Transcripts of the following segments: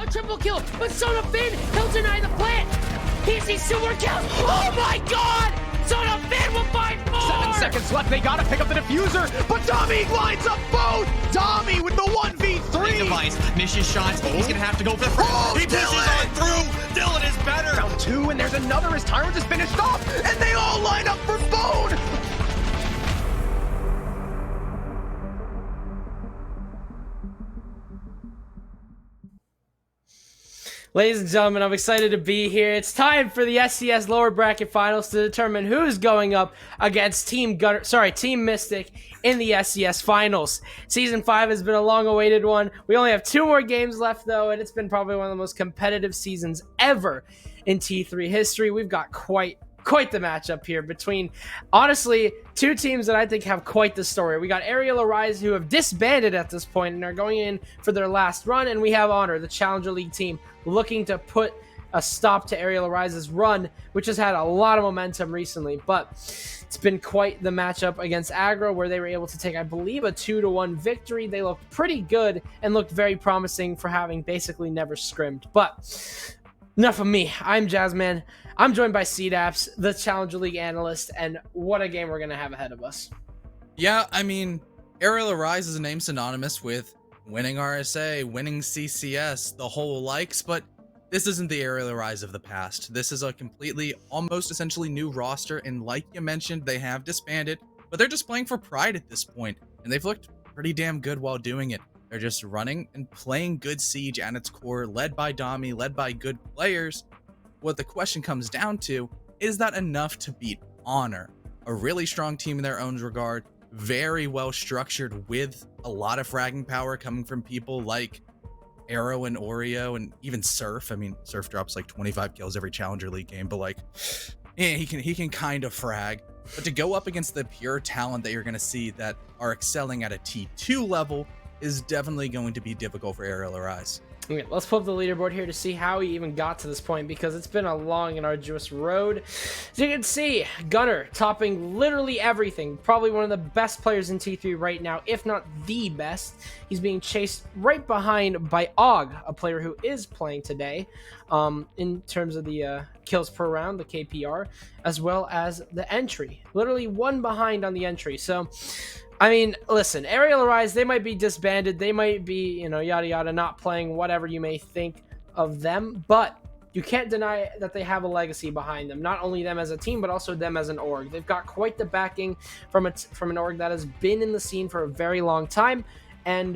a triple kill, but Sona Finn, he'll deny the plant. He sees 2 more kills. Oh my god! Sona Finn will find more! 7 seconds left, they gotta pick up the diffuser, but Dami lines up both! Dami with the 1v3! Device, misses shots, he's gonna have to go for the front. He pushes on through, Dylan is better! Round 2, and there's another as Tyrant is finished off, and they all line up for Bone! Ladies and gentlemen, I'm excited to be here. It's time for the SCS lower bracket finals to determine who's going up against Team Mystic in the SCS finals. Season 5 has been a long-awaited one. We only have 2 more games left, though, and it's been probably one of the most competitive seasons ever in T3 history. We've got quite the matchup here between, honestly, 2 teams that I think have quite the story. We got Arial Arise, who have disbanded at this point and are going in for their last run, and we have Honor, the Challenger League team, looking to put a stop to Arial Arise's run, which has had a lot of momentum recently. But it's been quite the matchup against Aggro, where they were able to take, I believe, a 2-1 victory. They looked pretty good and looked very promising for having basically never scrimmed. But enough of me. I'm Jazzman. I'm joined by CDAPS, the Challenger League analyst, and what a game we're going to have ahead of us. Yeah, I mean, Arial Arise is a name synonymous with winning RSA, winning CCS, the whole likes, but this isn't the Arial Arise of the past. This is a completely, almost essentially new roster, and like you mentioned, they have disbanded, but they're just playing for pride at this point, and they've looked pretty damn good while doing it. They're just running and playing good Siege at its core, led by Dami, led by good players. What the question comes down to, is that enough to beat Honor? A really strong team in their own regard, very well structured with a lot of fragging power coming from people like Arrow and Oreo and even Surf. I mean, Surf drops like 25 kills every Challenger League game, but like, he can kind of frag. But to go up against the pure talent that you're going to see that are excelling at a T2 level is definitely going to be difficult for Arial Arise. Okay, let's pull up the leaderboard here to see how he even got to this point, because it's been a long and arduous road. As you can see, Gunner topping literally everything. Probably one of the best players in T3 right now, if not the best. He's being chased right behind by Og, a player who is playing today, in terms of the kills per round, the KPR, as well as the entry. Literally 1 behind on the entry. So I mean, listen, Arial Arise, they might be disbanded, they might be, you know, yada yada, not playing, whatever you may think of them, but you can't deny that they have a legacy behind them. Not only them as a team, but also them as an org. They've got quite the backing from an org that has been in the scene for a very long time, and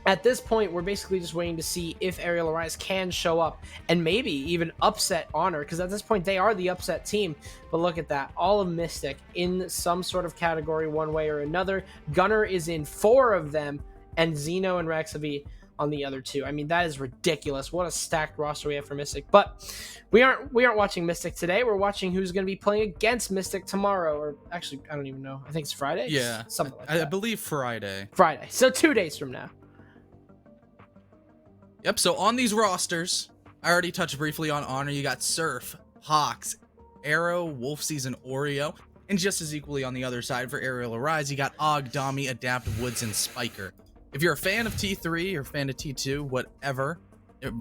at this point, we're basically just waiting to see if Arial Arise can show up and maybe even upset Honor, because at this point, they are the upset team. But look at that. All of Mystic in some sort of category one way or another. Gunner is in 4 of them, and Xeno and Rexavi on the other 2. I mean, that is ridiculous. What a stacked roster we have for Mystic. But we aren't watching Mystic today. We're watching who's going to be playing against Mystic tomorrow. Or actually, I don't even know. I think it's Friday? Yeah. Something like that. I believe Friday. Friday. So 2 days from now. Yep, so on these rosters, I already touched briefly on Honor. You got Surf, Hawks, Arrow, Wolfseas, and Oreo. And just as equally on the other side for Arial Arise, you got Og, Dami, Adapt, Woods, and Spiker. If you're a fan of T3 or a fan of T2, whatever,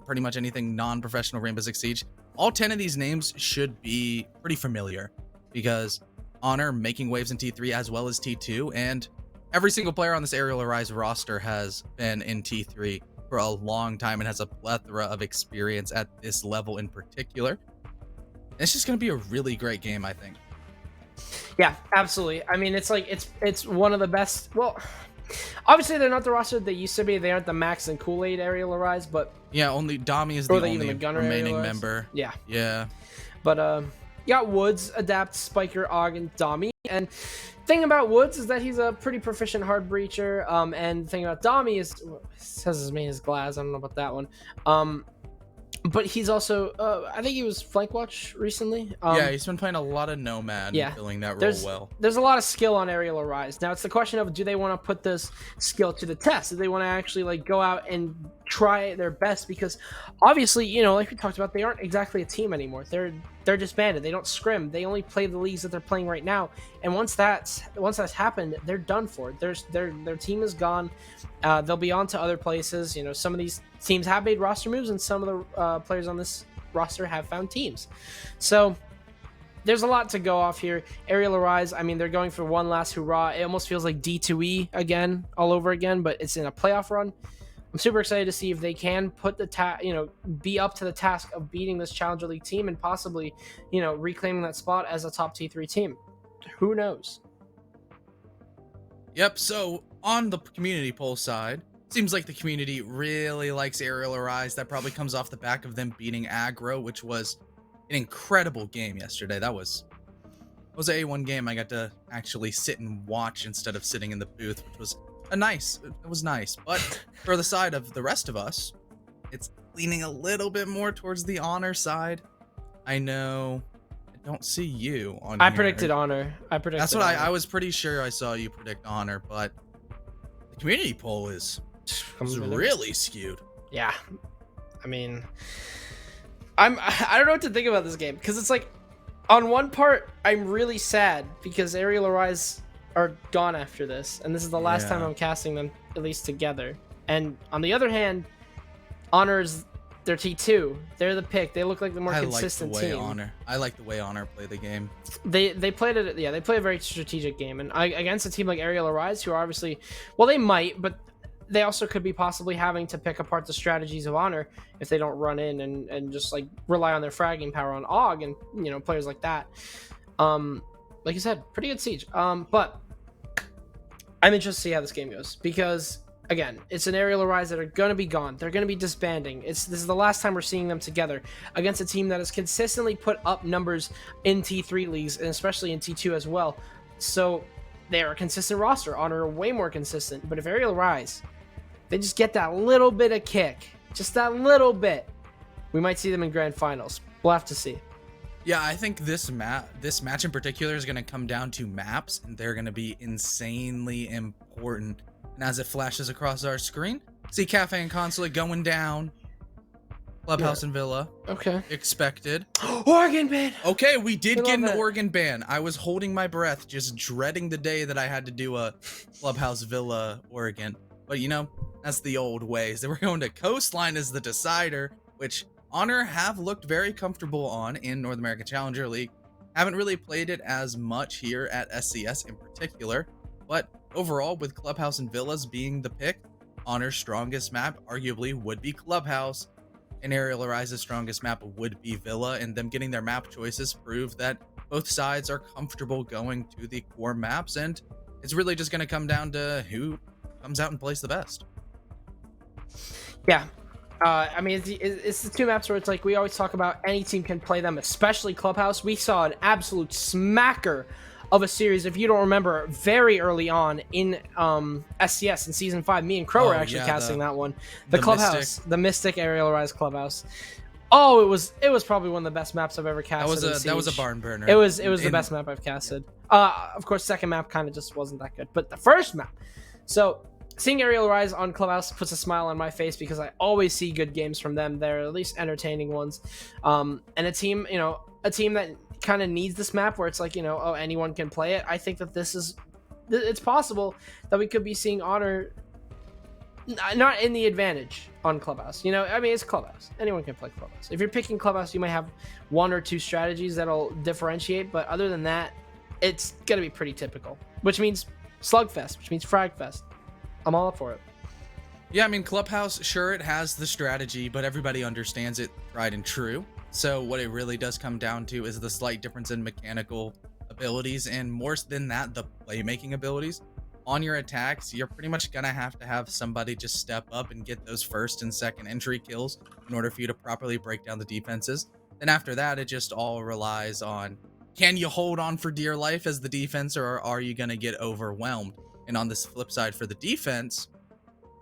pretty much anything non-professional Rainbow Six Siege, all 10 of these names should be pretty familiar, because Honor making waves in T3 as well as T2, and every single player on this Arial Arise roster has been in T3 for a long time and has a plethora of experience at this level in particular. And it's just going to be a really great game, I think. Yeah, absolutely. I mean, it's like it's one of the best. Well, obviously they're not the roster they used to be. They aren't the Max and Kool-Aid Arial Arise, but yeah, only Dami is the only remaining member. Yeah. But you got Woods, Adapt, Spiker, Og, and Dami. And thing about Woods is that he's a pretty proficient hard breacher. And the thing about Dami is, it says his main is Glass. I don't know about that one. But he's also, I think he was Flank Watch recently. Yeah, he's been playing a lot of Nomad and filling that role well. There's a lot of skill on Arial Arise. Now, it's the question of, do they want to put this skill to the test? Do they want to actually like go out and try their best? Because obviously, you know, like we talked about, they aren't exactly a team anymore. They're they're disbanded. They don't scrim. They only play the leagues that they're playing right now. And once that's happened, they're done for. Their team is gone. They'll be on to other places. You know, some of these teams have made roster moves, and some of the players on this roster have found teams. So there's a lot to go off here. Arial Arise, I mean, they're going for one last hurrah. It almost feels like D2E again, all over again, but it's in a playoff run. I'm super excited to see if they can put be up to the task of beating this Challenger League team and possibly, reclaiming that spot as a top T3 team. Who knows? Yep, so on the community poll side, seems like the community really likes Arial Arise. That probably comes off the back of them beating Aggro, which was an incredible game yesterday. That was an A1 game. I got to actually sit and watch instead of sitting in the booth, which was it was nice. But for the side of the rest of us, it's leaning a little bit more towards the Honor side. I know I don't see you on I here. predicted Honor. That's what I was pretty sure I saw you predict Honor, but the community poll is really skewed. Yeah. I mean, I don't know what to think about this game, because it's like, on one part, I'm really sad because Arial Arise are gone after this, and this is the last time I'm casting them, at least together. And on the other hand, Honor's their T2. They're the pick. They look like the more consistent team. I like the way Honor play the game. They played it. Yeah, they play a very strategic game, and against a team like Arial Arise, who are obviously, well, they might, but they also could be possibly having to pick apart the strategies of Honor if they don't run in and just like rely on their fragging power on Og and players like that. Like you said, pretty good siege. But I'm interested to see how this game goes, because again, it's an Arial Arise that are gonna be gone. They're gonna be disbanding. This is the last time we're seeing them together against a team that has consistently put up numbers in T3 leagues, and especially in T2 as well. So they are a consistent roster. Honor are way more consistent. But if Arial Arise, they just get that little bit of kick, just that little bit, we might see them in grand finals. We'll have to see. Yeah, I think this match in particular is going to come down to maps, and they're going to be insanely important. And as it flashes across our screen, see Cafe and Consulate going down. Clubhouse and Villa. Okay. Expected. Oregon ban! Okay, we did get an Oregon ban. I was holding my breath, just dreading the day that I had to do a Clubhouse Villa Oregon. But that's the old ways. They were going to Coastline as the decider, which Honor have looked very comfortable on in North American Challenger League. Haven't really played it as much here at SCS in particular, but overall, with Clubhouse and Villas being the pick, Honor's strongest map arguably would be Clubhouse, and Arial Arise's strongest map would be Villa, and them getting their map choices prove that both sides are comfortable going to the core maps, and it's really just going to come down to who comes out and plays the best. Yeah. I mean, it's the two maps where it's like we always talk about any team can play them, especially Clubhouse. We saw an absolute smacker of a series, if you don't remember, very early on in SCS in Season 5. Me and Crow were actually casting that one. The Clubhouse, the Mystic Arial Arise Clubhouse. Oh, it was probably one of the best maps I've ever casted. That was a barn burner. It was the best map I've casted. Of course, second map kind of just wasn't that good, but the first map. So seeing Arial Arise on Clubhouse puts a smile on my face, because I always see good games from them. They're at least entertaining ones. And a team that kind of needs this map where it's like, oh, anyone can play it. I think that it's possible that we could be seeing Honor not in the advantage on Clubhouse. I mean, it's Clubhouse. Anyone can play Clubhouse. If you're picking Clubhouse, you might have one or two strategies that'll differentiate, but other than that, it's going to be pretty typical, which means Slugfest, which means Fragfest. I'm all up for it. Yeah, I mean, Clubhouse, sure, it has the strategy, but everybody understands it tried and true. So what it really does come down to is the slight difference in mechanical abilities, and more than that, the playmaking abilities. On your attacks, you're pretty much going to have somebody just step up and get those first and second entry kills in order for you to properly break down the defenses. Then after that, it just all relies on, can you hold on for dear life as the defense, or are you going to get overwhelmed? And on this flip side for the defense,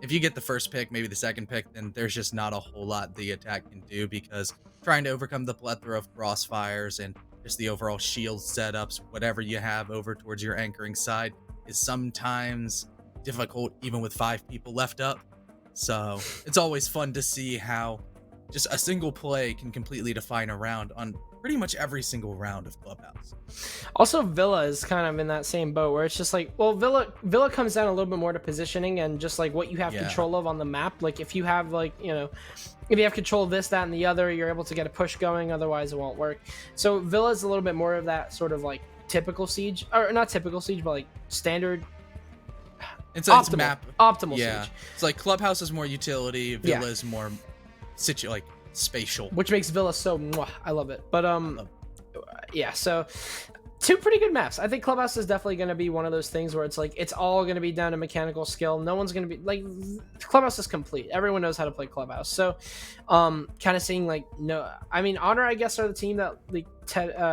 if you get the first pick, maybe the second pick, then there's just not a whole lot the attack can do, because trying to overcome the plethora of crossfires and just the overall shield setups, whatever you have over towards your anchoring side, is sometimes difficult even with 5 people left up. So it's always fun to see how just a single play can completely define a round on pretty much every single round of Clubhouse. Also, Villa is kind of in that same boat where it's just like, well, Villa comes down a little bit more to positioning and just like what you have control of on the map. Like if you have like, you know, if you have control of this, that, and the other, you're able to get a push going. Otherwise, it won't work. So Villa is a little bit more of that sort of like typical siege, or not typical siege, but like standard. It's optimal, map optimal yeah. siege. It's like Clubhouse is more utility, Villa is more like spatial, which makes Villa so I love it. But yeah, so two pretty good maps. I think Clubhouse is definitely going to be one of those things where it's like it's all going to be down to mechanical skill. No one's going to be like, Clubhouse is complete. Everyone knows how to play Clubhouse. So kind of seeing like, no, I mean, Honor I guess are the team that like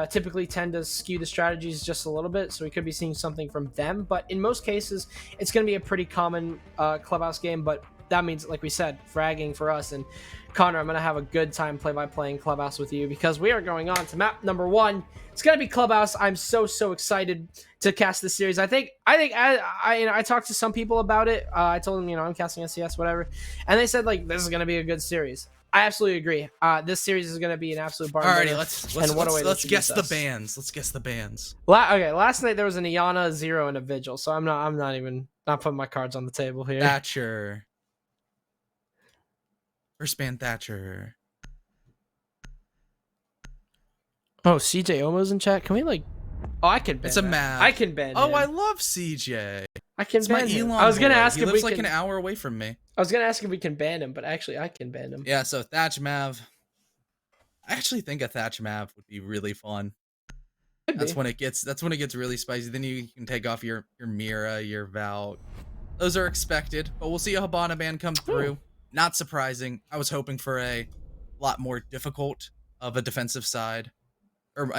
typically tend to skew the strategies just a little bit, so we could be seeing something from them. But in most cases it's going to be a pretty common Clubhouse game. But that means, like we said, fragging for us. And Connor, I'm going to have a good time playing Clubhouse with you, because we are going on to map number 1. It's going to be Clubhouse. I'm so excited to cast this series. I think I talked to some people about it. I told them, you know, I'm casting SCS, whatever. And they said, like, this is going to be a good series. I absolutely agree. This series is going to be an absolute bar. Alrighty, let's guess the bands. Let's guess the bands. Okay, last night there was an Iana, 0, and a Vigil. So I'm not putting my cards on the table here. Thatcher. First band, Thatcher. Oh, CJ Omo's in chat. Can we like? Oh, I can ban. It's a map. I can ban. Oh, him. I love CJ. I can it's ban my him. Elon I was gonna boy. ask he if lives we like can. an hour away from me. I was gonna ask if we can ban him, but actually, I can ban him. Yeah. So Thatch Mav. I actually think a Thatch Mav would be really fun. That's when it gets really spicy. Then you can take off your Mira, your Val. Those are expected, but we'll see a Habana ban come through. Ooh. Not surprising. I was hoping for a lot more difficult of a defensive side, or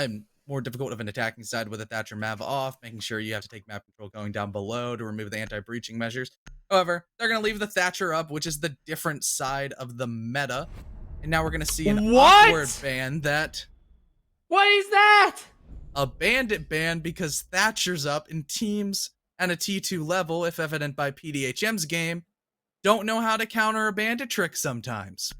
more difficult of an attacking side with a Thatcher Mav off, making sure you have to take map control going down below to remove the anti-breaching measures. However, they're going to leave the Thatcher up, which is the different side of the meta. And now we're going to see an awkward ban that... What is that? A bandit ban because Thatcher's up, and teams at a T2 level, if evident by PDHM's game, don't know how to counter a bandit trick sometimes.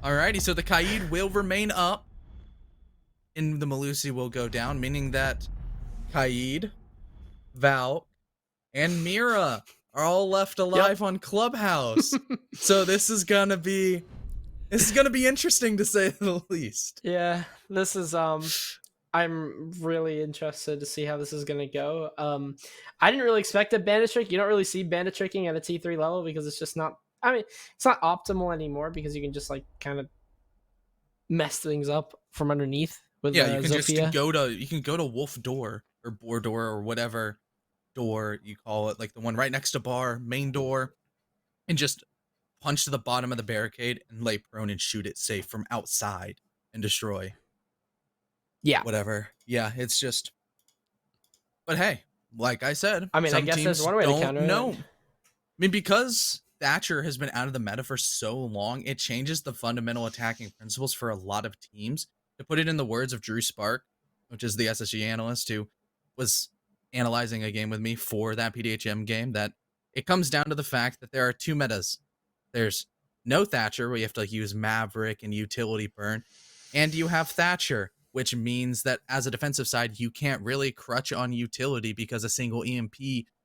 Alrighty, so the Kaid will remain up, and the Melusi will go down, meaning that Kaid, Val, and Mira are all left alive on Clubhouse. So this is gonna be interesting, to say the least. Yeah, this is I'm really interested to see how this is gonna go. I didn't really expect a bandit trick. You don't really see bandit tricking at a T3 level because it's just not. I mean, it's not optimal anymore because you can just like kind of mess things up from underneath with you can Zofia. just go to Wolf Door or Boar Door or whatever door you call it, like the one right next to bar, main door, and just punch to the bottom of the barricade and lay prone and shoot it safe from outside and destroy. Yeah. Whatever. Yeah, it's just. But hey, like I said, I mean, I guess there's one way to counter it. I mean, because Thatcher has been out of the meta for so long, it changes the fundamental attacking principles for a lot of teams. To put it in the words of Drew Spark, which is the SSG analyst who was analyzing a game with me for that PDHM game, that it comes down to the fact that there are two metas. There's no Thatcher, where you have to like use Maverick and utility burn, and you have Thatcher, which means that as a defensive side, you can't really crutch on utility because a single EMP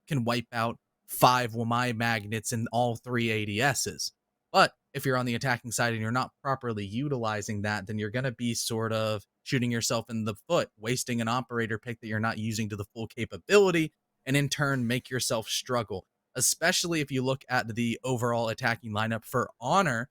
can wipe out 5 Wamai magnets and all 3 ADSs. But if you're on the attacking side and you're not properly utilizing that, then you're going to be sort of shooting yourself in the foot, wasting an operator pick that you're not using to the full capability, and in turn make yourself struggle. Especially if you look at the overall attacking lineup for Honor,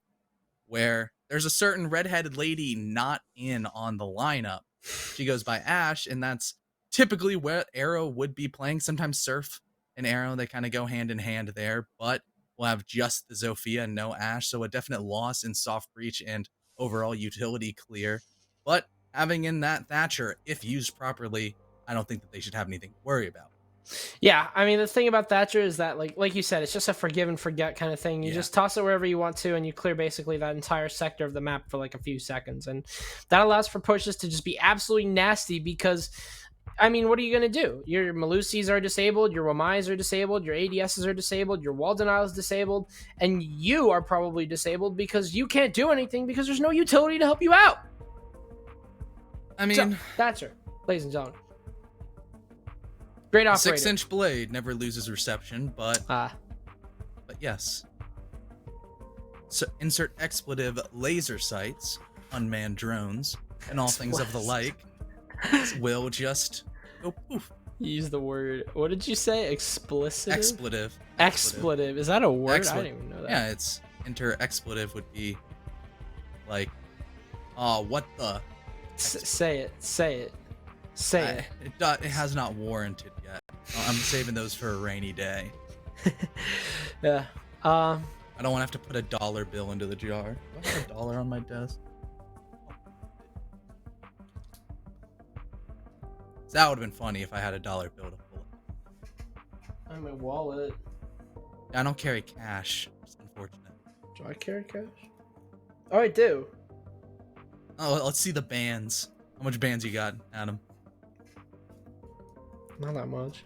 where there's a certain redheaded lady not in on the lineup. She goes by Ash, and that's typically where Arrow would be playing. Sometimes Surf and Arrow, they kind of go hand in hand there, but we'll have just the Zofia and no Ash, so a definite loss in soft breach and overall utility clear. But having in that Thatcher, if used properly, I don't think that they should have anything to worry about. Yeah, I mean, the thing about Thatcher is that, like you said, it's just a forgive and forget kind of thing. You just toss it wherever you want to, and you clear basically that entire sector of the map for like a few seconds. And that allows for pushes to just be absolutely nasty because I mean, what are you going to do? Your Malusis are disabled, your Wamais are disabled, your ADSs are disabled, your wall denial is disabled, and you are probably disabled because you can't do anything because there's no utility to help you out. I mean, So, that's her, ladies and gentlemen. Great operator. 6-inch blade never loses reception, but yes. So insert expletive laser sights, unmanned drones, and all things of the like will just go poof. You use the word, what did you say? Explicit? Expletive. Expletive. Is that a word? I didn't even know that. Yeah, it's expletive would be like, oh, what the? Say it. It has not warranted yet. I'm saving those for a rainy day. Yeah. I don't want to have to put a dollar bill into the jar. Do I have a dollar on my desk? So that would have been funny if I had a dollar bill to pull. I'm my wallet. I don't carry cash. It's unfortunate. Do I carry cash? Oh, I do. Oh, let's see the bands. How much bands you got, Adam? Not that much.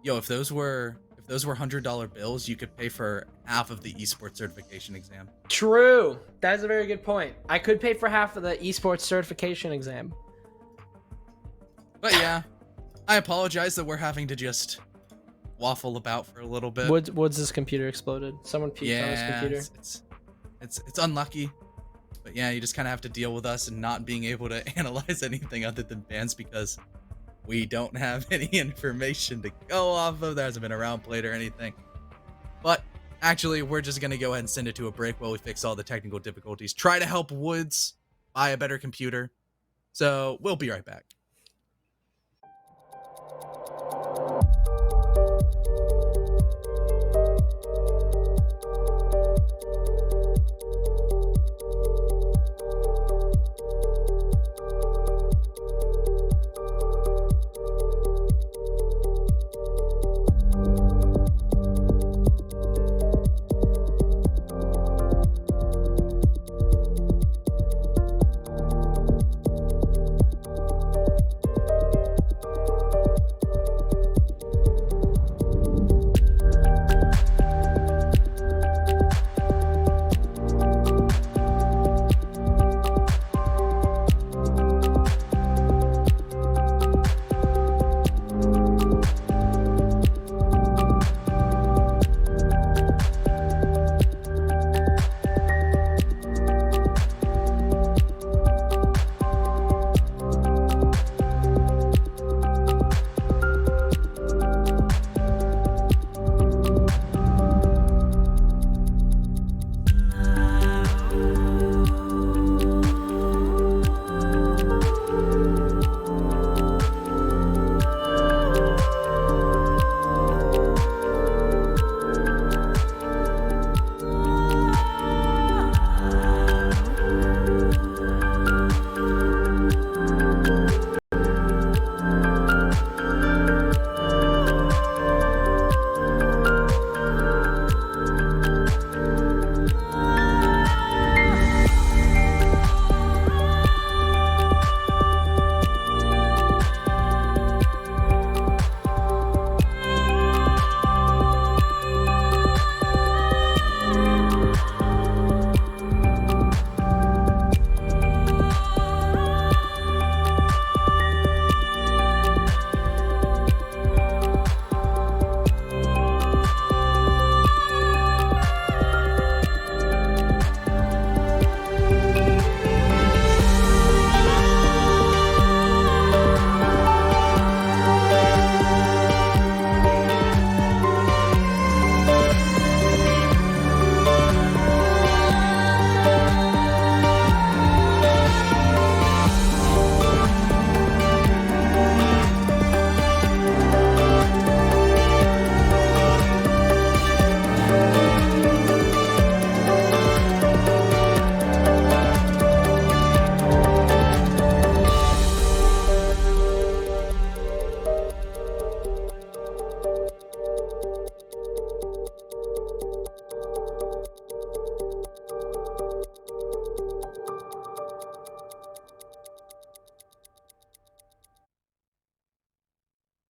Yo, if those were $100 bills, you could pay for half of the esports certification exam. True. That is a very good point. I could pay for half of the esports certification exam. But yeah, I apologize that we're having to just waffle about for a little bit. Woods' computer exploded. Someone peeked on his computer. It's unlucky. But yeah, you just kind of have to deal with us and not being able to analyze anything other than bands because we don't have any information to go off of. There hasn't been a round played or anything. But actually, we're just going to go ahead and send it to a break while we fix all the technical difficulties. Try to help Woods buy a better computer. So we'll be right back.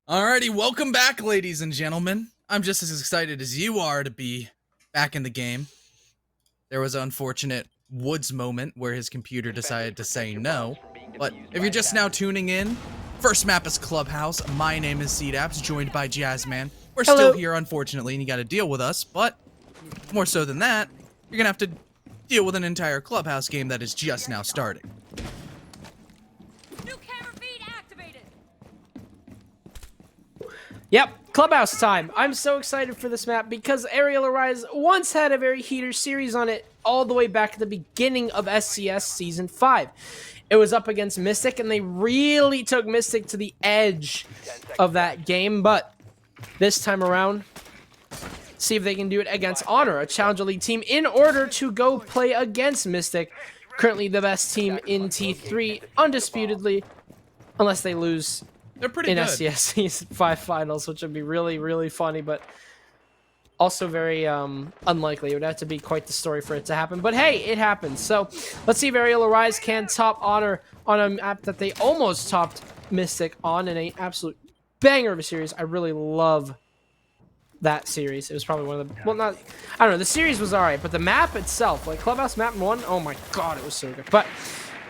Alrighty, welcome back, ladies and gentlemen. I'm just as excited as you are to be back in the game. There was an unfortunate Woods moment where his computer decided to say no, but if you're just now tuning in, first map is Clubhouse. My name is CDAPS, joined by Jazzman. We're Hello. still here, unfortunately, and you gotta deal with us, but more so than that, you're gonna have to deal with an entire Clubhouse game that is just now starting. New camera feed activated. Yep, Clubhouse time. I'm so excited for this map because Arial Arise once had a very heater series on it all the way back at the beginning of SCS Season 5. It was up against Mystic, and they really took Mystic to the edge of that game, but this time around, see if they can do it against Honor, a Challenger League team, in order to go play against Mystic, currently the best team in T3, undisputedly, unless they lose They're pretty in good. SCS Season 5 finals, which would be really, really funny, but also very unlikely. It would have to be quite the story for it to happen. But hey, it happens. So let's see if Arial Arise can top Honor on a map that they almost topped Mystic on in an absolute banger of a series. I really love that series. It was probably one of the, well, not, I don't know, the series was alright, but the map itself, like Clubhouse map 1, oh my god, it was so good. But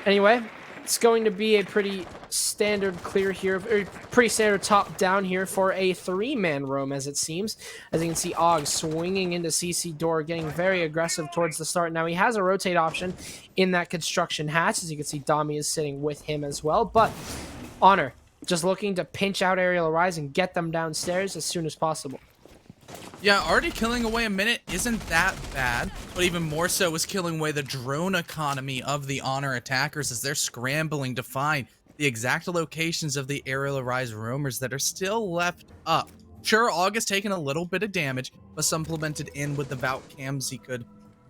anyway, it's going to be a pretty standard clear here, or pretty standard top down here for a 3-man roam, as it seems. As you can see, Og swinging into CC door, getting very aggressive towards the start. Now he has a rotate option in that construction hatch. As you can see, Dami is sitting with him as well. But Honor just looking to pinch out Arial Arise and get them downstairs as soon as possible. Yeah, already killing away a minute isn't that bad, but even more so is killing away the drone economy of the Honor attackers as they're scrambling to find the exact locations of the Arial Arise roamers that are still left up. Sure, August taken a little bit of damage, but supplemented in with the Vout cams, he could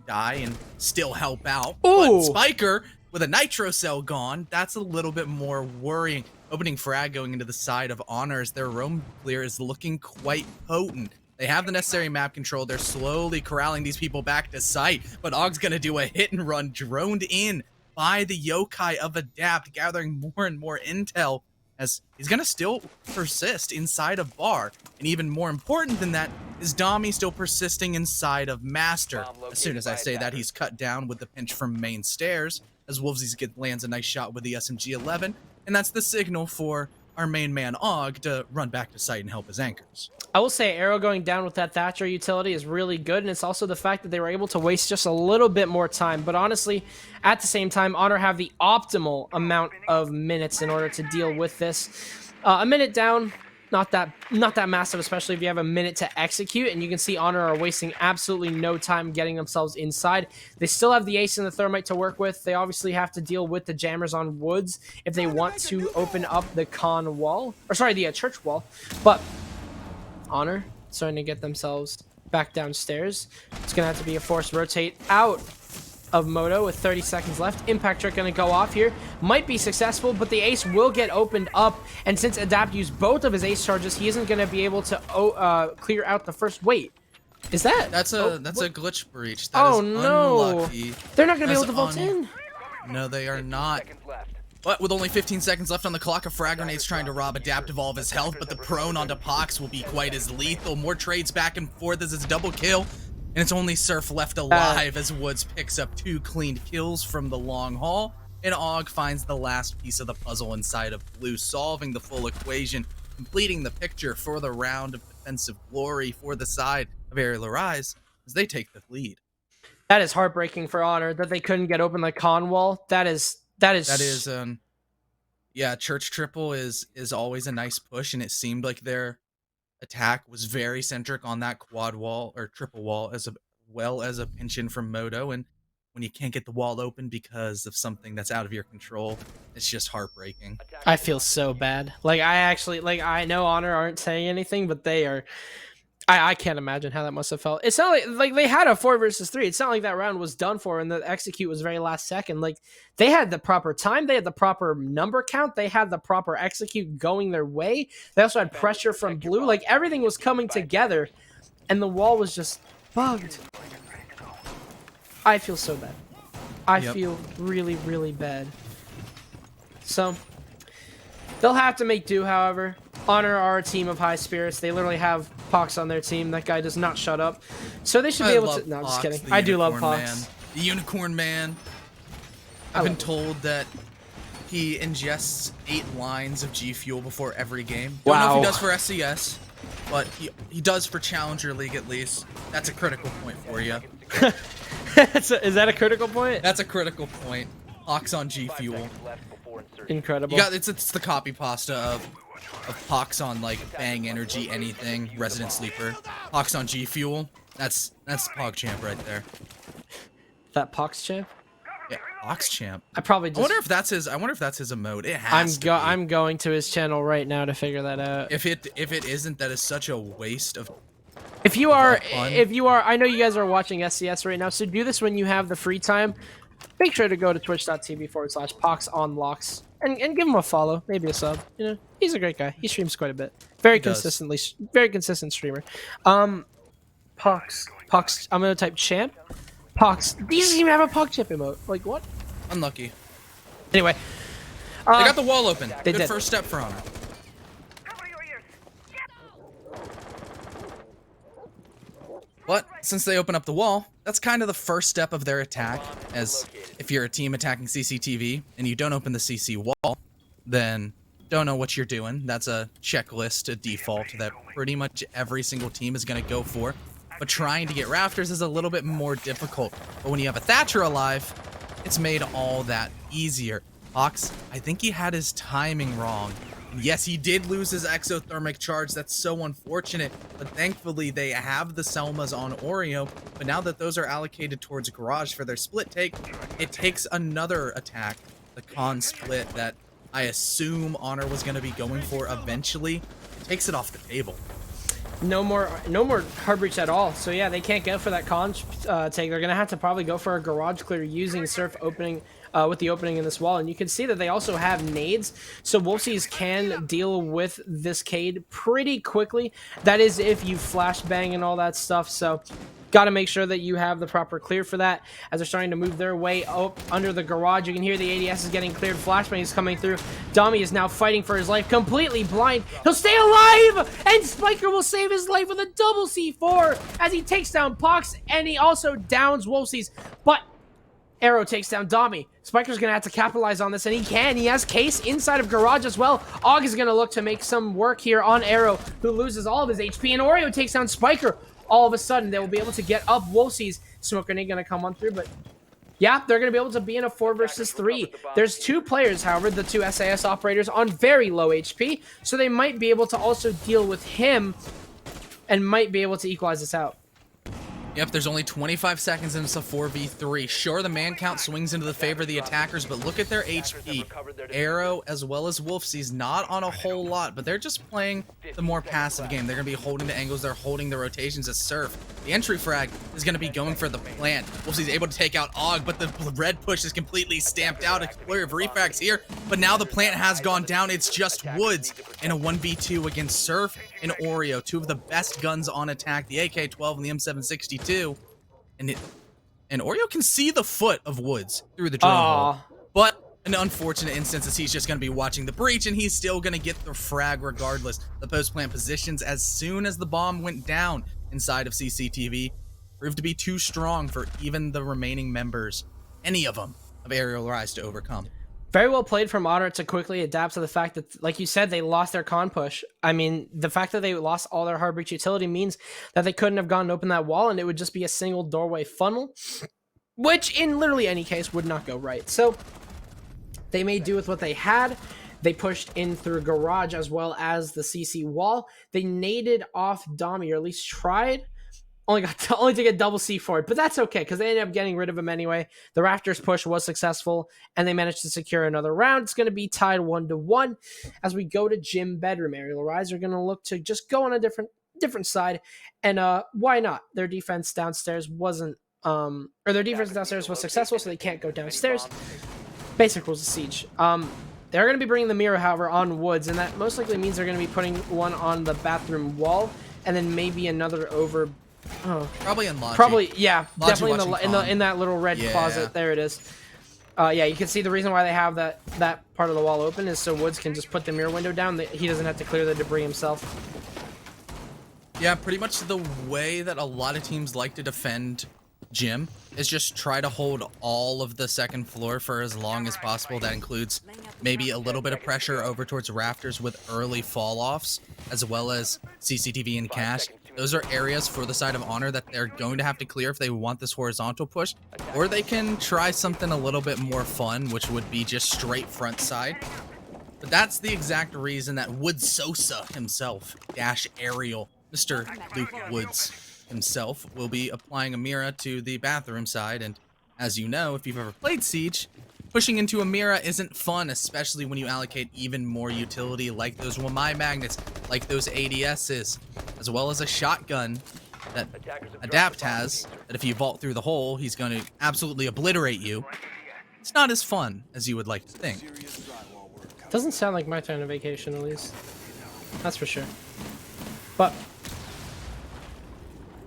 die and still help out. Ooh. But Spiker, with a Nitro Cell gone, that's a little bit more worrying. Opening frag going into the side of Honor as their roam clear is looking quite potent. They have the necessary map control. They're slowly corralling these people back to site, but Og's gonna do a hit and run droned in by the yokai of Adapt, gathering more and more intel as he's gonna still persist inside of Bar. And even more important than that is Dami still persisting inside of Master. As soon as I say that, he's cut down with the pinch from main stairs as Wolvesies lands a nice shot with the SMG-11, and that's the signal for our main man Og to run back to site and help his anchors. I will say Arrow going down with that Thatcher utility is really good, and it's also the fact that they were able to waste just a little bit more time. But honestly, at the same time, Honor have the optimal amount of minutes in order to deal with this. A minute down, not that massive, especially if you have a minute to execute, and you can see Honor are wasting absolutely no time getting themselves inside. They still have the Ace and the Thermite to work with. They obviously have to deal with the jammers on Woods if they want to open up the con wall, or sorry, the church wall, but Honor starting to get themselves back downstairs. It's going to have to be a forced rotate out of Moto with 30 seconds left. Impact trick going to go off here. Might be successful, but the Ace will get opened up. And since Adapt used both of his Ace charges, he isn't going to be able to clear out the first weight. Is that? That's a glitch breach. That Oh, is no. unlucky. They're not going to be That's able to vault in. No, they are not. But with only 15 seconds left on the clock, a frag grenade's trying to rob Adapt of all of his health, but the prone onto Pox will be quite as lethal. More trades back and forth as it's a double kill, and it's only Surf left alive as Woods picks up 2 cleaned kills from the long haul, and Og finds the last piece of the puzzle inside of Blue, solving the full equation, completing the picture for the round of defensive glory for the side of Arial Arise as they take the lead. That is heartbreaking for Honor that they couldn't get open the con wall. That is yeah, Church Triple is always a nice push, and it seemed like their attack was very centric on that quad wall or triple wall as well as a pinch in from Moto. And when you can't get the wall open because of something that's out of your control, it's just heartbreaking. I feel so bad. Like, I know Honor aren't saying anything, but they are. I can't imagine how that must have felt. It's not like they had a 4 versus 3. It's not like that round was done for and the execute was very last second. Like, they had the proper time, they had the proper number count, they had the proper execute going their way. They also had pressure from Blue. Like, everything was coming together, and the wall was just bugged. I feel so bad. I feel really, really bad. So they'll have to make do, however. Honor are a team of high spirits. They literally have Pox on their team. That guy does not shut up. So they should be able to... No, I'm just kidding. I do love Pox. The Unicorn Man. I've been told that he ingests 8 lines of G Fuel before every game. Don't know if he does for SCS, but he does for Challenger League at least. That's a critical point for you. Is that a critical point? That's a critical point. Pox on G Fuel. Incredible. It's the copy pasta of Pox on like Bang Energy anything, Resident Sleeper. Pox on G Fuel. That's PogChamp right there. That Pox champ? Yeah, PogChamp. I wonder if that's his emote. It has to be. I'm going to his channel right now to figure that out. If it isn't, that is such a waste of. If you are, I know you guys are watching SCS right now, so do this when you have the free time. Make sure to go to twitch.tv/PoxOnLocks and give him a follow, maybe a sub. You know, he's a great guy. He streams quite a bit. Very consistent streamer. Pox. I'm gonna type champ. Pox. These doesn't even have a PogChamp emote. Like what? Unlucky. Anyway, they got the wall open. They Good did. first step for Honor. But since they open up the wall, that's kind of the first step of their attack, as if you're a team attacking CCTV and you don't open the CC wall, then don't know what you're doing. That's a checklist, a default that pretty much every single team is going to go for. But trying to get rafters is a little bit more difficult. But when you have a Thatcher alive, it's made all that easier. Pox, I think he had his timing wrong. Yes, he did lose his exothermic charge. That's so unfortunate. But thankfully, they have the Selmas on Oreo. But now that those are allocated towards Garage for their split take, it takes another attack, the con split that I assume Honor was going to be going for eventually. It takes it off the table. No more hard breach at all. So yeah, they can't go for that con take. They're gonna have to probably go for a garage clear using Surf opening with the opening in this wall. And you can see that they also have nades, so Wolfsies can deal with this Cade pretty quickly. That is if you flashbang and all that stuff. So got to make sure that you have the proper clear for that. As they're starting to move their way up under the garage, you can hear the ADS is getting cleared. Flashbang is coming through. Dami is now fighting for his life, completely blind. He'll stay alive, and Spiker will save his life with a double C4 as he takes down Pox, and he also downs Wolfsies. But Arrow takes down Dami. Spiker's going to have to capitalize on this, and he can. He has Case inside of Garage as well. Og is going to look to make some work here on Arrow, who loses all of his HP, and Oreo takes down Spiker. All of a sudden, they will be able to get up Wolfsies. Smoke Grenade going to come on through, but yeah, they're going to be able to be in a 4 versus 3. There's 2 players, however, the 2 SAS operators on very low HP, so they might be able to also deal with him and might be able to equalize this out. Yep, there's only 25 seconds and it's a 4v3. Sure, the man count swings into the favor of the attackers, but look at their HP. Arrow as well as Wolfsies not on a whole lot, but they're just playing the more passive game. They're going to be holding the angles, they're holding the rotations as Surf. The entry frag is going to be going for the plant. Wolfsies able to take out Og, but the red push is completely stamped out. A flurry of refrags here, but now the plant has gone down. It's just Woods in a 1v2 against Surf and Oreo, 2 of the best guns on attack, the AK-12 and the M762. And Oreo can see the foot of Woods through the drone hole. But an unfortunate instance is he's just going to be watching the breach, and he's still going to get the frag regardless. The post-plant positions, as soon as the bomb went down inside of CCTV, proved to be too strong for even the remaining members, any of them, of Arial Rise to overcome. Very well played from Honor to quickly adapt to the fact that, like you said, they lost their con push. I mean, the fact that they lost all their hard breach utility means that they couldn't have gone to open that wall, and it would just be a single doorway funnel, which in literally any case would not go right. So they made do with what they had. They pushed in through Garage as well as the CC wall. They naded off Dami, or at least tried. Only to get double C for it, but that's okay because they ended up getting rid of him anyway. The Rafters push was successful, and they managed to secure another round. It's going to be tied 1-1 as we go to Gym Bedroom. Arial Rise are going to look to just go on a different side, and why not? Their defense downstairs wasn't, or their defense downstairs was successful, so they can't go downstairs. Basic rules of Siege. They're going to be bringing the mirror, however, on Woods, and that most likely means they're going to be putting one on the bathroom wall, and then maybe another over. Probably in Logi. Probably, yeah, Logi definitely in that little red closet. There it is. Yeah, you can see the reason why they have that part of the wall open is so Woods can just put the mirror window down. He doesn't have to clear the debris himself. Yeah, pretty much the way that a lot of teams like to defend gym is just try to hold all of the second floor for as long as possible. That includes maybe a little bit of pressure over towards rafters with early fall offs, as well as CCTV and cache. Those are areas for the side of Honor that they're going to have to clear if they want this horizontal push, or they can try something a little bit more fun, which would be just straight front side. But that's the exact reason that Woods Sosa himself, dash Arial, Mr. Luke Woods himself, will be applying a Mira to the bathroom side. And as you know, if you've ever played Siege, pushing into a Mira isn't fun, especially when you allocate even more utility like those Wamai magnets, like those ADSs, as well as a shotgun that Adapt has, that if you vault through the hole, he's going to absolutely obliterate you. It's not as fun as you would like to think. Doesn't sound like my time of vacation, at least. That's for sure. But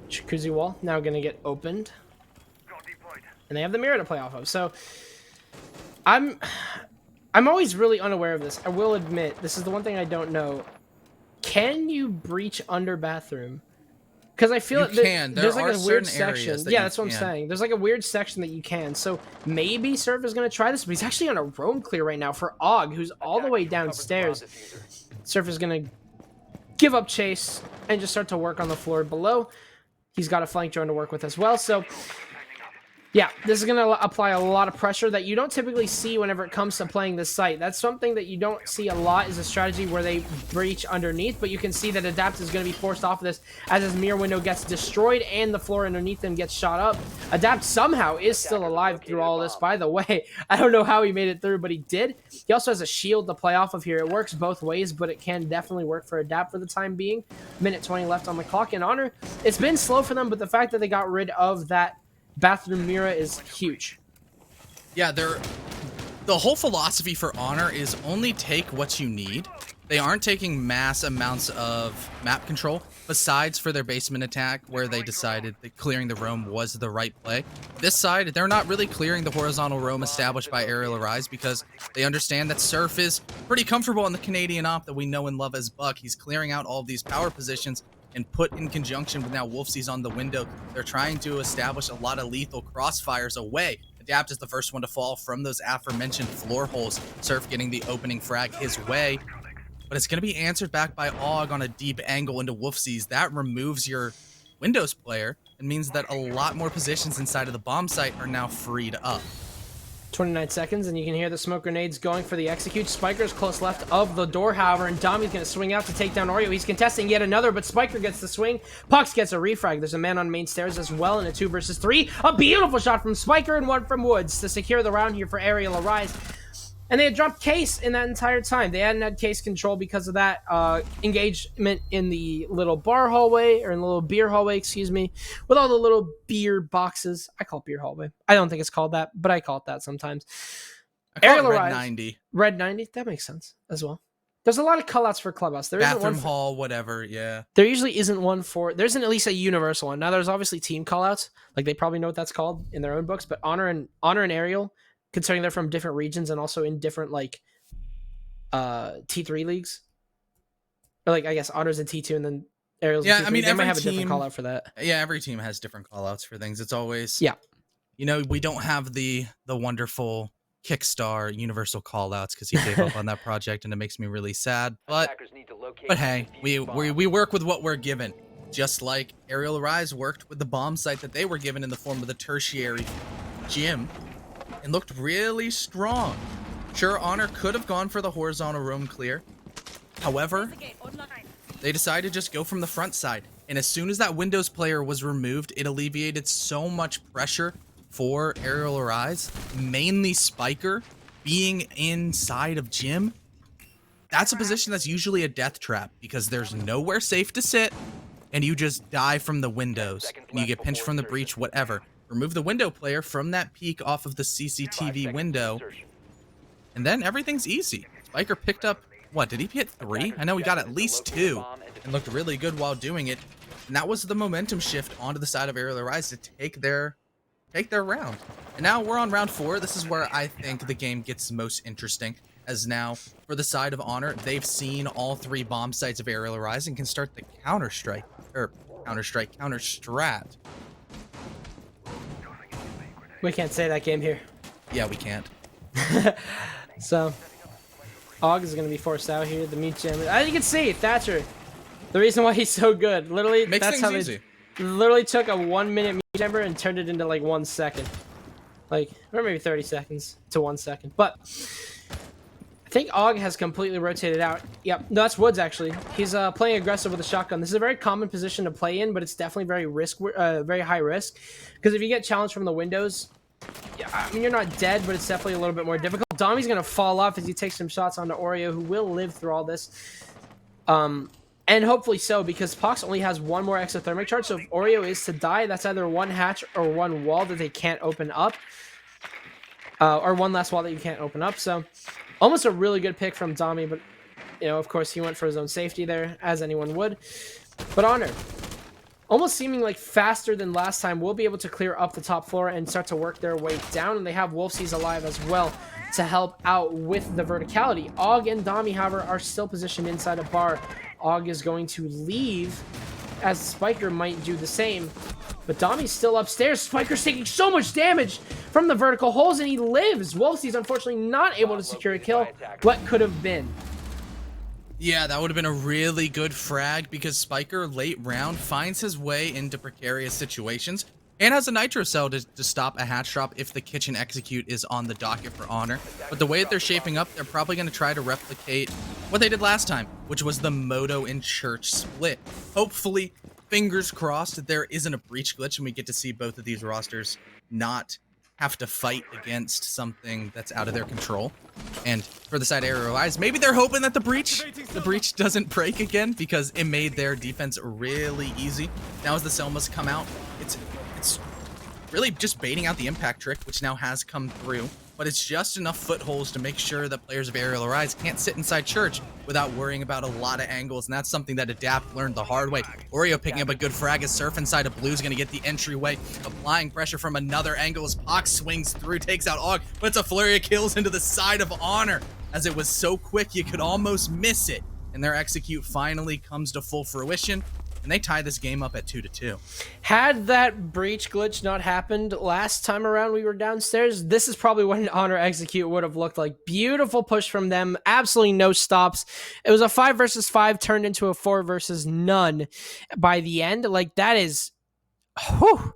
jacuzzi wall now going to get opened, and they have the mirror to play off of. So I'm always really unaware of this. I will admit, this is the one thing I don't know. Can you breach under bathroom? Because I feel there's like a weird section. Yeah, that's what I'm saying. There's like a weird section that you can. So maybe Surf is going to try this, but he's actually on a roam clear right now for Og, who's all the way downstairs. Surf is going to give up chase and just start to work on the floor below. He's got a flank drone to work with as well. So yeah, this is going to apply a lot of pressure that you don't typically see whenever it comes to playing this site. That's something that you don't see a lot, is a strategy where they breach underneath, but you can see that Adapt is going to be forced off of this as his mirror window gets destroyed and the floor underneath him gets shot up. Adapt somehow is still alive through all this, by the way. I don't know how he made it through, but he did. He also has a shield to play off of here. It works both ways, but it can definitely work for Adapt for the time being. Minute 20 left on the clock. In Honor, it's been slow for them, but the fact that they got rid of that bathroom mirror is huge. Yeah, the whole philosophy for Honor is only take what you need. They aren't taking mass amounts of map control, besides for their basement attack, where they decided that clearing the roam was the right play. This side, they're not really clearing the horizontal roam established by Arial Arise, because they understand that Surf is pretty comfortable in the Canadian op that we know and love as Buck. He's clearing out all of these power positions, and put in conjunction with now Wolfsy's on the window, they're trying to establish a lot of lethal crossfires away. Adapt is the first one to fall from those aforementioned floor holes. Surf getting the opening frag his way, but it's going to be answered back by Og on a deep angle into Wolfsy's. That removes your Windows player and means that a lot more positions inside of the bomb site are now freed up. 29 seconds, and you can hear the smoke grenades going for the execute. Spiker's close left of the door, however, and Domi's going to swing out to take down Oreo. He's contesting yet another, but Spiker gets the swing. Pucks gets a refrag. There's a man on main stairs as well in a 2 versus 3. A beautiful shot from Spiker and one from Woods to secure the round here for Arial Arise. And they had dropped Case in that entire time. They hadn't had Case control because of that engagement in the little bar hallway, or in the little beer hallway, excuse me, with all the little beer boxes. I call it beer hallway. I don't think it's called that, but I call it that sometimes. I call Arial it Red Arise, 90. Red 90, that makes sense as well. There's a lot of callouts for Clubhouse. There isn't one Bathroom hall, whatever, yeah. There usually isn't one for... There isn't at least a universal one. Now, there's obviously team callouts. Like, they probably know what that's called in their own books, but Honor and Arial, considering they're from different regions and also in different, like, T3 leagues. Or, like, I guess Honor's in T2 and then Arial's in T3. I mean, they might every have a team, different call out for that. Yeah, every team has different call outs for things. It's always... Yeah. You know, we don't have the wonderful Kickstar universal call outs because he gave up on that project, and it makes me really sad. But hey, we work with what we're given. Just like Arial Arise worked with the bomb site that they were given in the form of the tertiary gym, and looked really strong. Sure, Honor could have gone for the horizontal roam clear. However, they decided to just go from the front side. And as soon as that Windows player was removed, it alleviated so much pressure for Arial Arise, mainly Spiker being inside of gym. That's a position that's usually a death trap because there's nowhere safe to sit and you just die from the windows and you get pinched from the breach, whatever. Remove the window player from that peek off of the CCTV window, and then everything's easy. Spiker picked up, what, did he hit 3? I know he got at least 2 and looked really good while doing it. And that was the momentum shift onto the side of Arial Arise to take their take their round. And now we're on round 4. This is where I think the game gets most interesting, as now for the side of Honor, they've seen all 3 bomb sites of Arial Arise and can start the counter-strat. We can't say that game here. Yeah, we can't. So, Og is going to be forced out here. The meat jammer. As you can see, Thatcher, the reason why he's so good, literally, Makes that's how things they easy. literally took a 1-minute meat jammer and turned it into like 1 second. Like, or maybe 30 seconds to 1 second. But I think Og has completely rotated out. Yep, no, that's Woods actually. He's playing aggressive with a shotgun. This is a very common position to play in, but it's definitely very high risk. Because if you get challenged from the windows, yeah, I mean, you're not dead, but it's definitely a little bit more difficult. Dommy's going to fall off as he takes some shots onto Oreo, who will live through all this. And hopefully so, because Pox only has 1 more exothermic charge, so if Oreo is to die, that's either 1 hatch or 1 wall that they can't open up. Or 1 last wall that you can't open up, so almost a really good pick from Dommy, but, you know, of course, he went for his own safety there, as anyone would. But Honor, almost seeming like faster than last time, will be able to clear up the top floor and start to work their way down, and they have Wolfseas alive as well to help out with the verticality. Og and Dommy, however, are still positioned inside a bar. Og is going to leave, as Spiker might do the same, but Dommy's still upstairs. Spiker's taking so much damage from the vertical holes, and he lives. Wolfseas unfortunately not able to secure a kill. What could have been? Yeah, that would have been a really good frag, because Spiker, late round, finds his way into precarious situations and has a nitro cell to stop a hatch drop if the kitchen execute is on the docket for Honor. But the way that they're shaping up, they're probably going to try to replicate what they did last time, which was the Moto and Church split. Hopefully, fingers crossed, that there isn't a breach glitch and we get to see both of these rosters not have to fight against something that's out of their control. And for the side of Arial Arise, maybe they're hoping that the breach doesn't break again, because it made their defense really easy. Now as the Selmas come out, it's really just baiting out the impact trick, which now has come through, but it's just enough footholds to make sure that players of Arial Arise can't sit inside Church without worrying about a lot of angles, and that's something that Adapt learned the hard way. Oreo picking up a good frag as Surf inside of Blue is going to get the entryway, applying pressure from another angle as Pox swings through, takes out Og, puts a flurry of kills into the side of Honor, as it was so quick you could almost miss it, and their execute finally comes to full fruition. And they tie this game up at 2-2. Had that breach glitch not happened last time around we were downstairs, this is probably what an Honor execute would have looked like. Beautiful push from them. Absolutely no stops. It was a 5 versus 5 turned into a 4 versus none by the end. Like, that is... Whew.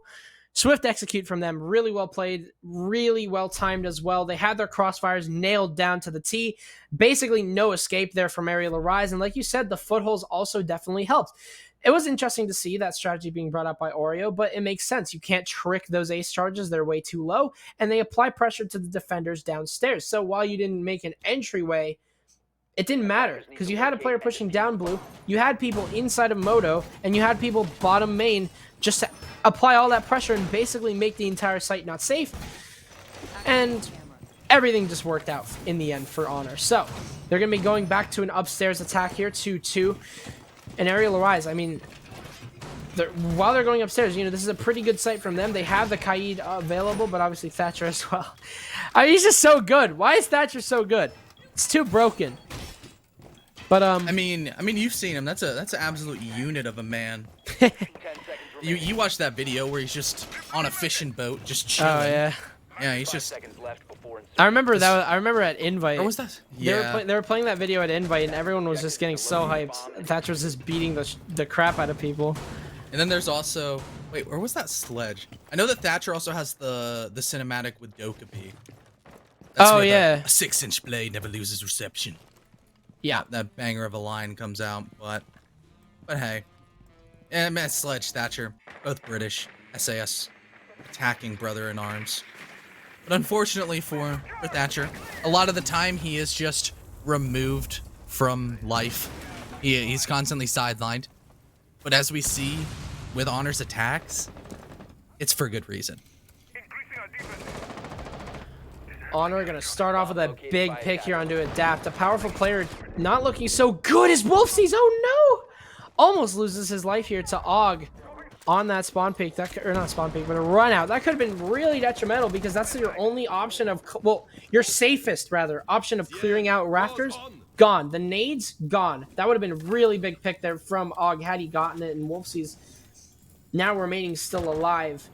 Swift execute from them. Really well played. Really well timed as well. They had their crossfires nailed down to the T. Basically no escape there from Arial Arise. And like you said, the footholds also definitely helped. It was interesting to see that strategy being brought up by Oreo, but it makes sense. You can't trick those ace charges. They're way too low, and they apply pressure to the defenders downstairs. So while you didn't make an entryway, it didn't matter, because you had a player pushing down Blue, you had people inside of Moto, and you had people bottom main just to apply all that pressure and basically make the entire site not safe. And everything just worked out in the end for Honor. So they're going to be going back to an upstairs attack here, 2-2. And Arial Arise, I mean, while they're going upstairs, you know, this is a pretty good site from them. They have the Kaid available, but obviously Thatcher as well. I mean, he's just so good. Why is Thatcher so good? It's too broken. But I mean, you've seen him. That's an absolute unit of a man. You watched that video where he's just on a fishing boat, just chilling. Oh yeah. Yeah, he's just. I remember that. I remember at Invite. Or was that? Yeah. They were playing that video at Invite, and everyone was just getting so hyped. Thatcher was just beating the crap out of people. And then there's also, wait, where was that sledge? I know that Thatcher also has the cinematic with Dokupi. Oh yeah. A 6-inch blade never loses reception. Yeah. That banger of a line comes out, but hey, yeah, man, Sledge, Thatcher, both British, SAS, attacking brother in arms. But unfortunately for Thatcher, a lot of the time he is just removed from life. He's constantly sidelined. But as we see with Honor's attacks, it's for good reason. Honor are going to start off with a big pick here onto Adapt. A powerful player not looking so good as Wolfseas. Oh no! Almost loses his life here to Og. on that spawn peak, or not spawn peak, but a run out, that could have been really detrimental because that's your only option of, well, your safest, rather, option of clearing out rafters. Gone. The nades, gone. That would have been a really big pick there from Og had he gotten it, and Wolfsy's now remaining still alive.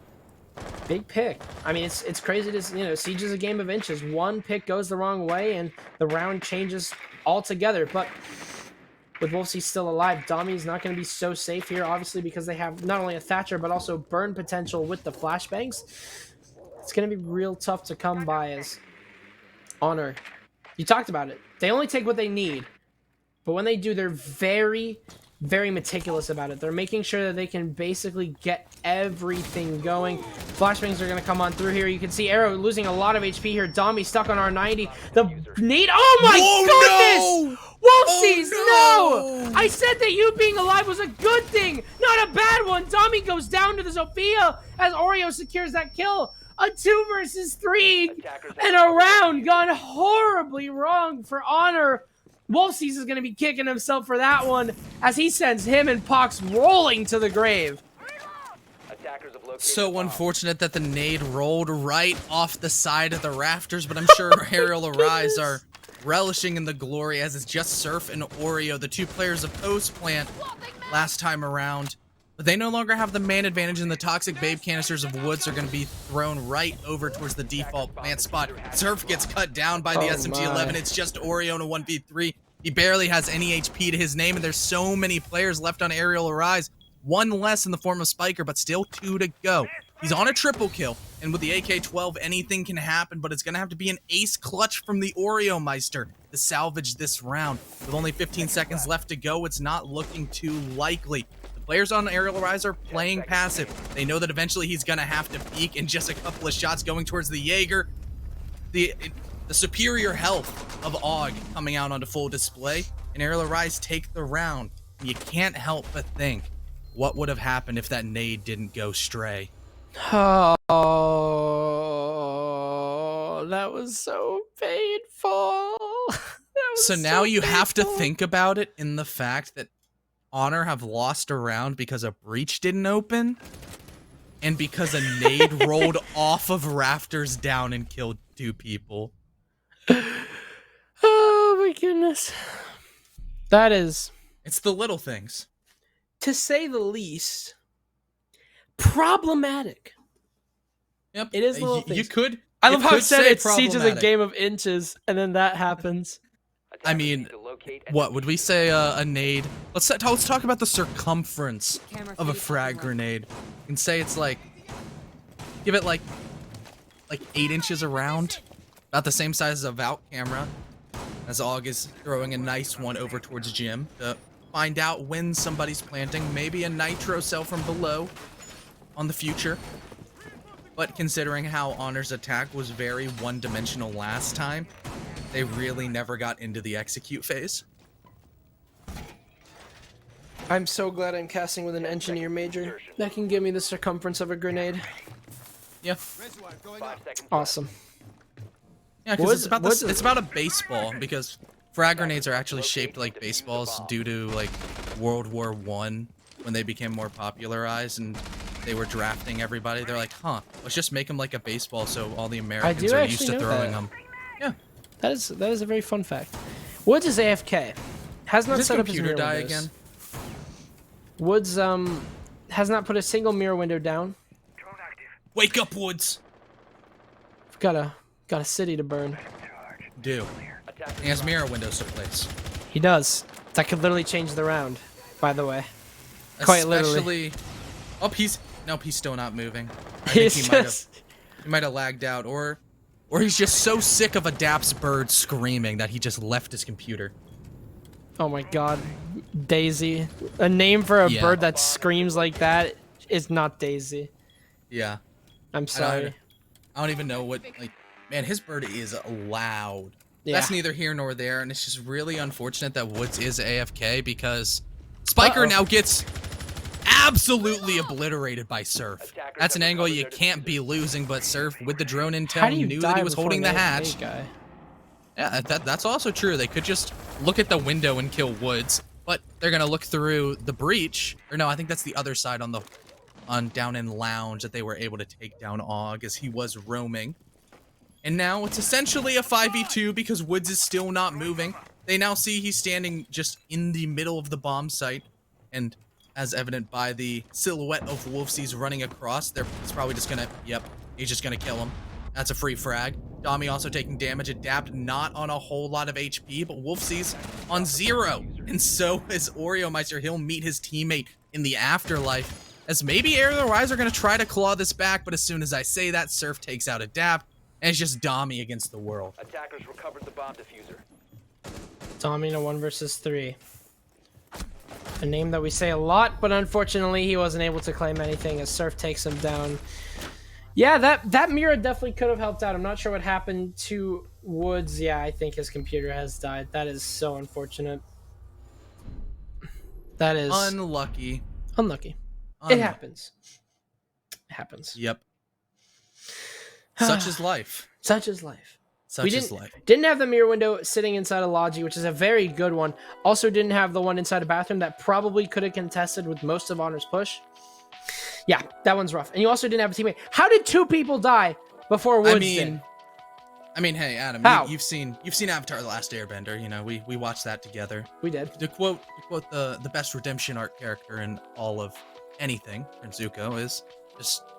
Big pick. I mean, it's crazy to, you know, Siege is a game of inches. One pick goes the wrong way, and the round changes altogether. But with Wolfsy still alive, Dommy's not going to be so safe here, obviously, because they have not only a Thatcher, but also burn potential with the flashbangs. It's going to be real tough to come by as Honor. You talked about it. They only take what they need. But when they do, they're very, very meticulous about it. They're making sure that they can basically get everything going. Flashbangs are going to come on through here. You can see Arrow losing a lot of HP here. Dommy stuck on R90. The nade. Oh my goodness! No! Wolfsies, Oh, no! I said that you being alive was a good thing, not a bad one. Dommy goes down to the Sophia as Oreo secures that kill. A 2 versus 3 and a round gone horribly wrong for Honor. Wolfsies is going to be kicking himself for that one as he sends him and Pox rolling to the grave. So unfortunate that the nade rolled right off the side of the rafters, but I'm sure Arial Arise are relishing in the glory as it's just Surf and Oreo, the 2 players of Post Plant last time around. But they no longer have the man advantage, and the toxic babe canisters of Woods are going to be thrown right over towards the default plant spot. Surf gets cut down by the SMG-11. It's just Oreo in a 1v3. He barely has any HP to his name, and there's so many players left on Arial Arise. 1 less in the form of Spiker, but still 2 to go. He's on a triple kill, and with the AK-12, anything can happen, but it's going to have to be an ace clutch from the Oreo Meister to salvage this round. With only 15 seconds left to go, it's not looking too likely. Players on Arial Arise are playing passive. They know that eventually he's going to have to peek, and just a couple of shots going towards the Jaeger. The superior health of Og coming out onto full display, and Arial Arise take the round. You can't help but think, what would have happened if that nade didn't go stray? Oh, that was so painful. So now you have to think about it in the fact that Honor have lost a round because a breach didn't open, and because a nade rolled off of rafters down and killed 2 people. Oh my goodness. That is, It's the little things. to say the least, problematic. Yep. It is little You things. could. I love you how could it said say it's Siege is a problematic. game of inches, and then that happens. I mean, what would we say? A nade. Let's talk about the circumference of a frag grenade, and say it's like, give it like 8 inches around, about the same size as a Valk camera. As Og is throwing a nice one over towards Jim to find out when somebody's planting, maybe a nitro cell from below on the future. But considering how Honor's attack was very one-dimensional last time, they really never got into the execute phase. I'm so glad I'm casting with an engineer major. That can give me the circumference of a grenade. Yeah. Awesome. Yeah, because it's about a baseball, because frag grenades are actually shaped like baseballs due to like World War I when they became more popularized and they were drafting everybody. They're like, huh, let's just make them like a baseball so all the Americans are used to throwing them. Yeah. That is a very fun fact. Woods is AFK. Has not Did his set up his computer mirror die windows. again? Woods has not put a single mirror window down. Wake up, Woods! We've got a city to burn. Do. He has mirror windows to place. He does. That could literally change the round, by the way. Quite literally. Oh, he's still not moving. I think He's he might have lagged out, or he's just so sick of a Daps bird screaming that he just left his computer. Oh my god. Daisy. A name for a bird that screams like that is not Daisy. Yeah. I'm sorry. I don't even know what, like, man, his bird is loud. Yeah. That's neither here nor there, and it's just really unfortunate that Woods is AFK because Spiker now gets absolutely obliterated by Surf. That's an angle you can't be losing, but Surf, with the drone intel, knew that he was holding the hatch. Yeah, that's also true. They could just look at the window and kill Woods, but they're going to look through the breach. Or no, I think that's the other side on the on down in Lounge that they were able to take down Og as he was roaming. And now it's essentially a 5v2 because Woods is still not moving. They now see he's standing just in the middle of the bomb site, and as evident by the silhouette of Wolfsey's running across, he's probably just gonna, yep, he's just gonna kill him. That's a free frag. Dami also taking damage. Adapt not on a whole lot of HP, but Wolfsey's on 0. And so is Oreomeister. He'll meet his teammate in the afterlife. As maybe Arial Rise are gonna try to claw this back, but as soon as I say that, Surf takes out Adapt, and it's just Dami against the world. Attackers recovered the bomb diffuser. Dami in a 1 versus 3. A name that we say a lot, but unfortunately he wasn't able to claim anything as Surf takes him down. Yeah, that mirror definitely could have helped out. I'm not sure what happened to Woods. Yeah, I think his computer has died. That is so unfortunate. That is unlucky. Unlucky. It happens. It happens. Yep. Such is life. Such is life. Such is life. Didn't have the mirror window sitting inside a Logi, which is a very good one. Also didn't have the one inside a bathroom that probably could have contested with most of Honor's push. Yeah, that one's rough. And you also didn't have a teammate. How did 2 people die before Woods did? I mean, hey, Adam, you've seen Avatar: The Last Airbender. You know, we watched that together. We did. To quote the best redemption arc character in all of anything from Zuko is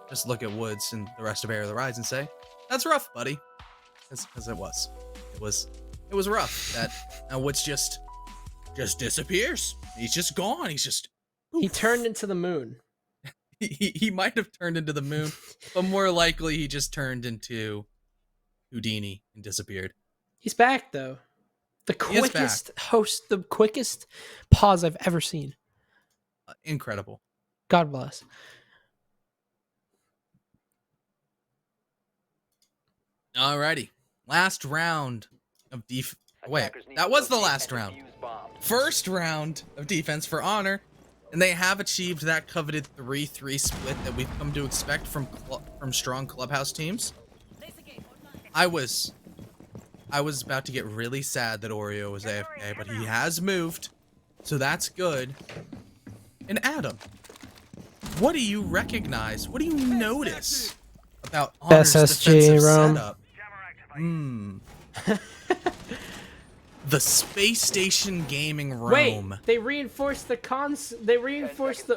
just look at Woods and the rest of Arial Rise and say, "That's rough, buddy," because it was rough. That Woods just disappears. He's just gone. He's just poof. He turned into the moon. He might have turned into the moon, but more likely he just turned into Houdini and disappeared. He's back though. The quickest host, the quickest pause I've ever seen. Incredible. God bless. Alrighty. Last round of Wait, that was the last round. First round of defense for Honor. And they have achieved that coveted 3-3 split that we've come to expect from strong Clubhouse teams. I was about to get really sad that Oreo was AFK, but he has moved, so that's good. And Adam, what do you recognize? What do you notice about Honor's SSG defensive setup? The Space Station Gaming Roam. Wait, they reinforced the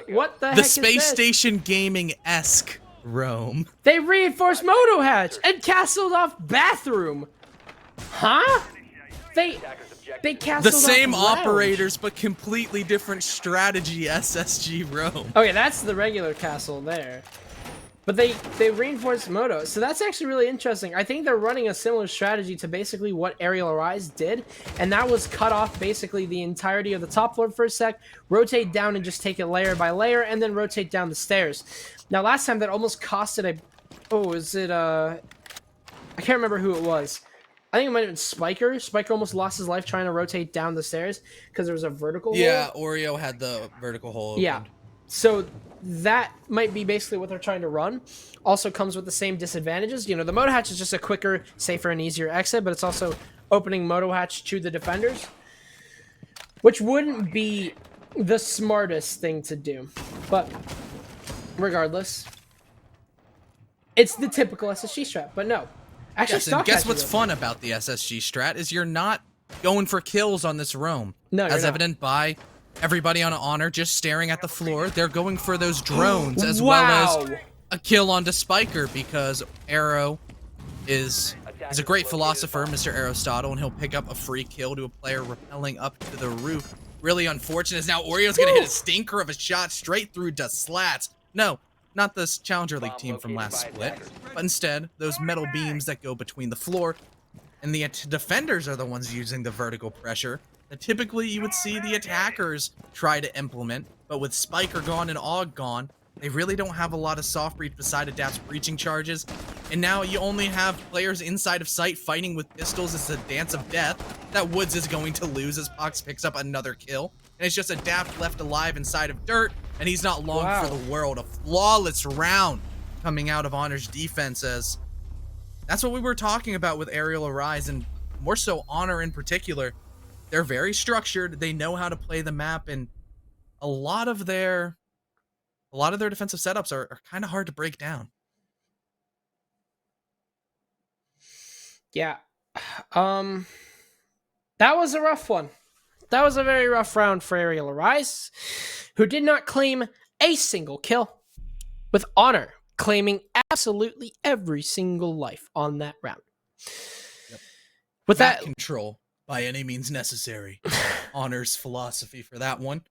what the heck The is Space this? Station Gaming-esque Roam. They reinforced Moto Hatch and castled off Bathroom. Huh? They castled The same off Lounge. operators, but completely different strategy. SSG Roam. Okay, that's the regular castle there. But they reinforced Moto, so that's actually really interesting. I think they're running a similar strategy to basically what Arial Rise did, and that was cut off basically the entirety of the top floor for a sec, rotate down and just take it layer by layer, and then rotate down the stairs. Now, last time that almost costed a... Oh, is it, I can't remember who it was. I think it might have been Spiker. Spiker almost lost his life trying to rotate down the stairs because there was a vertical hole. Yeah, Oreo had the vertical hole opened. Yeah. So that might be basically what they're trying to run. Also comes with the same disadvantages. You know, the Moto Hatch is just a quicker, safer, and easier exit, but it's also opening Moto Hatch to the defenders, which wouldn't be the smartest thing to do. But regardless, it's the typical SSG strat. But no, actually, yes, and guess what's fun about the SSG strat is you're not going for kills on this roam. No, as evident by everybody on Honor just staring at the floor. They're going for those drones as well as a kill onto Spiker because Arrow is a great philosopher, Mr. Aristotle, and he'll pick up a free kill to a player rappelling up to the roof. Really unfortunate. Now Oreo's gonna hit a stinker of a shot straight through to slats. No, not this Challenger League team from last split, but instead those metal beams that go between the floor, and the defenders are the ones using the vertical pressure that typically you would see the attackers try to implement, but with Spiker gone and Og gone, they really don't have a lot of soft breach beside Adapt's breaching charges, and now you only have players inside of sight fighting with pistols. It's a dance of death that Woods is going to lose as Pox picks up another kill, and it's just Adapt left alive inside of dirt, and he's not long for the world. A flawless round coming out of Honor's defense, as that's what we were talking about with Arial Rise, and more so Honor in particular. They're very structured. They know how to play the map, and a lot of their a lot of their defensive setups are kind of hard to break down. Yeah. That was a rough one. That was a very rough round for Arial Arise, who did not claim a single kill, with Honor claiming absolutely every single life on that round. Yep. With that control by any means necessary. Honor's philosophy for that one.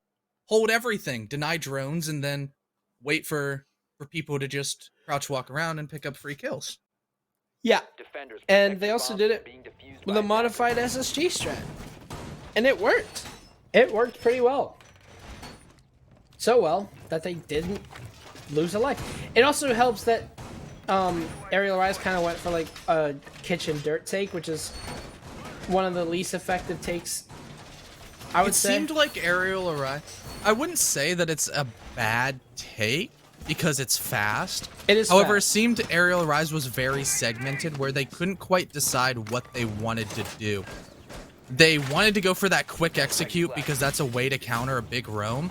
Hold everything, deny drones, and then wait for people to just crouch walk around and pick up free kills. Yeah. Defenders And protect they the also bombs did from it being defused with by a modified SSG strat. And it worked. It worked pretty well. So well that they didn't lose a life. It also helps that Arial Rise kind of went for like a kitchen dirt take, which is one of the least effective takes, I would say. It seemed like Arial Arise. I wouldn't say that it's a bad take because it's fast. It is. However, fast. it seemed Arial Rise was very segmented where they couldn't quite decide what they wanted to do. They wanted to go for that quick execute because that's a way to counter a big roam,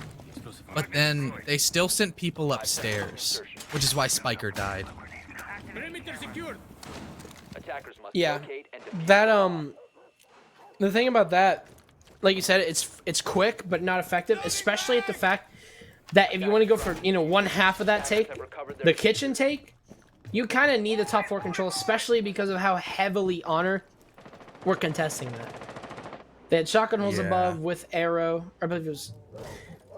but then they still sent people upstairs, which is why Spiker died. Attackers must Yeah, locate and defuse that the bomb. the thing about that, like you said, it's quick but not effective, especially at the fact that if you want to go for, you know, one half of that take, the kitchen take, you kind of need the top 4 control, especially because of how heavily Honor were contesting that. They had shotgun holes Yeah. above with Arrow, or I believe it was,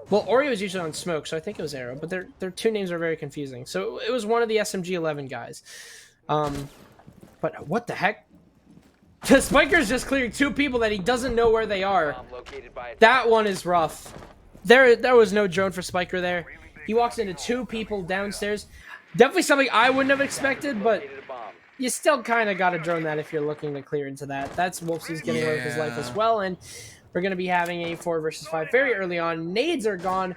well, Oreo was usually on smoke, so I think it was Arrow, but their two names are very confusing. So it was one of the SMG-11 guys. But what the heck? Spiker's just clearing 2 people that he doesn't know where they are. Bomb located by That one is rough. There was no drone for Spiker there. He walks into 2 people downstairs. Definitely something I wouldn't have expected, but located a bomb. you still kind of got to drone that if you're looking to clear into that. That's Wolfsy's getting away with his life as well, and we're going to be having a 4 versus 5 very early on. Nades are gone.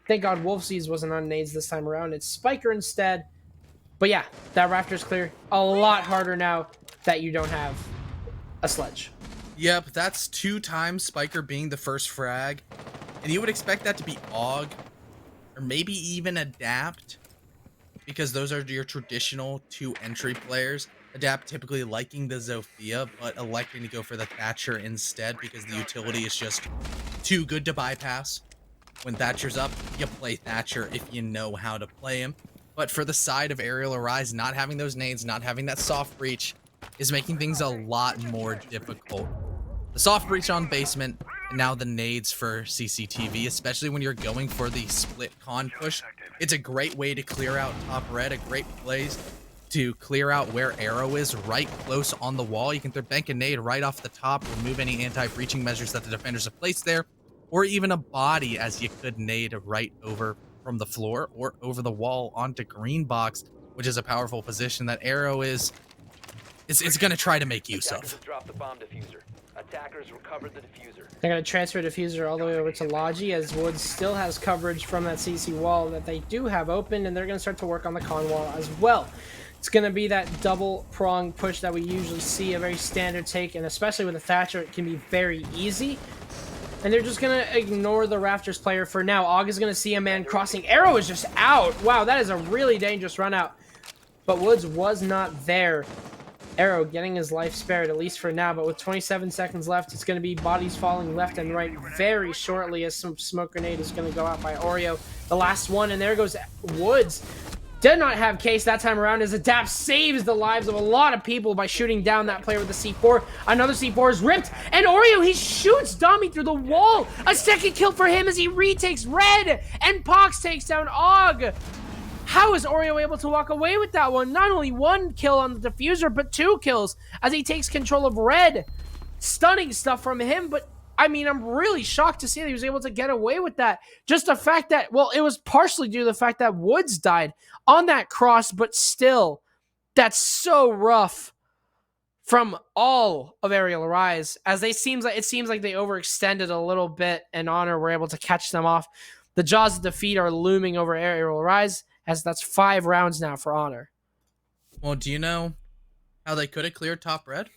Thank God Wolfsy's wasn't on nades this time around. It's Spiker instead. But yeah, that Raptor's clear. A lot harder now that you don't have a sledge. Yep, that's 2 times Spiker being the first frag. And you would expect that to be AUG, or maybe even Adapt, because those are your traditional 2 entry players. Adapt typically liking the Zofia, but electing to go for the Thatcher instead because the utility is just too good to bypass. When Thatcher's up, you play Thatcher if you know how to play him. But for the side of Arial Arise, not having those nades, not having that soft breach, is making things a lot more difficult. The soft breach on basement, and now the nades for CCTV, especially when you're going for the split con push. It's a great way to clear out top red, a great place to clear out where Arrow is, right close on the wall. You can bank a nade right off the top, remove any anti-breaching measures that the defenders have placed there, or even a body, as you could nade right over from the floor or over the wall onto green box, which is a powerful position that Arrow is going to try to make use Attackers of. have dropped the bomb diffuser. Attackers recovered the diffuser. They're going to transfer diffuser all the way over to Logi, as Woods still has coverage from that CC wall that they do have open, and they're going to start to work on the con wall as well. It's going to be that double prong push that we usually see, a very standard take, and especially with a Thatcher, it can be very easy. And they're just going to ignore the Raptors player for now. Og is going to see a man crossing. Arrow is just out. Wow, that is a really dangerous run out. But Woods was not there. Arrow getting his life spared, at least for now, but with 27 seconds left, it's going to be bodies falling left and right very shortly as some smoke grenade is going to go out by Oreo. The last one, and there goes Woods. Did not have case that time around as Adapt saves the lives of a lot of people by shooting down that player with the C4. Another C4 is ripped, and Oreo, he shoots Dami through the wall. A second kill for him as he retakes red, and Pox takes down Og. How is Oreo able to walk away with that one? Not only 1 kill on the diffuser, but 2 kills as he takes control of red. Stunning stuff from him, but I mean, I'm really shocked to see that he was able to get away with that. Just the fact that, well, it was partially due to the fact that Woods died on that cross, but still, that's so rough from all of Arial Arise, as it seems like they overextended a little bit, and Honor were able to catch them off. The jaws of defeat are looming over Arial Arise, as that's 5 rounds now for Honor. Well, do you know how they could have cleared top red?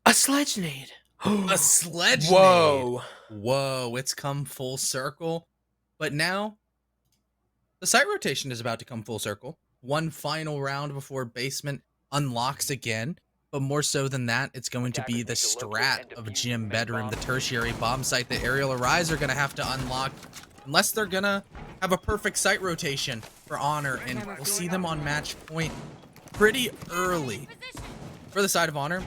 A sledge nade. A sledge Whoa. nade. Whoa, it's come full circle. But now, the site rotation is about to come full circle. One final round before basement unlocks again. But more so than that, it's going to be the strat of gym bedroom, the tertiary bomb site that Arial Arise are going to have to unlock. Unless they're going to have a perfect site rotation for Honor. And we'll see them on match point pretty early. For the side of Honor,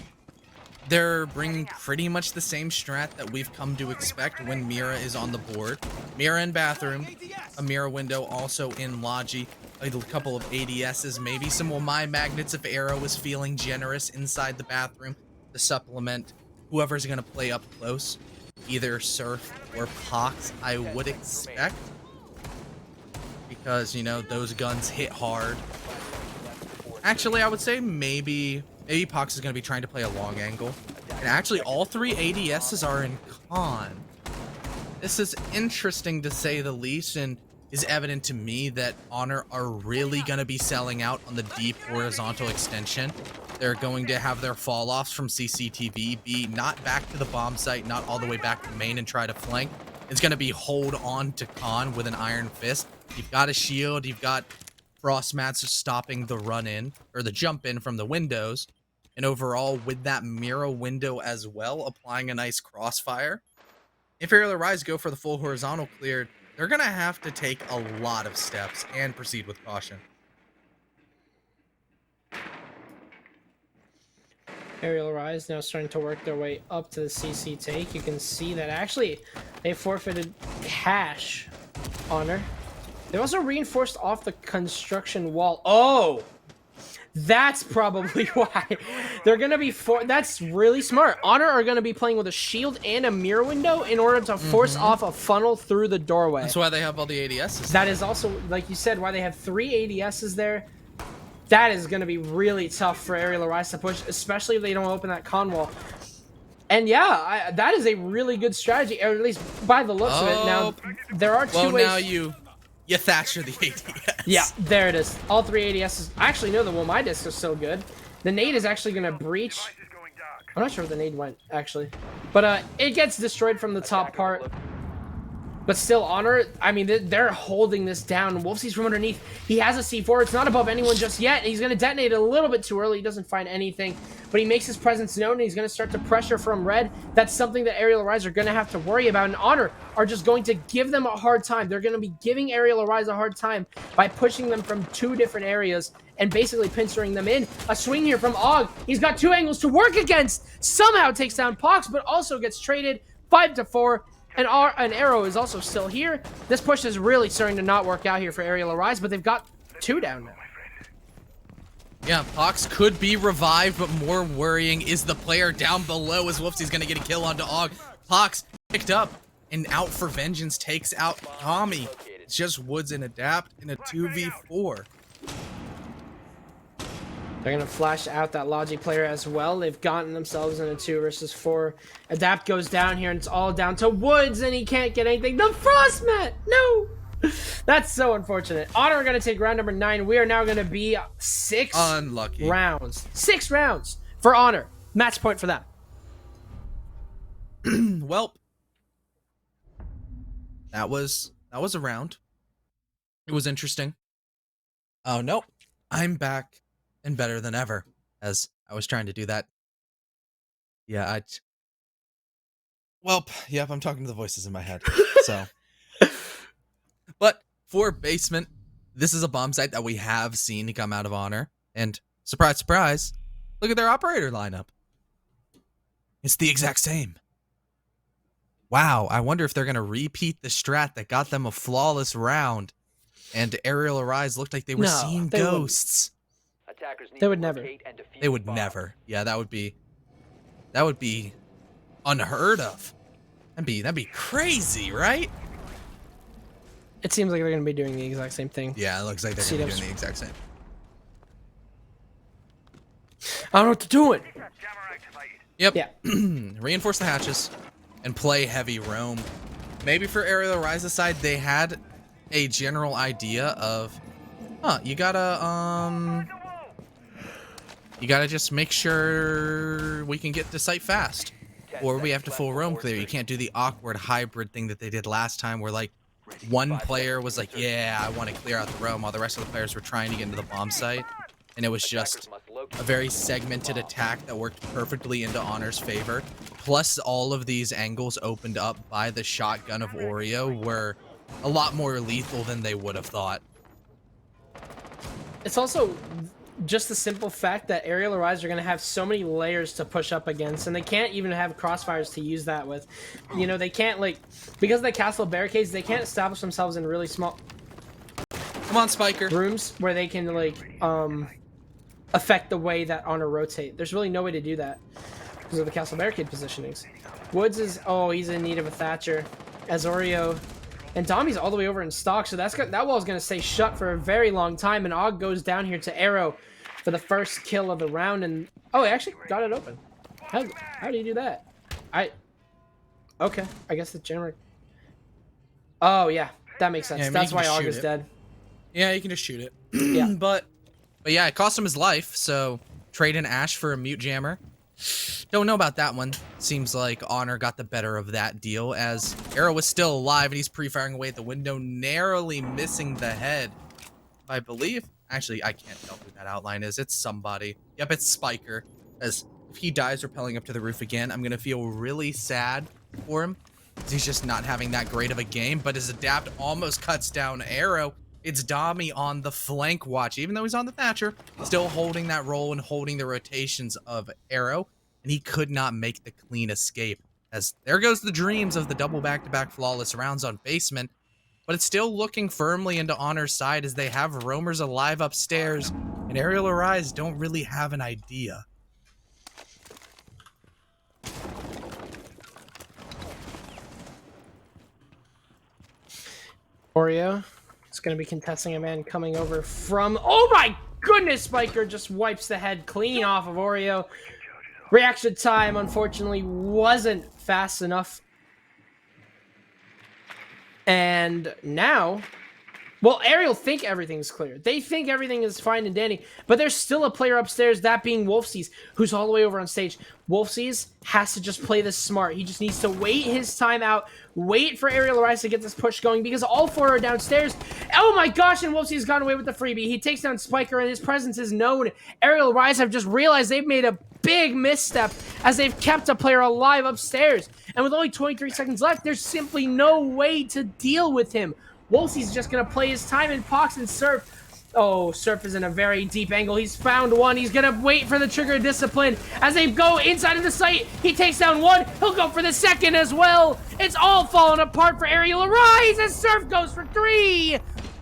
they're bringing pretty much the same strat that we've come to expect when Mira is on the board. Mira in bathroom, a Mira window also in Logi, a couple of ADSs, maybe some my magnets if Arrow is feeling generous inside the bathroom to supplement whoever's going to play up close, either Surf or Pox, I would expect. Because, you know, those guns hit hard. Actually, I would say maybe Pox is going to be trying to play a long angle. And actually, all three ADSs are in con. This is interesting to say the least, and is evident to me that Honor are really going to be selling out on the deep horizontal extension. They're going to have their fall-offs from CCTV be not back to the bomb site, not all the way back to main and try to flank. It's going to be hold on to con with an iron fist. You've got a shield, you've got frost mats stopping the run in or the jump in from the windows, and overall with that mirror window as well, applying a nice crossfire. If Arial Arise go for the full horizontal cleared, they're gonna have to take a lot of steps and proceed with caution. Arial Arise now starting to work their way up to the CC take. You can see that actually they forfeited cash, Honor. They also reinforced off the construction wall. Oh, that's probably why they're gonna be that's really smart. Honor are gonna be playing with a shield and a mirror window in order to force off a funnel through the doorway. That's why they have all the ADSs. That is also, like you said, why they have 3 ADSs there. That is gonna be really tough for Arial Arise to push, especially if they don't open that con wall. And yeah, that is a really good strategy, or at least by the looks of it. Now, there are two ways. Now you Thatcher the ADS. Yeah, there it is. All 3 ADSs. I actually know that my disc is still good. The nade is actually going to breach. I'm not sure where the nade went, actually. But it gets destroyed from the top part. But still, Honor, I mean, they're holding this down. Wolfsey's from underneath. He has a C4. It's not above anyone just yet. He's going to detonate it a little bit too early. He doesn't find anything. But he makes his presence known, and he's going to start to pressure from red. That's something that Arial Arise are going to have to worry about. And Honor are just going to give them a hard time. They're going to be giving Arial Arise a hard time by pushing them from 2 different areas and basically pinchering them in. A swing here from Og. He's got 2 angles to work against. Somehow takes down Pox, but also gets traded 5-4. And an Arrow is also still here. This push is really starting to not work out here for Arial Arise, but they've got 2 down now. Yeah, Pox could be revived, but more worrying is the player down below as Wolfsey's going to get a kill onto Og. Pox picked up and out for vengeance, takes out Tommy. It's just Woods and Adapt in a 2v4. They're going to flash out that Logi player as well. They've gotten themselves in a 2 versus 4. Adapt goes down here, and it's all down to Woods, and he can't get anything. The Frost Mat! No! That's so unfortunate. Honor are going to take round number 9. We are now going to be 6 Unlucky rounds. 6 rounds for Honor. Match point for that. Well, that was a round. It was interesting. Oh, no. I'm back. And better than ever, as I was trying to do that. Yeah, yep, I'm talking to the voices in my head. So, but for basement, this is a bomb site that we have seen come out of Honor, and surprise, surprise, look at their operator lineup. It's the exact same. Wow, I wonder if they're gonna repeat the strat that got them a flawless round, and Arial Arise looked like they were seeing ghosts. They would never. They would never. Yeah, that would be unheard of. That'd be crazy, right? It seems like they're going to be doing the exact same thing. Yeah, it looks like they're going to be doing the exact same. I don't know what to do it. Yep. Yeah. Reinforce the hatches and play heavy roam. Maybe for Arial Arise's side, they had a general idea of, you gotta just make sure we can get to site fast, or we have to full roam clear. You can't do the awkward hybrid thing that they did last time where, like, one player was like, yeah, I want to clear out the roam, while the rest of the players were trying to get into the bomb site. And it was just a very segmented attack that worked perfectly into Honor's favor. Plus, all of these angles opened up by the shotgun of Oreo were a lot more lethal than they would have thought. It's also just the simple fact that Arial or Rise are going to have so many layers to push up against, and they can't even have crossfires to use that with. You know, they can't, like, because of the castle barricades, they can't establish themselves in really small Come on, Spiker. rooms where they can, like, affect the way that Honor rotate. There's really no way to do that because of the castle barricade positionings. Woods is, oh, he's in need of a Thatcher. As Oreo and Tommy's all the way over in stock, so that wall's going to stay shut for a very long time, and Og goes down here to Arrow for the first kill of the round, and oh, he actually got it open. How do you do that? Okay, I guess the generic. Oh yeah, that makes sense. Yeah, I mean, that's you why can just Og shoot is it. dead. Yeah, you can just shoot it. Yeah. But yeah, it cost him his life, so trade in Ash for a mute jammer. Don't know about that one. Seems like Honor got the better of that deal, as Arrow was still alive and he's pre-firing away at the window, narrowly missing the head. I believe, actually, I can't tell who that outline is. It's somebody. Yep, it's Spiker. As if he dies rappelling up to the roof again, I'm gonna feel really sad for him, because he's just not having that great of a game. But his adapt almost cuts down Arrow. It's Dami on the flank watch, even though he's on the Thatcher, still holding that role and holding the rotations of Arrow, and he could not make the clean escape. As there goes the dreams of the double back-to-back flawless rounds on Basement, but it's still looking firmly into Honor's side as they have roamers alive upstairs, and Arial or Rise don't really have an idea. Oreo is going to be contesting a man coming over from... Oh my goodness! Spiker just wipes the head clean off of Oreo. Reaction time, unfortunately, wasn't fast enough. And now... Well, Ariel think everything's clear. They think everything is fine and dandy, but there's still a player upstairs, that being Wolfseas, who's all the way over on stage. Wolfseas has to just play this smart. He just needs to wait his time out, wait for Arial Rise to get this push going, because all four are downstairs. Oh my gosh, and Wolfseas got away with the freebie. He takes down Spiker, and his presence is known. Arial Rise have just realized they've made a big misstep as they've kept a player alive upstairs. And with only 23 seconds left, there's simply no way to deal with him. Wolfsea's just going to play his time in Pox and Surf. Oh, Surf is in a very deep angle. He's found one. He's going to wait for the trigger discipline. As they go inside of the site, he takes down one. He'll go for the second as well. It's all falling apart for Arial Rise as Surf goes for 3.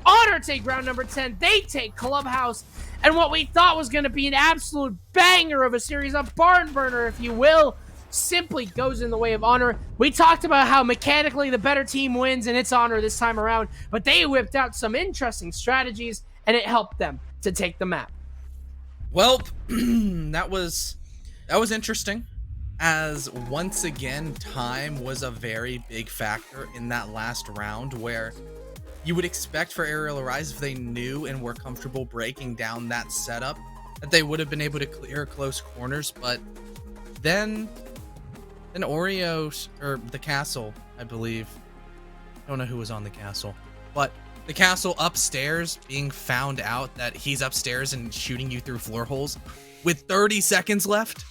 Honor take round number 10. They take Clubhouse. And what we thought was going to be an absolute banger of a series, a barn burner, if you will, simply goes in the way of Honor. We talked about how mechanically the better team wins, and it's Honor this time around, but they whipped out some interesting strategies, and it helped them to take the map. Well, that was interesting, as once again, time was a very big factor in that last round, where you would expect for Arial Rise, if they knew and were comfortable breaking down that setup, that they would have been able to clear close corners, but then Oreo, or the castle, I believe. I don't know who was on the castle, but the castle upstairs being found out that he's upstairs and shooting you through floor holes with 30 seconds left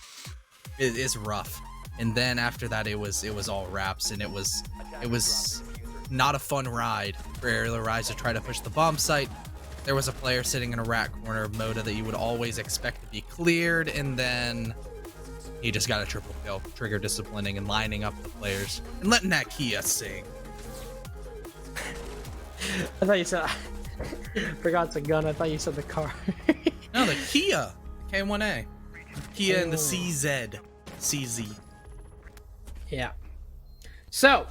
is rough. And then after that, it was all wraps, and it was not a fun ride for Arial Rise to try to push the bomb site. There was a player sitting in a rat corner of Moda that you would always expect to be cleared, and then he just got a triple kill, trigger disciplining and lining up the players and letting that Kia sing. I thought you said... Forgot it's a gun. I thought you said the car. No, the Kia. The K1A. Kia and the CZ. CZ. Yeah. So,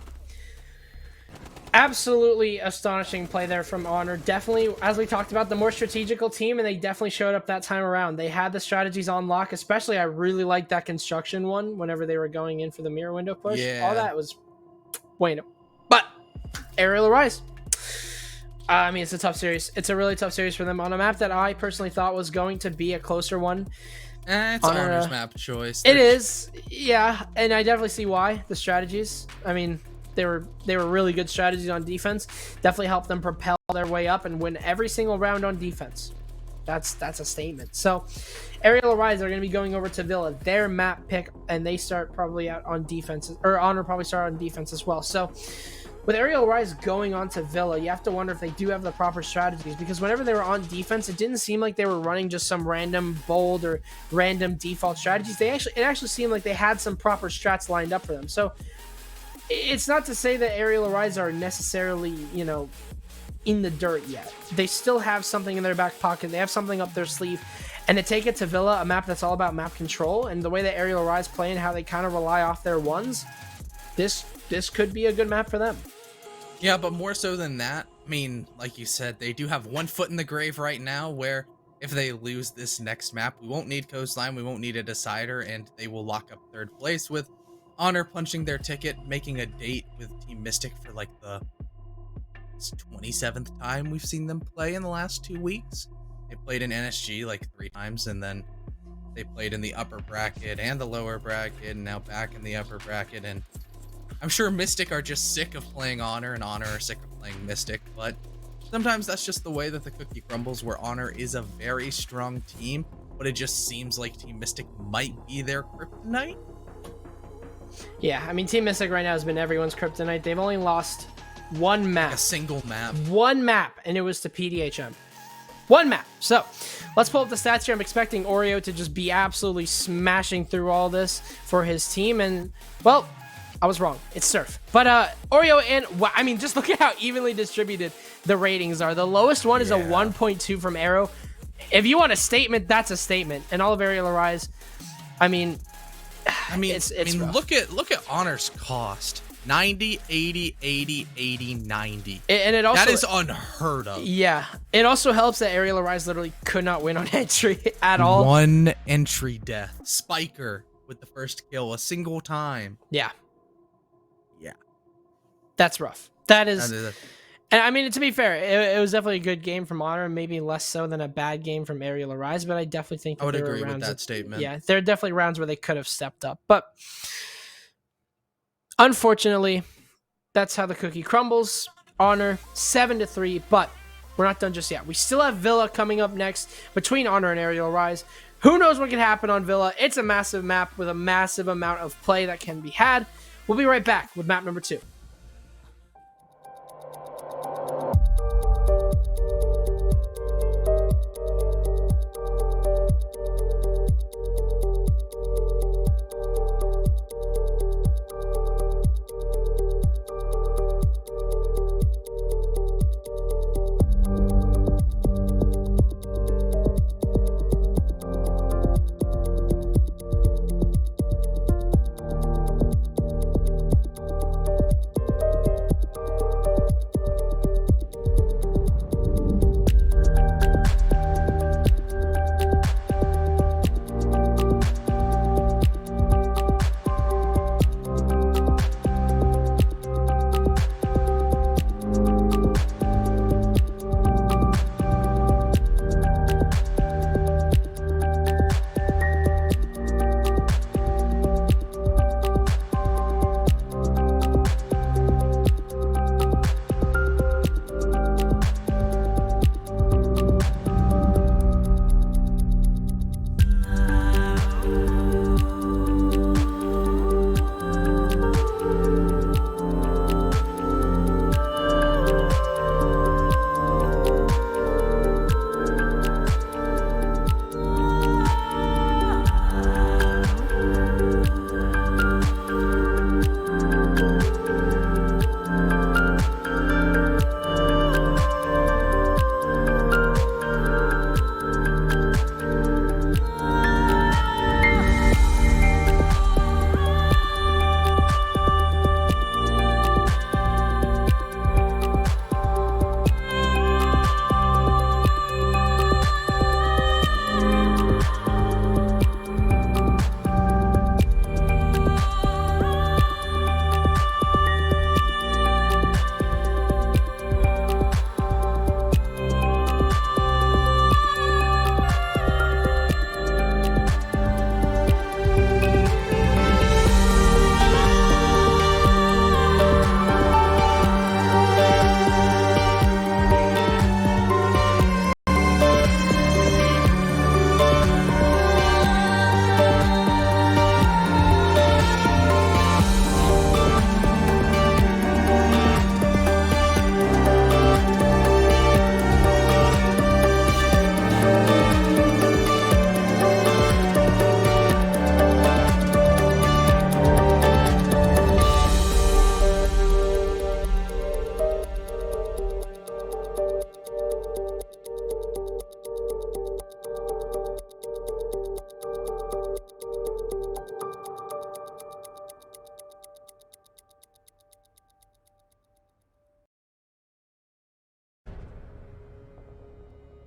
absolutely astonishing play there from Honor. Definitely, as we talked about, the more strategical team, and they definitely showed up that time around. They had the strategies on lock, especially I really liked that construction one whenever they were going in for the mirror window push. Yeah. All that was Wayne. But Arial Rise. I mean, it's a tough series. It's a really tough series for them on a map that I personally thought was going to be a closer one. It's Honor's map choice. It is, yeah, and I definitely see why. The strategies. I mean, They were really good strategies on defense. Definitely helped them propel their way up and win every single round on defense. That's a statement. So Arial Arise are going to be going over to Villa, their map pick, and they start probably out on defense, or Honor probably start on defense as well. So with Arial Rise going on to Villa, you have to wonder if they do have the proper strategies, because whenever they were on defense, it didn't seem like they were running just some random bold or random default strategies. It actually seemed like they had some proper strats lined up for them. So it's not to say that Arial Rise are necessarily, in the dirt yet. They still have something in their back pocket. They have something up their sleeve. And to take it to Villa, a map that's all about map control, and the way that Arial Rise play and how they kind of rely off their ones, this could be a good map for them. Yeah, but more so than that, I mean, like you said, they do have one foot in the grave right now, where if they lose this next map, we won't need Coastline, we won't need a decider, and they will lock up third place with Honor punching their ticket, making a date with Team Mystic for like the 27th time we've seen them play in the last 2 weeks. They played in NSG like 3 times, and then they played in the upper bracket and the lower bracket, and now back in the upper bracket. And I'm sure Mystic are just sick of playing Honor, and Honor are sick of playing Mystic, but sometimes that's just the way that the cookie crumbles, where Honor is a very strong team, but it just seems like Team Mystic might be their kryptonite. Yeah, I mean, Team Mystic right now has been everyone's kryptonite. They've only lost one map. A single map. One map, and it was to PDHM. One map. So, let's pull up the stats here. I'm expecting Oreo to just be absolutely smashing through all this for his team, and, well, I was wrong. It's Surf. But Oreo and, I mean, just look at how evenly distributed the ratings are. The lowest one is a 1.2 from Arrow. If you want a statement, that's a statement. And all of Arial Arise, I mean, it's rough. look at Honor's cost. 90, 80, 80, 80, 90. And it also, that is unheard of. Yeah. It also helps that Arial Arise literally could not win on entry at all. One entry death. Spiker with the first kill a single time. Yeah. Yeah. That's rough. That is... And I mean, to be fair, it was definitely a good game from Honor, maybe less so than a bad game from Arial Arise, but I definitely think I would agree with that statement. Yeah, there are definitely rounds where they could have stepped up. But unfortunately, that's how the cookie crumbles. Honor 7-3, but we're not done just yet. We still have Villa coming up next between Honor and Arial Arise. Who knows what can happen on Villa? It's a massive map with a massive amount of play that can be had. We'll be right back with map number 2.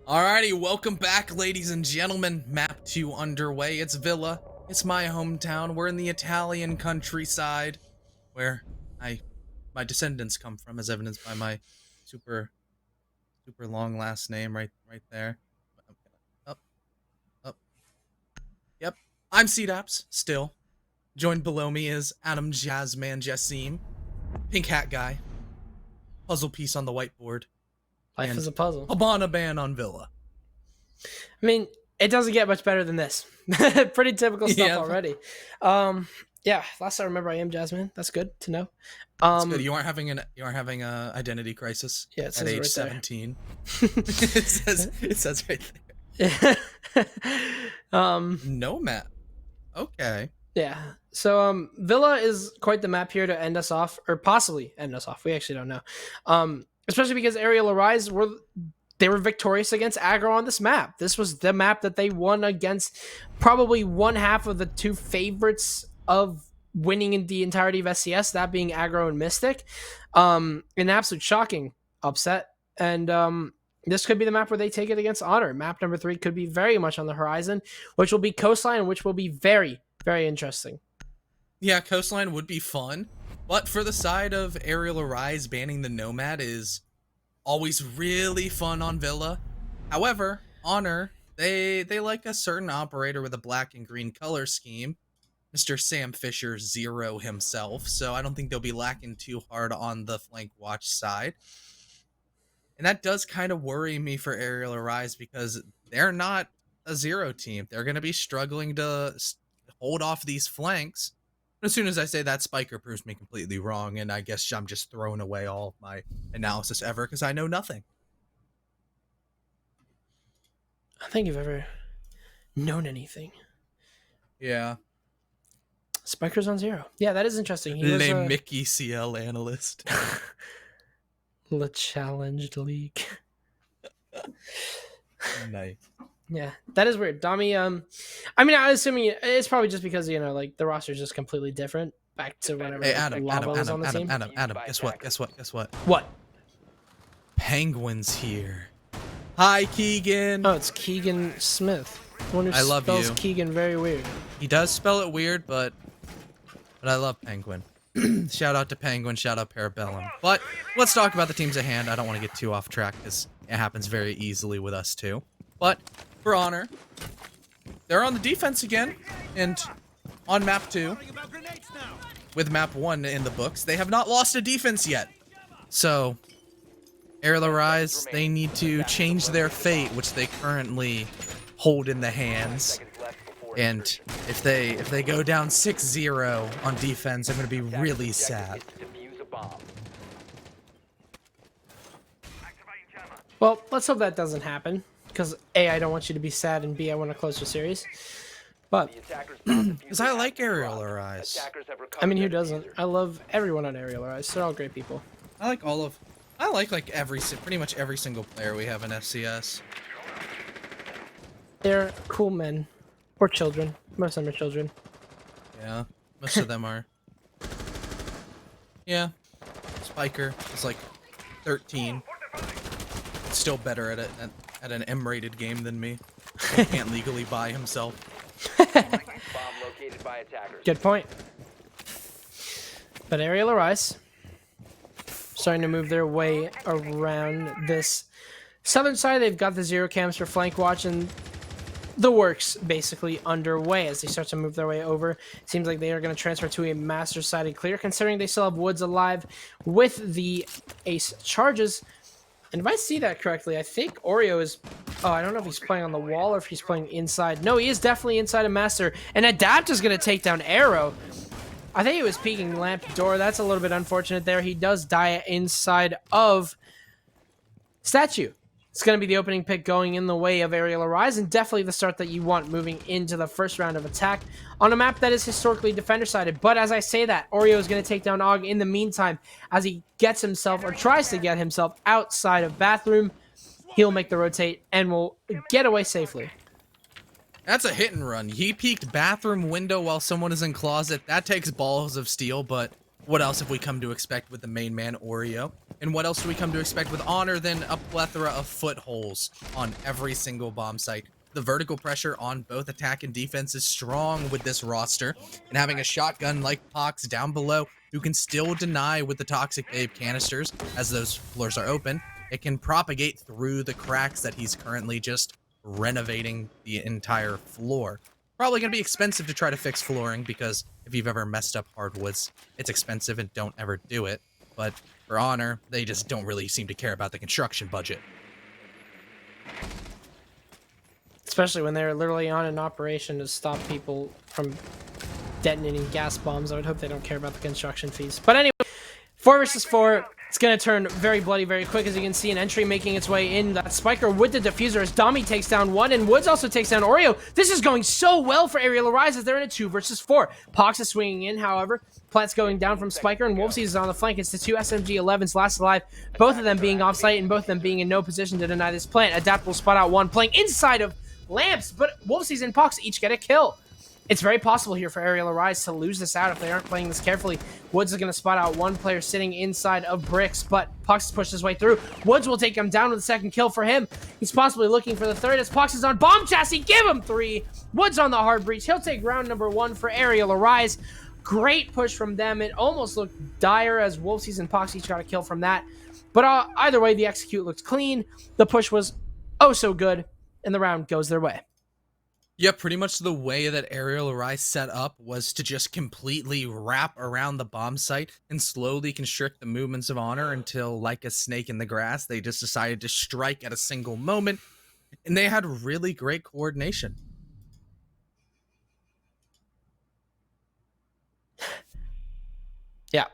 Alrighty, welcome back, ladies and gentlemen. Map 2 underway. It's Villa. It's my hometown. We're in the Italian countryside, where my descendants come from, as evidenced by my super long last name right there. Up, up. Yep. I'm CDAPS, still. Joined below me is Adam Jazzman Jassim, pink hat guy, puzzle piece on the whiteboard. Life is a puzzle. Habana Ban on Villa. I mean, it doesn't get much better than this. Pretty typical stuff already. Yeah, last I remember, I am Jasmine. That's good to know. That's good. You aren't having a identity crisis. Yeah, it says at age right 17. it says right there. No map. Okay. Yeah. So Villa is quite the map here to end us off, or possibly end us off. We actually don't know. Especially because Arial Arise were victorious against aggro on this map. This was the map that they won against probably one half of the two favorites of winning in the entirety of SCS, that being aggro and Mystic. An absolute shocking upset. And this could be the map where they take it against Honor. Map number 3 could be very much on the horizon, which will be Coastline, which will be very, very interesting. Yeah, Coastline would be fun, but for the side of Arial Arise, banning the Nomad is always really fun on Villa. However, Honor, they like a certain operator with a black and green color scheme, Mr. Sam Fisher Zero himself, so I don't think they'll be lacking too hard on the flank watch side. And that does kind of worry me for Arial Arise because they're not a zero team. They're going to be struggling to hold off these flanks. As soon as I say that, Spiker proves me completely wrong, and I guess I'm just throwing away all of my analysis ever because I know nothing. I don't think you've ever known anything. Yeah. Spiker's on 0. Yeah, that is interesting. He Le was Mickey CL analyst. the challenged league. Nice. Yeah, that is weird. Dami, I mean, I'm assuming it's probably just because, you know, like, the roster is just completely different back to whenever Hey, Adam, Lava was on the team. Adam, guess what? What? Penguin's here. Hi, Keegan. Oh, it's Keegan Smith. One who I love spells you. Keegan very weird. He does spell it weird, but I love Penguin. Shout out to Penguin, shout out Parabellum. But let's talk about the teams at hand. I don't want to get too off track because it happens very easily with us too. But for Honor, they're on the defense again, and on map 2, with map 1 in the books, they have not lost a defense yet. So, Arial Arise, they need to change their fate, which they currently hold in the hands. And if they go down 6-0 on defense, I'm going to be really sad. Well, let's hope that doesn't happen. Because A, I don't want you to be sad, and B, I want to close the series. But, because I like Arial Arise. I mean, who doesn't? I love everyone on Arial Arise. They're all great people. I like pretty much every single player we have in SCS. They're cool men. Or children. Most of them are children. Yeah, most of them are. Yeah, Spiker is like 13. Still better at an M-rated game than me. He can't legally buy himself. Good point. But Arial Arise starting to move their way around this southern side. They've got the 0 cams for flank watch, and the works basically underway as they start to move their way over. It seems like they are going to transfer to a master-sided clear, considering they still have Woods alive with the ace charges. And if I see that correctly, I think Oreo is... Oh, I don't know if he's playing on the wall or if he's playing inside. No, he is definitely inside a master. And Adapt is going to take down Arrow. I think he was peeking lamp door. That's a little bit unfortunate there. He does die inside of Statue. It's going to be the opening pick going in the way of Arial Arise, and definitely the start that you want moving into the first round of attack on a map that is historically defender-sided. But as I say that, Oreo is going to take down Og in the meantime as he gets himself, or tries to get himself, outside of Bathroom. He'll make the rotate and will get away safely. That's a hit and run. He peeked Bathroom window while someone is in closet. That takes balls of steel, but What else have we come to expect with the main man, Oreo? And what else do we come to expect with Honor than a plethora of footholes on every single bomb site? The vertical pressure on both attack and defense is strong with this roster, and having a shotgun like Pox down below who can still deny with the Toxic Babe canisters as those floors are open, it can propagate through the cracks that he's currently just renovating the entire floor. Probably going to be expensive to try to fix flooring, because if you've ever messed up hardwoods, it's expensive and don't ever do it. But for Honor, they just don't really seem to care about the construction budget. Especially when they're literally on an operation to stop people from detonating gas bombs. I would hope they don't care about the construction fees. But anyway, 4 versus 4. It's going to turn very bloody very quick. As you can see, an entry making its way in. That Spiker with the diffuser as Dami takes down one, and Woods also takes down Oreo. This is going so well for Arial Arise as they're in a 2 versus 4. Pox is swinging in, however. Plat's going down from Spiker, and Wolfseas is on the flank. It's the 2 SMG-11s last alive, both of them being off-site and both of them being in no position to deny this plant. Adapt will spot out one, playing inside of Lamps, but Wolfseas and Pox each get a kill. It's very possible here for Arial Arise to lose this out if they aren't playing this carefully. Woods is going to spot out one player sitting inside of Bricks, but Pox has pushed his way through. Woods will take him down with the second kill for him. He's possibly looking for the third as Pox is on Bomb Chassis. Give him 3. Woods on the hard breach. He'll take round number 1 for Arial Arise. Great push from them. It almost looked dire as Wolfseas and Pox each got a kill from that. But either way, the execute looked clean. The push was oh so good, and the round goes their way. Yeah, pretty much the way that Arial Arise set up was to just completely wrap around the bomb site and slowly constrict the movements of Honor until, like a snake in the grass, they just decided to strike at a single moment, and they had really great coordination. Yeah.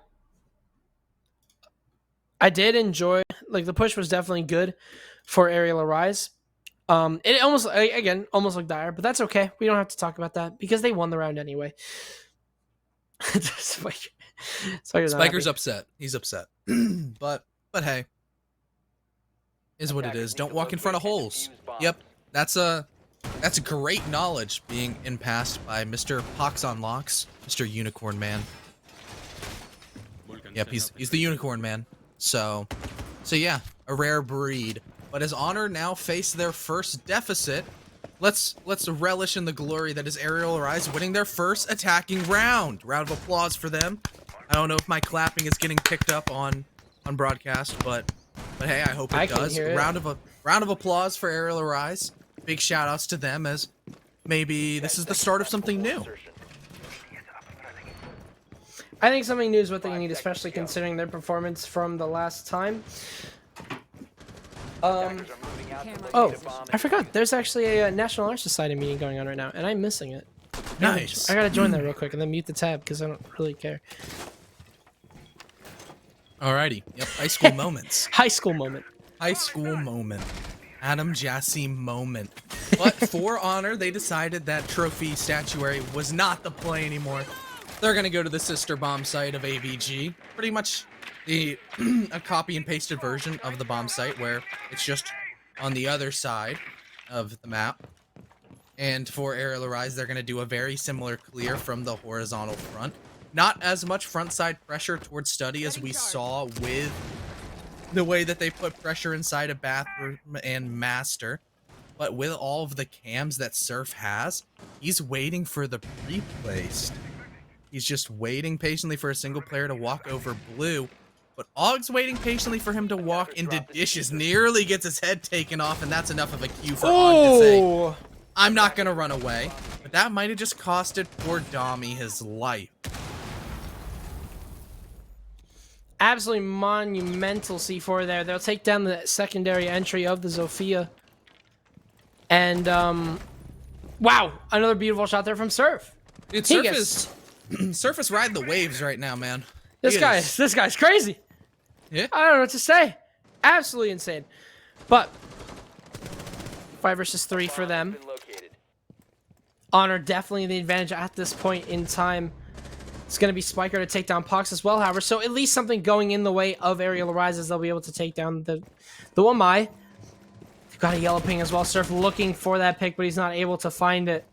I did enjoy, like, the push was definitely good for Arial Arise. It almost, again, almost looked dire, but that's okay. We don't have to talk about that because they won the round anyway. Spiker's upset. He's upset. but hey, is what it is. Don't walk in front of holes. Yep, that's great knowledge being in-passed by Mr. Pox on Locks, Mr. Unicorn Man. Yep, he's the Unicorn Man. So yeah, a rare breed. But as Honor now face their first deficit, let's relish in the glory that is Arial Arise winning their first attacking round. Round of applause for them. I don't know if my clapping is getting picked up on broadcast, but hey, I hope it does. Round of applause for Arial Arise. Big shout outs to them, as maybe this is the start of something new. I think something new is what they need, especially considering their performance from the last time. Oh, I forgot. There's actually a National Art Society meeting going on right now, and I'm missing it. Nice. I gotta join that real quick and then mute the tab because I don't really care. Alrighty. Yep. High school moments. High school moment. High school moment. Adam Jassy moment. But for Honor, they decided that trophy statuary was not the play anymore. They're gonna go to the sister bomb site of AVG. Pretty much a copy and pasted version of the bomb site where it's just on the other side of the map. And for Arial Arise, they're going to do a very similar clear from the horizontal front. Not as much front side pressure towards study as we saw with the way that they put pressure inside a bathroom and master. But with all of the cams that Surf has, he's waiting for the pre-placed. He's just waiting patiently for a single player to walk over blue. But Ogg's waiting patiently for him to walk into dishes. Nearly gets his head taken off, and that's enough of a cue for Ogg to say, I'm not going to run away. But that might have just costed poor Dami his life. Absolutely monumental C4 there. They'll take down the secondary entry of the Zofia. And, wow, another beautiful shot there from Surf. Dude, Surf is riding the waves right now, man. This guy's crazy. Yeah. I don't know what to say. Absolutely insane. But 5 versus 3 for them. Honor definitely the advantage at this point in time. It's going to be Spiker to take down Pox as well, however. So at least something going in the way of Arial Arise as they'll be able to take down the Wamai. They've got a yellow ping as well. Surf looking for that pick, but he's not able to find it.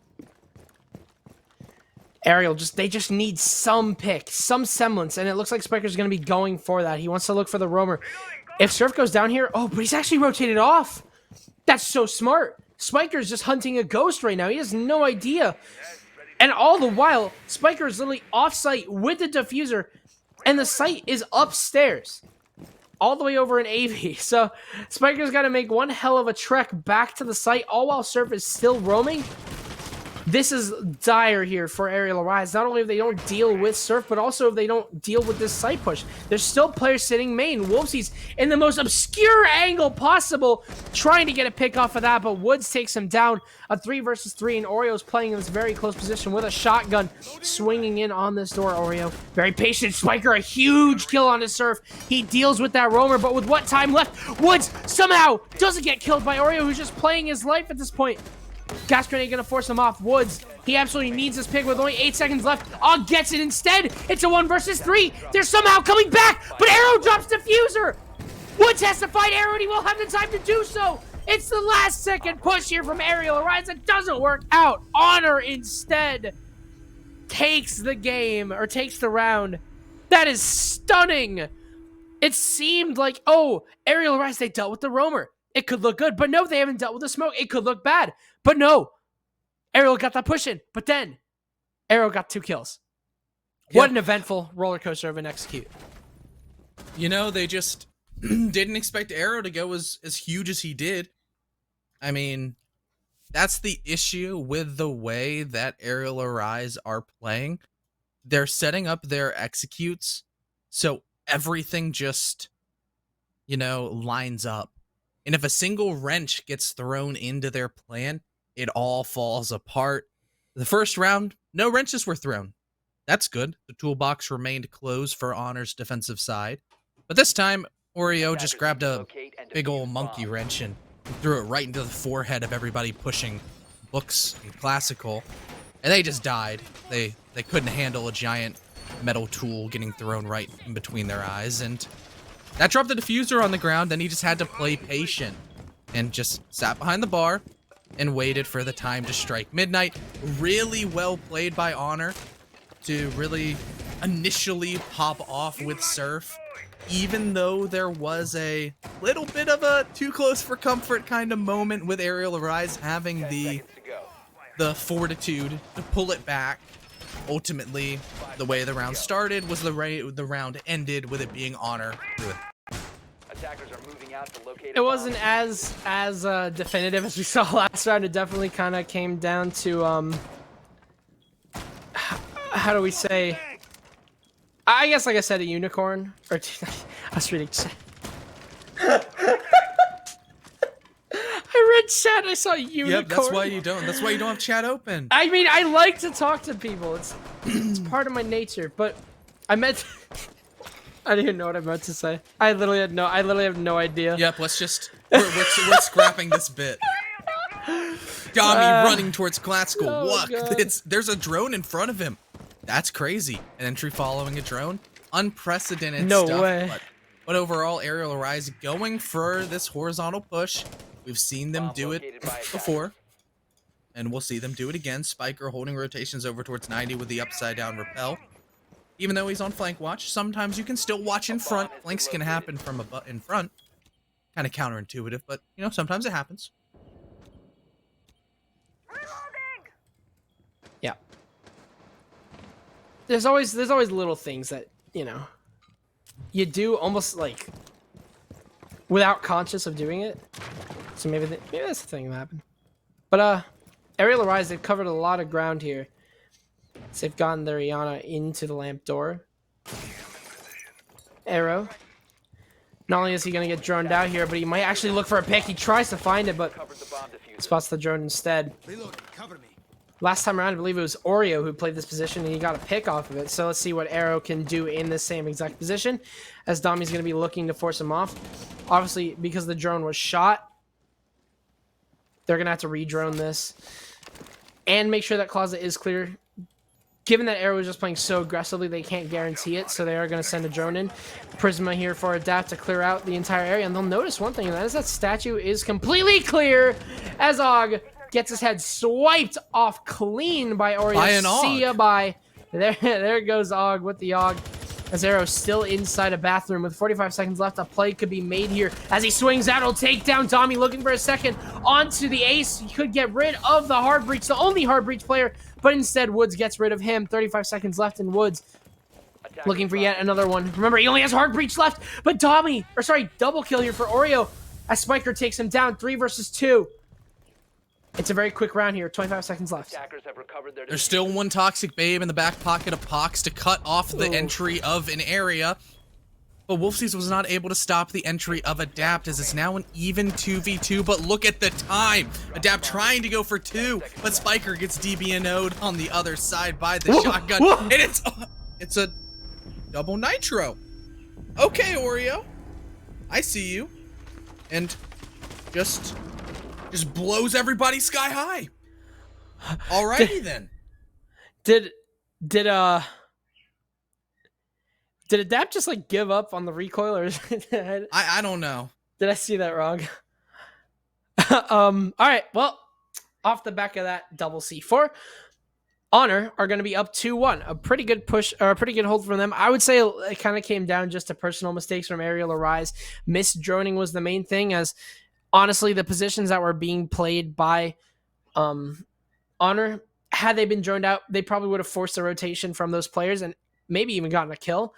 Arial they just need some pick, some semblance, and it looks like Spiker's going to be going for that. He wants to look for the roamer. If Surf goes down here, oh, but he's actually rotated off. That's so smart. Spiker's just hunting a ghost right now. He has no idea. And all the while, Spiker is literally off-site with the diffuser, and the site is upstairs, all the way over in AV. So Spiker's got to make one hell of a trek back to the site, all while Surf is still roaming. This is dire here for Arial Arise. Not only if they don't deal with Surf, but also if they don't deal with this site push. There's still players sitting main. Wolfsy's in the most obscure angle possible, trying to get a pick off of that, but Woods takes him down. A 3 versus 3, and Oreo's playing in this very close position with a shotgun, swinging in on this door. Oreo, very patient. Spiker, a huge kill on his Surf. He deals with that roamer, but with what time left, Woods somehow doesn't get killed by Oreo, who's just playing his life at this point. Gas grenade gonna force him off. Woods, he absolutely needs this pick with only 8 seconds left. Og gets it instead. It's a 1 versus 3. They're somehow coming back, but Arrow drops diffuser. Woods has to fight Arrow, and he will have the time to do so. It's the last second push here from Arial Arise. It doesn't work out. Honor instead takes the game, or takes the round. That is stunning. It seemed like, oh, Arial Arise, they dealt with the roamer. It could look good, but no, they haven't dealt with the smoke. It could look bad, but no. Ariel got that push in, but then Arrow got 2 kills. Yep. What an eventful roller coaster of an execute. You know, they just didn't expect Arrow to go as huge as he did. I mean, that's the issue with the way that Arial Arise are playing. They're setting up their executes so everything just, you know, lines up. And if a single wrench gets thrown into their plan, it all falls apart. The first round, no wrenches were thrown. That's good. The toolbox remained closed for Honor's defensive side. But this time, Oreo just grabbed a big old monkey wrench and threw it right into the forehead of everybody pushing books and classical. And they just died. They couldn't handle a giant metal tool getting thrown right in between their eyes. And that dropped the diffuser on the ground, then he just had to play patient and just sat behind the bar and waited for the time to strike midnight. Really well played by Honor to really initially pop off with Surf, even though there was a little bit of a too close for comfort kind of moment with Arial Arise having the fortitude to pull it back. Ultimately, the way the round started was the round ended with it being Honor. Attackers are moving out to locate. It wasn't as definitive as we saw last round. It definitely kind of came down to how do we say? I guess, like I said, a unicorn. Or I was reading chat. I read chat. I saw unicorn. Yep, that's why you don't have chat open. I mean, I like to talk to people. It's part of my nature. But I meant. I didn't even know what I meant to say. I literally have no idea. Yep, let's just we're scrapping this bit. Dami running towards classical. Oh What? There's a drone in front of him. That's crazy. An entry following a drone. Unprecedented no stuff. Way. But overall, Arial Arise going for this horizontal push. We've seen them do it before. And we'll see them do it again. Spiker holding rotations over towards 90 with the upside down rappel. Even though he's on flank watch, sometimes you can still watch in front. Flanks can happen from in front. Kind of counterintuitive, but you know, sometimes it happens. Yeah. There's always little things that, you know, you do almost like without conscious of doing it. So maybe that's the thing that happened. But Arial Arise, they've covered a lot of ground here. So they've gotten their Iana into the lamp door. Arrow. Not only is he going to get droned out here, but he might actually look for a pick. He tries to find it, but spots the drone instead. Last time around, I believe it was Oreo who played this position, and he got a pick off of it. So let's see what Arrow can do in the same exact position, as Dami's going to be looking to force him off. Obviously, because the drone was shot, they're going to have to re-drone this and make sure that closet is clear. Given that Arrow is just playing so aggressively, they can't guarantee it, so they are going to send a drone in. Prisma here for Adapt to clear out the entire area, and they'll notice one thing, and that is that statue is completely clear as Og gets his head swiped off clean by Oreo. By an See ya, Og. bye. There goes Og with the Og. As Arrow still inside a bathroom with 45 seconds left. A play could be made here. As he swings out, he'll take down Tommy, looking for a second onto the ace. He could get rid of the hard breach, the only hard breach player, but instead Woods gets rid of him. 35 seconds left, and Woods looking for yet another one. Remember, he only has hard breach left, but double kill here for Oreo as Spiker takes him down. 3 versus 2. It's a very quick round here. 25 seconds left. Attackers have recovered their There's still one toxic babe in the back pocket of Pox to cut off the entry of an area. But Wolfsies was not able to stop the entry of Adapt, as it's now an even 2v2. But look at the time. Adapt trying to go for 2, but Spiker gets DBNO'd on the other side by the shotgun. And it's a double nitro. Okay, Oreo. I see you. And just blows everybody sky high. Alrighty then. Did Adapt just like give up on the recoil, or I don't know. did I see that wrong? All right. Well, off the back of that double C4, Honor are going to be up 2-1. A pretty good push, or a pretty good hold from them. I would say it kind of came down just to personal mistakes from Arial Arise. Misdroning was the main thing, as honestly, the positions that were being played by Honor, had they been droned out, they probably would have forced a rotation from those players and maybe even gotten a kill.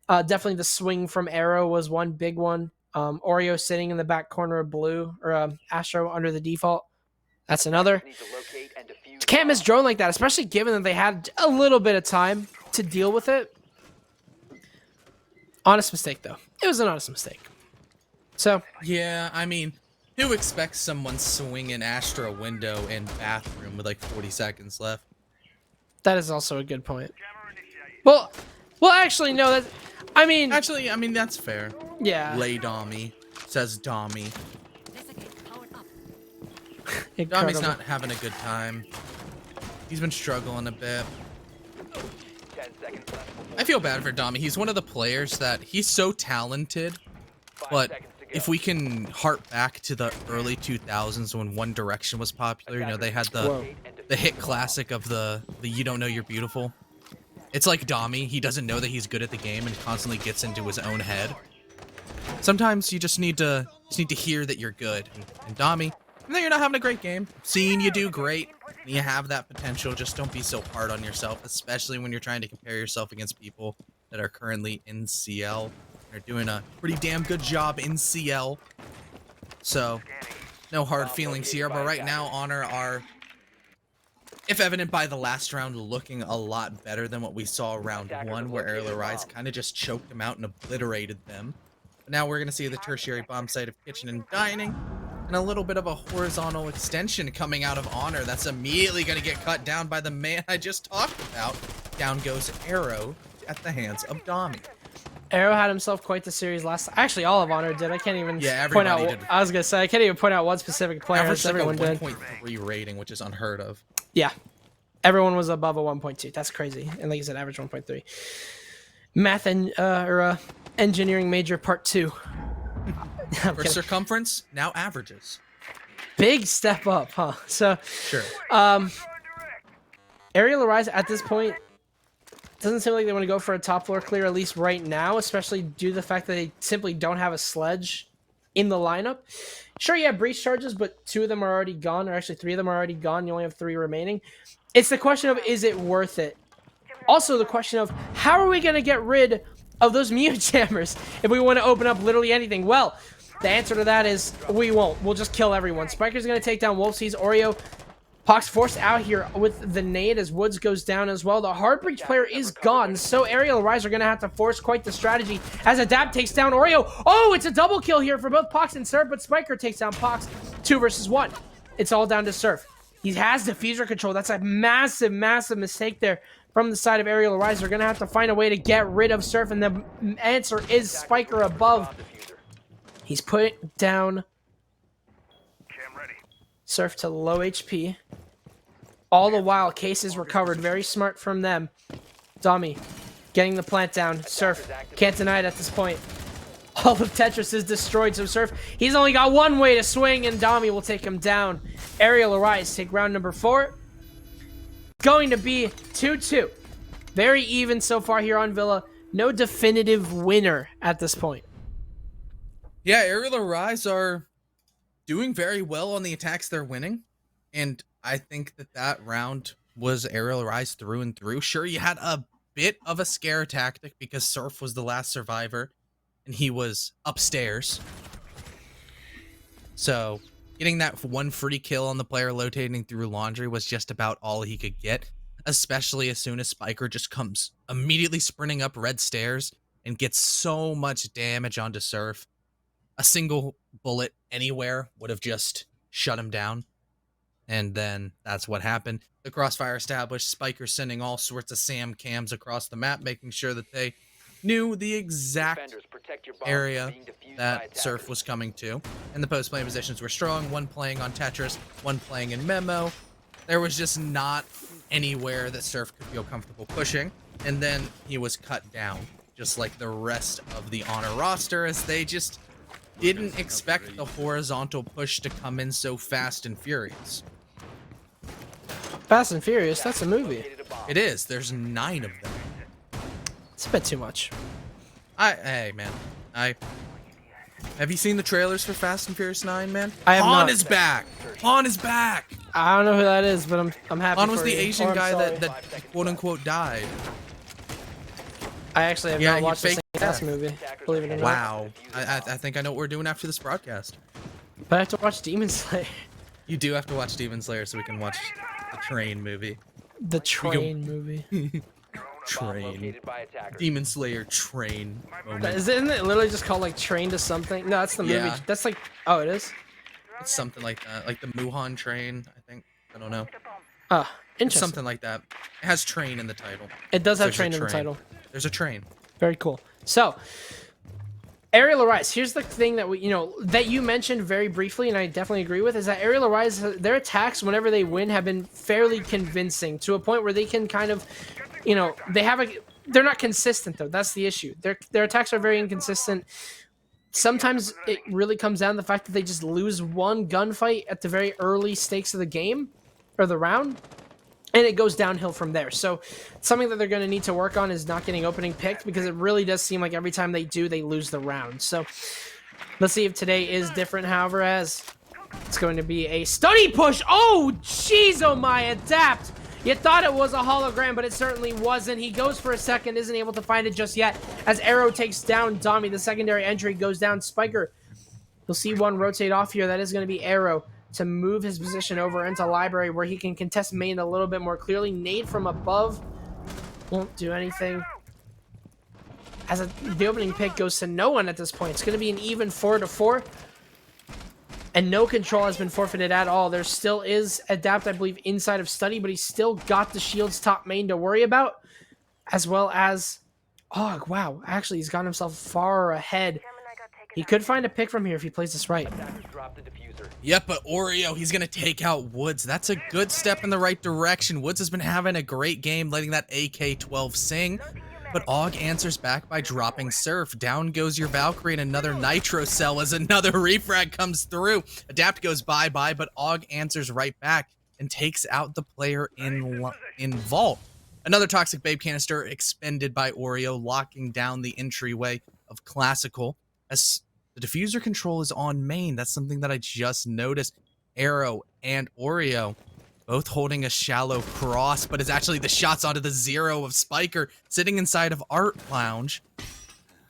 Definitely the swing from Arrow was one big one. Oreo sitting in the back corner of blue, or Astro under the default. That's another. Can't miss drone like that, especially given that they had a little bit of time to deal with it. Honest mistake, though. It was an honest mistake. So, yeah, I mean, who expects someone swinging Astro window in bathroom with like 40 seconds left? that is also a good point. Well, actually, no. I mean, that's fair. Yeah. Lay Dommy, says Dommy. Incredible. Dommy's not having a good time. He's been struggling a bit. 10 seconds left. I feel bad for Dommy. He's one of the players that he's so talented, 5 but seconds to go. if we can harp back to the early 2000s when One Direction was popular, you know, they had the hit classic of the You Don't Know You're Beautiful. It's like Dommy. He doesn't know that he's good at the game and constantly gets into his own head. Sometimes you just need to hear that you're good. And Dommy, even though you're not having a great game, seeing you do great, and you have that potential, just don't be so hard on yourself, especially when you're trying to compare yourself against people that are currently in CL. They're doing a pretty damn good job in CL. So, no hard feelings here, but right now, Honor are, if evident by the last round, looking a lot better than what we saw round 1, where Arial Rise kind of just choked them out and obliterated them. But now we're going to see the tertiary bomb site of Kitchen and Dining, and a little bit of a horizontal extension coming out of Honor that's immediately going to get cut down by the man I just talked about. Down goes Arrow at the hands of Dommy. Arrow had himself quite the series last. Actually, all of Honor did. I can't even Yeah, point out. everybody did. I was gonna say I can't even point out one specific player. Averaged like a Everyone did. 1.3 rating, which is unheard of. Yeah, everyone was above a 1.2. That's crazy. And like you said, average 1.3. Math and engineering major part 2. For circumference, now averages. Big step up, huh? So Sure. Arial Arise at this point doesn't seem like they want to go for a top floor clear, at least right now, especially due to the fact that they simply don't have a sledge in the lineup. Sure, you have breach charges, but 2 of them are already gone, or actually 3 of them are already gone. You only have 3 remaining. It's the question of, is it worth it? Also, the question of, how are we going to get rid of those mute jammers if we want to open up literally anything? Well, the answer to that is we won't. We'll just kill everyone. Spiker's going to take down Wolfseas. Oreo, Pox forced out here with the nade as Woods goes down as well. The hard breach player is gone, so Arial Rise are going to have to force quite the strategy as Adapt takes down Oreo. Oh, it's a double kill here for both Pox and Surf, but Spiker takes down Pox 2 versus 1. It's all down to Surf. He has diffuser control. That's a massive, massive mistake there from the side of Arial Rise. They're going to have to find a way to get rid of Surf, and the answer is Spiker above. He's put down Surf to low HP. All the while, Case is recovered. Very smart from them. Dommy getting the plant down. Surf can't deny it at this point. All of Tetris is destroyed, so Surf, he's only got one way to swing, and Dommy will take him down. Arial Arise take round number 4. Going to be 2-2. Very even so far here on Villa. No definitive winner at this point. Yeah, Arial Arise are doing very well on the attacks they're winning. And I think that round was Arial Arise through and through. Sure, you had a bit of a scare tactic because Surf was the last survivor and he was upstairs. So getting that one free kill on the player rotating through laundry was just about all he could get, especially as soon as Spiker just comes immediately sprinting up red stairs and gets so much damage onto Surf. A single bullet anywhere would have just shut him down. And then that's what happened. The crossfire established, Spiker sending all sorts of SAM cams across the map, making sure that they knew the exact area that Surf was coming to. And the post-play positions were strong, one playing on Tetris, one playing in Memo. There was just not anywhere that Surf could feel comfortable pushing. And then he was cut down, just like the rest of the Honor roster, as they just didn't expect the horizontal push to come in so fast and furious. Fast and Furious, that's a movie. It is. There's 9 of them. It's a bit too much. Hey, man. Have you seen the trailers for Fast and Furious 9, man? I have Han not. is back. Han is back. I don't know who that is, but I'm happy. Han was for the you. Asian Oh, I'm guy sorry. that quote unquote died. I actually have Yeah, not you watched the faked Fast death. movie. Believe it or not. Wow. I think I know what we're doing after this broadcast. But I have to watch Demon Slayer. You do have to watch Demon Slayer so we can watch the Train movie. The Train movie. Train. Demon Slayer Train moment. Isn't it literally just called like Train to something? No, that's the movie. Yeah. That's like, oh, it is? It's something like that. Like the Muhan Train, I think. I don't know. Ah, It's interesting. something like that. It has train in the title. It does have There's a Train in the title. There's a train. Very cool. So, Arial Arise, here's the thing that that you mentioned very briefly, and I definitely agree with, is that Arial Arise, their attacks, whenever they win, have been fairly convincing to a point where they can kind of, they're not consistent though. That's the issue. Their attacks are very inconsistent. Sometimes it really comes down to the fact that they just lose one gunfight at the very early stakes of the game or the round, and it goes downhill from there. So something that they're going to need to work on is not getting opening picked, because it really does seem like every time they do, they lose the round. So let's see if today is different, however, as it's going to be a study push. Oh, jeez, oh my, adapt. You thought it was a hologram, but it certainly wasn't. He goes for a second, isn't able to find it just yet, as Arrow takes down Dami. The secondary entry goes down. Spiker, you'll see one rotate off here. That is going to be Arrow to move his position over into Library, where he can contest main a little bit more clearly. Nade from above won't do anything, as the opening pick goes to no one at this point. It's going to be an even 4-4, and no control has been forfeited at all. There still is Adapt, I believe, inside of Study, but he's still got the Shield's top main to worry about, as well as, oh wow, actually he's gotten himself far ahead. He could find a pick from here if he plays this right. Yep, but Oreo, he's going to take out Woods. That's a good step in the right direction. Woods has been having a great game, letting that AK-12 sing. But Og answers back by dropping Surf. Down goes your Valkyrie, and another Nitro Cell as another refrag comes through. Adapt goes bye-bye, but Og answers right back and takes out the player in Vault. Another Toxic Babe canister expended by Oreo, locking down the entryway of Classical. As the diffuser control is on main. That's something that I just noticed. Arrow and Oreo both holding a shallow cross, but it's actually the shots onto the 0 of Spiker sitting inside of Art Lounge.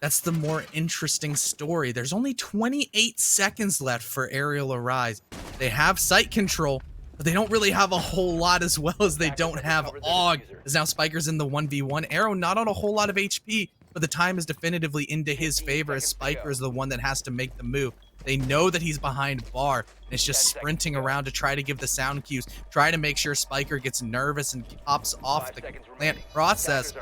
That's the more interesting story. There's only 28 seconds left for Arial Arise. They have sight control, but they don't really have a whole lot, as well as they don't have Og, as now Spiker's in the 1v1. Arrow not on a whole lot of HP, but the time is definitively into his favor, as Spiker is the one that has to make the move. They know that he's behind bar, and it's just sprinting around to try to give the sound cues, try to make sure Spiker gets nervous and pops off the plant process.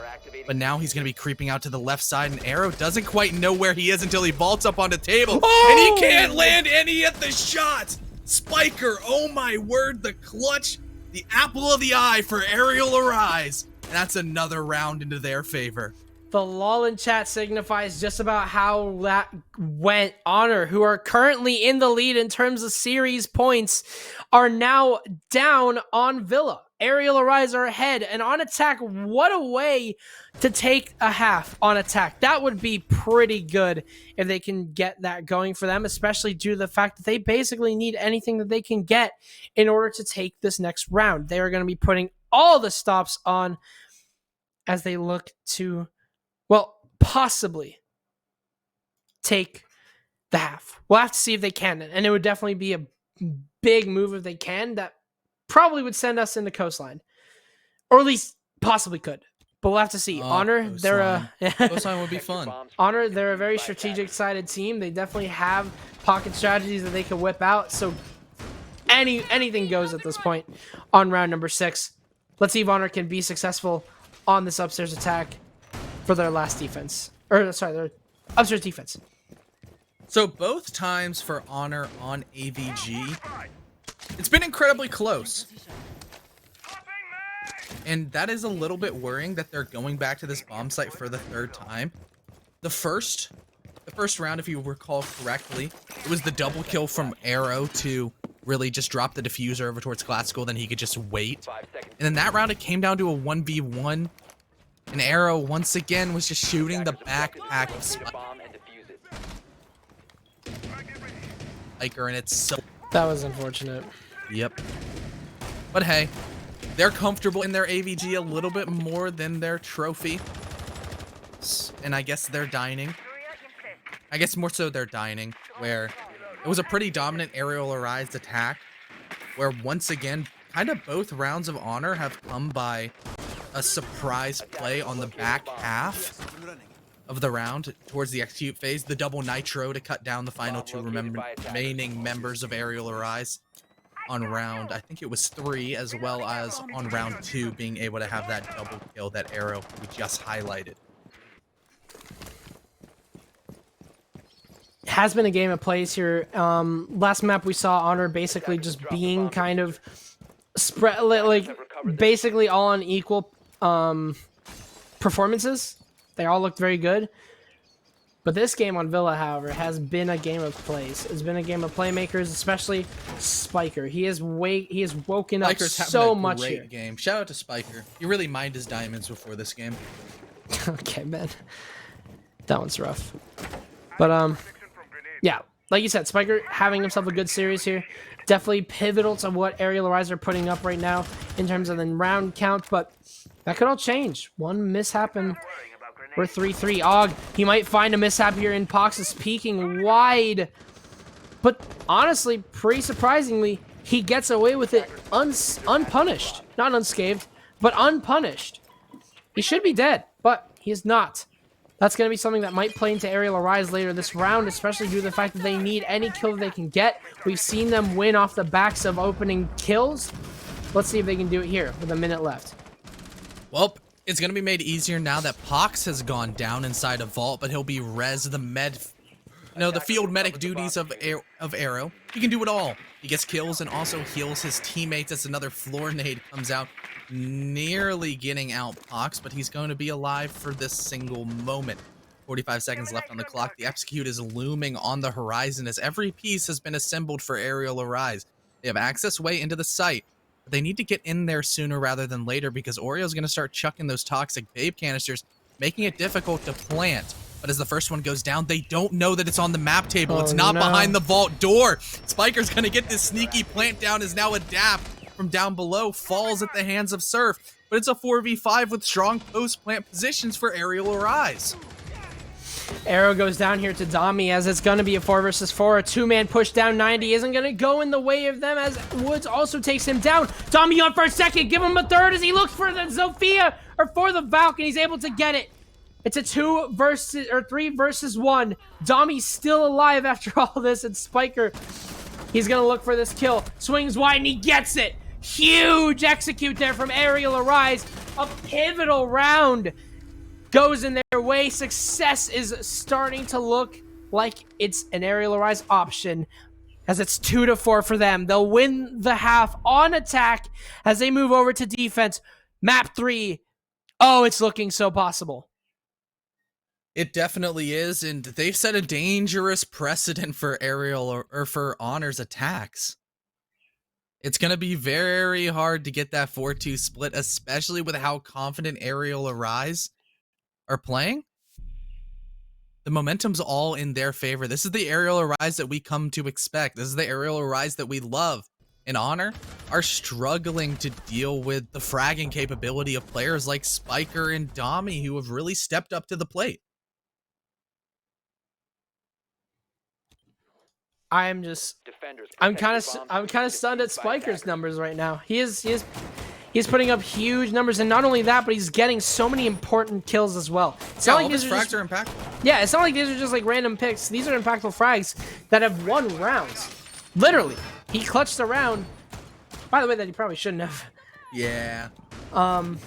But now he's going to be creeping out to the left side, and Arrow doesn't quite know where he is until he vaults up on the table, and he can't land any of the shots. Spiker, oh my word, the clutch, the apple of the eye for Arial Arise. And that's another round into their favor. The lull in chat signifies just about how that went. Honor, who are currently in the lead in terms of series points, are now down on Villa. Arial Arise are ahead, and on attack, what a way to take a half on attack. That would be pretty good if they can get that going for them, especially due to the fact that they basically need anything that they can get in order to take this next round. They are going to be putting all the stops on as they look to, well, possibly take the half. We'll have to see if they can, and it would definitely be a big move if they can. That probably would send us into Coastline, or at least possibly could. But we'll have to see. Honor, Coastline. they're Coastline would be fun. Honor, they're a very strategic-sided team. They definitely have pocket strategies that they can whip out. So anything goes at this point on round number 6. Let's see if Honor can be successful on this upstairs attack for their last defense. Or, sorry, their upstairs defense. So both times for Honor on AVG, it's been incredibly close. And that is a little bit worrying that they're going back to this bomb site for the 3rd time. The first round, if you recall correctly, it was the double kill from Arrow to really just drop the diffuser over towards Classical, then he could just wait. And then that round, it came down to a 1v1. And Arrow, once again, was just shooting the backpack of Spiker, and it's so... That was unfortunate. Yep. But hey, they're comfortable in their AVG a little bit more than their trophy. And I guess they're dining. I guess more so they're dining, where it was a pretty dominant Arial Arise attack, where once again, kind of both rounds of Honor have come by a surprise play on the back half of the round towards the execute phase. The double nitro to cut down the final 2 remaining members of Arial Arise on round, I think it was 3, as well as on round 2 being able to have that double kill that Arrow we just highlighted. Has been a game of plays here. Last map we saw Honor basically just being kind of spread, like basically all on equal performances. They all looked very good. But this game on Villa, however, has been a game of plays. It's been a game of playmakers, especially Spiker. He has woken up so much here. Great game. Shout out to Spiker. He really mined his diamonds before this game. Okay, man. That one's rough. But yeah, like you said, Spiker having himself a good series here. Definitely pivotal to what Arial Arise are putting up right now in terms of the round count, but that could all change. One mishap and we're 3-3. Og, he might find a mishap here in Pox is peeking wide. But honestly, pretty surprisingly, he gets away with it unpunished. Not unscathed, but unpunished. He should be dead, but he is not. That's going to be something that might play into Arial Arise later this round, especially due to the fact that they need any kill that they can get. We've seen them win off the backs of opening kills. Let's see if they can do it here with a minute left. Well, it's going to be made easier now that Pox has gone down inside a vault, but he'll be the field medic duties of Arrow. He can do it all. He gets kills and also heals his teammates as another floor nade comes out, nearly getting out Pox, but he's going to be alive for this single moment. 45 seconds left on the clock. The execute is looming on the horizon as every piece has been assembled for Arial Arise. They have access way into the site, but they need to get in there sooner rather than later because Oriole's going to start chucking those toxic babe canisters, making it difficult to plant. But as the first one goes down, they don't know that it's on the map table. It's not behind the vault door. Spiker's going to get this sneaky plant down as now Adapt from down below falls at the hands of Surf. But it's a 4v5 with strong post-plant positions for Arial Arise. Arrow goes down here to Dami as it's going to be a 4 versus 4. A 2-man push down 90 isn't going to go in the way of them as Woods also takes him down. Dami on for a second. Give him a third as he looks for the Zofia or for the Valkyrie. He's able to get it. It's a 3 versus 1. Dami's still alive after all this, and Spiker, he's going to look for this kill. Swings wide and he gets it. Huge execute there from Arial Arise. A pivotal round goes in their way. Success is starting to look like it's an Arial Arise option as it's 2-4 for them. They'll win the half on attack as they move over to defense. Map 3. Oh, it's looking so possible. It definitely is, and they've set a dangerous precedent for Arial or for Honor's attacks. It's going to be very hard to get that 4-2 split, especially with how confident Arial Arise are playing. The momentum's all in their favor. This is the Arial Arise that we come to expect. This is the Arial Arise that we love. And Honor are struggling to deal with the fragging capability of players like Spiker and Dami, who have really stepped up to the plate. I'm kind of stunned at Spiker's Spiker's numbers right now. He's putting up huge numbers, and not only that, but he's getting so many important kills as well. It's not Yeah, like all these his are frags just, are impactful. yeah, it's not like these are just like random picks. These are impactful frags that have won rounds. Literally, he clutched a round. By the way, that he probably shouldn't have. Yeah. And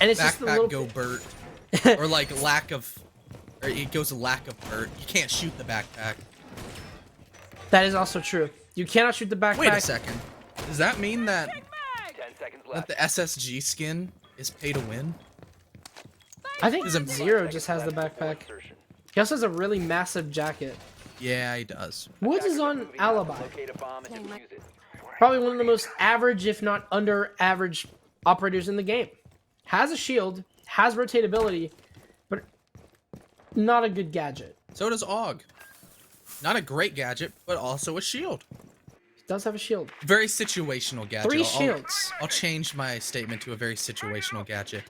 it's just a little Backpack go Burt. Or like lack of... Or it goes lack of Burt. You can't shoot the backpack. That is also true. You cannot shoot the backpack. Wait a second. Does that mean that 10 seconds that left. the SSG skin is pay to win? I think Is it- Zero just has the backpack. He also has a really massive jacket. Yeah, he does. Woods is on Alibi. Locate a bomb and defuse it. Probably one of the most average, if not under average, operators in the game. Has a shield, has rotatability, but not a good gadget. So does Og. Not a great gadget, but also a shield. He does have a shield. Very situational gadget. 3 I'll- shields. I'll change my statement to a very situational gadget.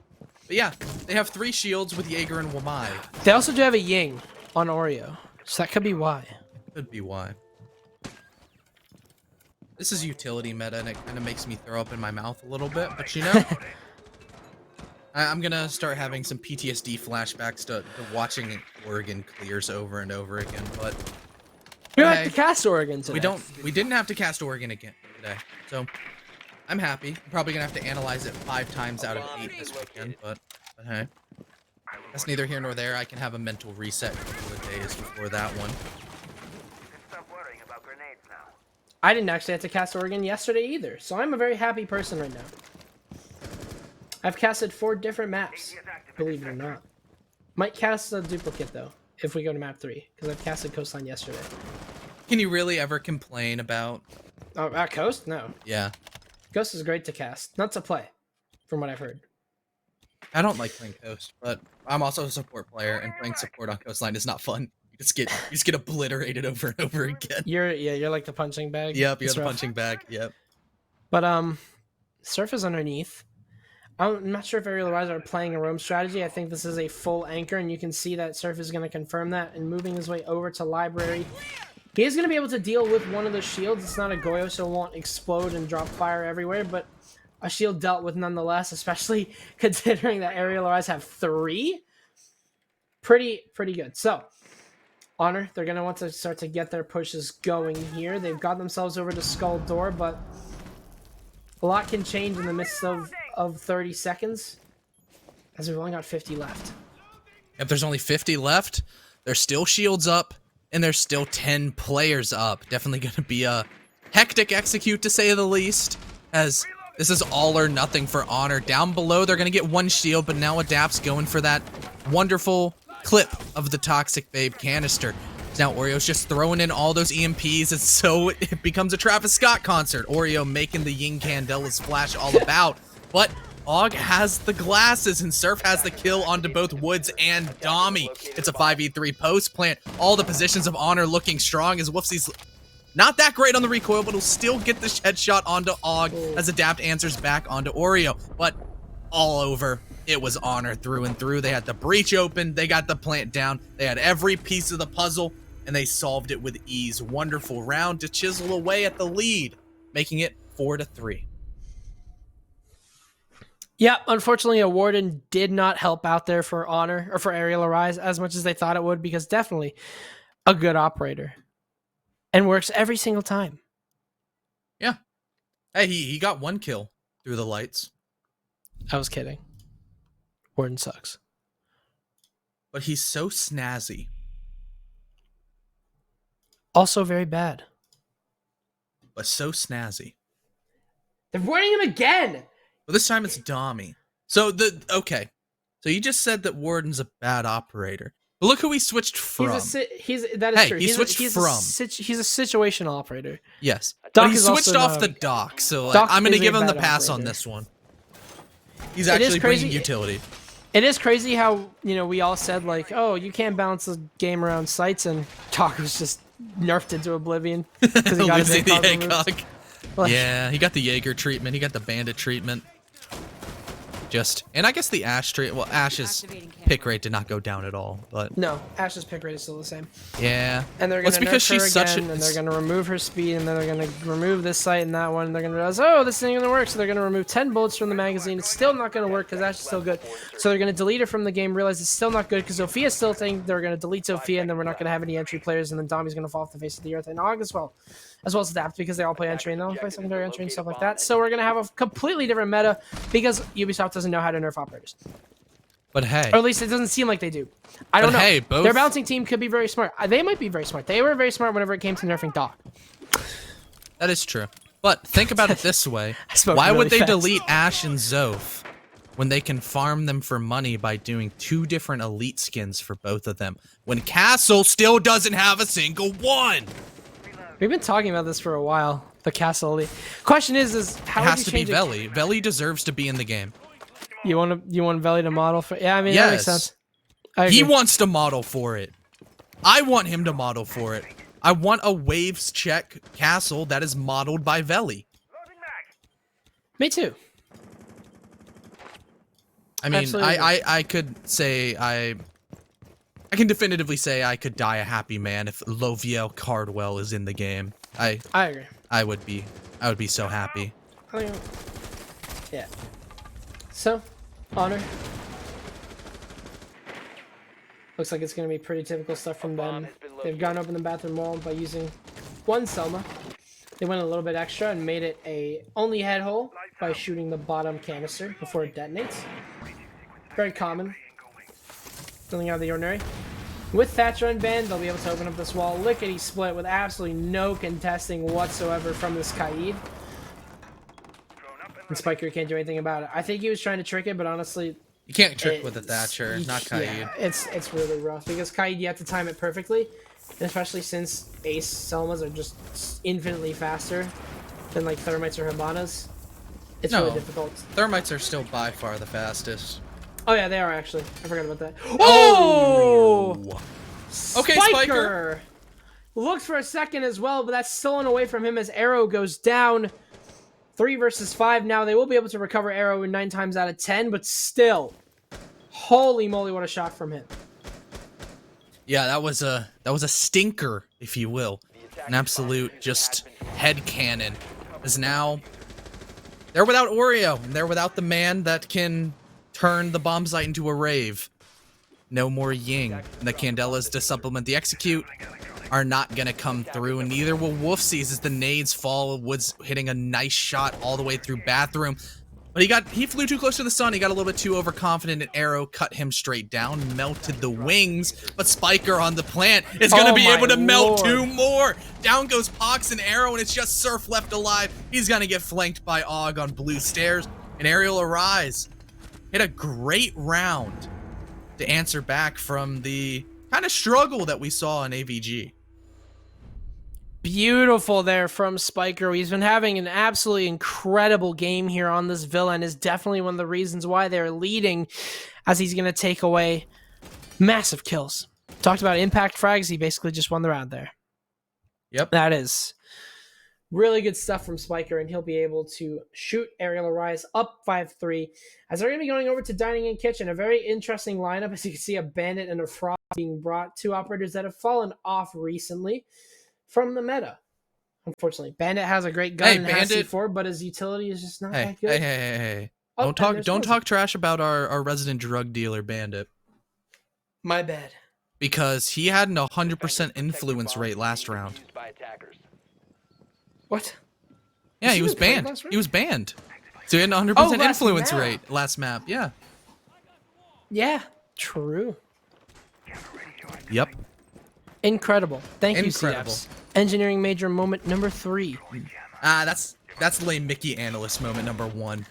But yeah, they have 3 shields with Jaeger and Wamai. They also do have a Ying on Oreo, so that could be why. Could be why. This is utility meta, and it kind of makes me throw up in my mouth a little bit, but you know, I'm gonna start having some PTSD flashbacks to watching Oregon clears over and over again. But You hey, have to cast Oregon today. we didn't have to cast Oregon again today, so I'm happy. I'm probably gonna have to analyze it 5 times out of 8 this weekend, but hey, that's neither here nor there. I can have a mental reset a couple of days before that one. I didn't actually have to cast Oregon yesterday either, so I'm a very happy person right now. I've casted 4 different maps, believe it or not. Might cast a duplicate though, if we go to map 3, because I've casted Coastline yesterday. Can you really ever complain about? Oh, at Coast? No. Yeah. Ghost is great to cast, not to play, from what I've heard. I don't like playing Coast, but I'm also a support player, and playing support on Coastline is not fun. You just get obliterated over and over again. You're like the punching bag. Yep, you're It's the rough. punching bag. Yep. But Surf is underneath. I'm not sure if Arial Rise are playing a roam strategy. I think this is a full anchor, and you can see that Surf is going to confirm that and moving his way over to Library. He is going to be able to deal with one of the shields. It's not a Goyo, so it won't explode and drop fire everywhere, but a shield dealt with nonetheless, especially considering that Arial Rise have 3. Pretty good. So, Honor, they're going to want to start to get their pushes going here. They've got themselves over to Skull Door, but a lot can change in the midst of 30 seconds, as we've only got 50 left. If there's only 50 left, there's still shields up, and there's still 10 players up. Definitely going to be a hectic execute, to say the least, as this is all or nothing for Honor. Down below, they're going to get 1 shield, but now Adapt's going for that wonderful clip of the Toxic Babe canister. Now Oreo's just throwing in all those EMPs, and so it becomes a Travis Scott concert. Oreo making the Ying Candela's flash all about. But Og has the glasses, and Surf has the kill onto both Woods and Dami. It's a 5v3 post plant. All the positions of Honor looking strong, as Woofsy's not that great on the recoil, but he'll still get the headshot onto Og as Adapt answers back onto Oreo. But all over, it was Honor through and through. They had the breach open, they got the plant down, they had every piece of the puzzle, and they solved it with ease. Wonderful round to chisel away at the lead, making it 4-3. Yeah, unfortunately, a Warden did not help out there for Honor, or for Arial Arise, as much as they thought it would, because definitely a good operator. And works every single time. Yeah. Hey, he got 1 kill through the lights. I was kidding. Warden sucks. But he's so snazzy. Also very bad. But so snazzy. They're warning him again! But this time it's Dami. So okay. So you just said that Warden's a bad operator. But look who he switched from. That is Hey, true. he switched he's from. he's a situational operator. Yes. Doc But he is switched also off not the a- dock, so like, Doc I'm going to is a give him the bad pass on operator. this one. He's It is actually crazy- bringing utility. It is crazy how, we all said, like, oh, you can't balance the game around sites, and Doc was just nerfed into oblivion. 'Cause he got his Losing the ACOG removed. ACOG. Like, Yeah, he got the Jaeger treatment. He got the Bandit treatment. And I guess the Ash treatment. Well, Ash's pick rate did not go down at all, but No, Ash's pick rate is still the same. yeah. And they're Well, going to it's because nerf her she's such again, a. and they're going to remove her speed, and then they're going to remove this site and that one, and they're going to realize, oh, this ain't going to work, so they're going to remove 10 bullets from the magazine. It's still not going to work because Ash is still good. So they're going to delete her from the game, realize it's still not good because Sophia's still thinking they're going to delete Sophia, and then we're not going to have any entry players, and then Dommy's going to fall off the face of the earth, and Og as well as Adapt, because they all play entry, and they all play secondary entry and stuff like that. So we're going to have a completely different meta because Ubisoft doesn't know how to nerf operators. But hey. Or at least it doesn't seem like they do. I don't know. Hey, both... Their bouncing team could be very smart. They might be very smart. They were very smart whenever it came to nerfing Doc. That is true. But think about it this way. spoke Why really would they fast. delete Ash and Zoph when they can farm them for money by doing 2 different elite skins for both of them? When Castle still doesn't have a single one! We've been talking about this for a while. The Castle Elite. Question is how It would has you to be change it? Veli. Veli deserves to be in the game. You want Veli to model for? Yeah, I mean that makes Yes. sense. I agree. He wants to model for it. I want him to model for it. I want a waves check castle that is modeled by Veli. Me too. I mean, Absolutely. I could say I can definitively say I could die a happy man if Loviel Cardwell is in the game. I agree. I would be so happy. Yeah. So, Honor. Looks like it's going to be pretty typical stuff from them. They've gone open the bathroom wall by using one Selma. They went a little bit extra and made it a only head hole by shooting the bottom canister before it detonates. Very common. Nothing out of the ordinary. With Thatcher unbanned, they'll be able to open up this wall lickety-split with absolutely no contesting whatsoever from this Kaid. And Spiker can't do anything about it. I think he was trying to trick it, but honestly... You can't trick with a Thatcher, not Kaid. Yeah, it's really rough, because Kaid, you have to time it perfectly, and especially since Ace Selmas are just infinitely faster than, like, Thermites or Habanas. It's really difficult. Thermites are still by far the fastest. Oh yeah, they are actually. I forgot about that. Oh! Okay, Spiker! Looked for a second as well, but that's stolen away from him as Arrow goes down. 3 versus 5 now. They will be able to recover Arrow in 9 times out of 10, but still. Holy moly, what a shot from him. Yeah, that was a stinker, if you will. An absolute just head cannon. Is now they're without Oreo, and they're without the man that can turn the bomb site into a rave. No more Ying. And the Candelas to supplement the execute are not gonna come through, and neither will Wolfsies as the nades fall. Woods hitting a nice shot all the way through bathroom. But he flew too close to the sun, he got a little bit too overconfident, and Arrow cut him straight down, melted the wings, but Spiker on the plant is gonna be able to melt 2 more! Down goes Pox and Arrow, and it's just Surf left alive. He's gonna get flanked by Og on blue stairs, and Arial Arise hit a great round to answer back from the kind of struggle that we saw in AVG. Beautiful there from Spiker. He's been having an absolutely incredible game here on this villa, and is definitely one of the reasons why they're leading, as he's going to take away massive kills. Talked about impact frags. He basically just won the round there. Yep. That is really good stuff from Spiker, and he'll be able to shoot Arial Arise up 5-3, as they're going to be going over to Dining and Kitchen. A very interesting lineup, as you can see, a Bandit and a Frog being brought, 2 operators that have fallen off recently from the meta. Unfortunately, Bandit has a great gun and has C4, but his utility is just not that good. Hey. Oh, Don't talk trash about our resident drug dealer Bandit. My bad. Because he had an 100% influence rate last round. What? Yeah, he was banned. He was banned. So he had an 100% influence rate last map. Yeah. Yeah, true. Yep. Incredible. Thank you, Incredible. CFs. Engineering major moment number 3. That's lame Mickey analyst moment number 1.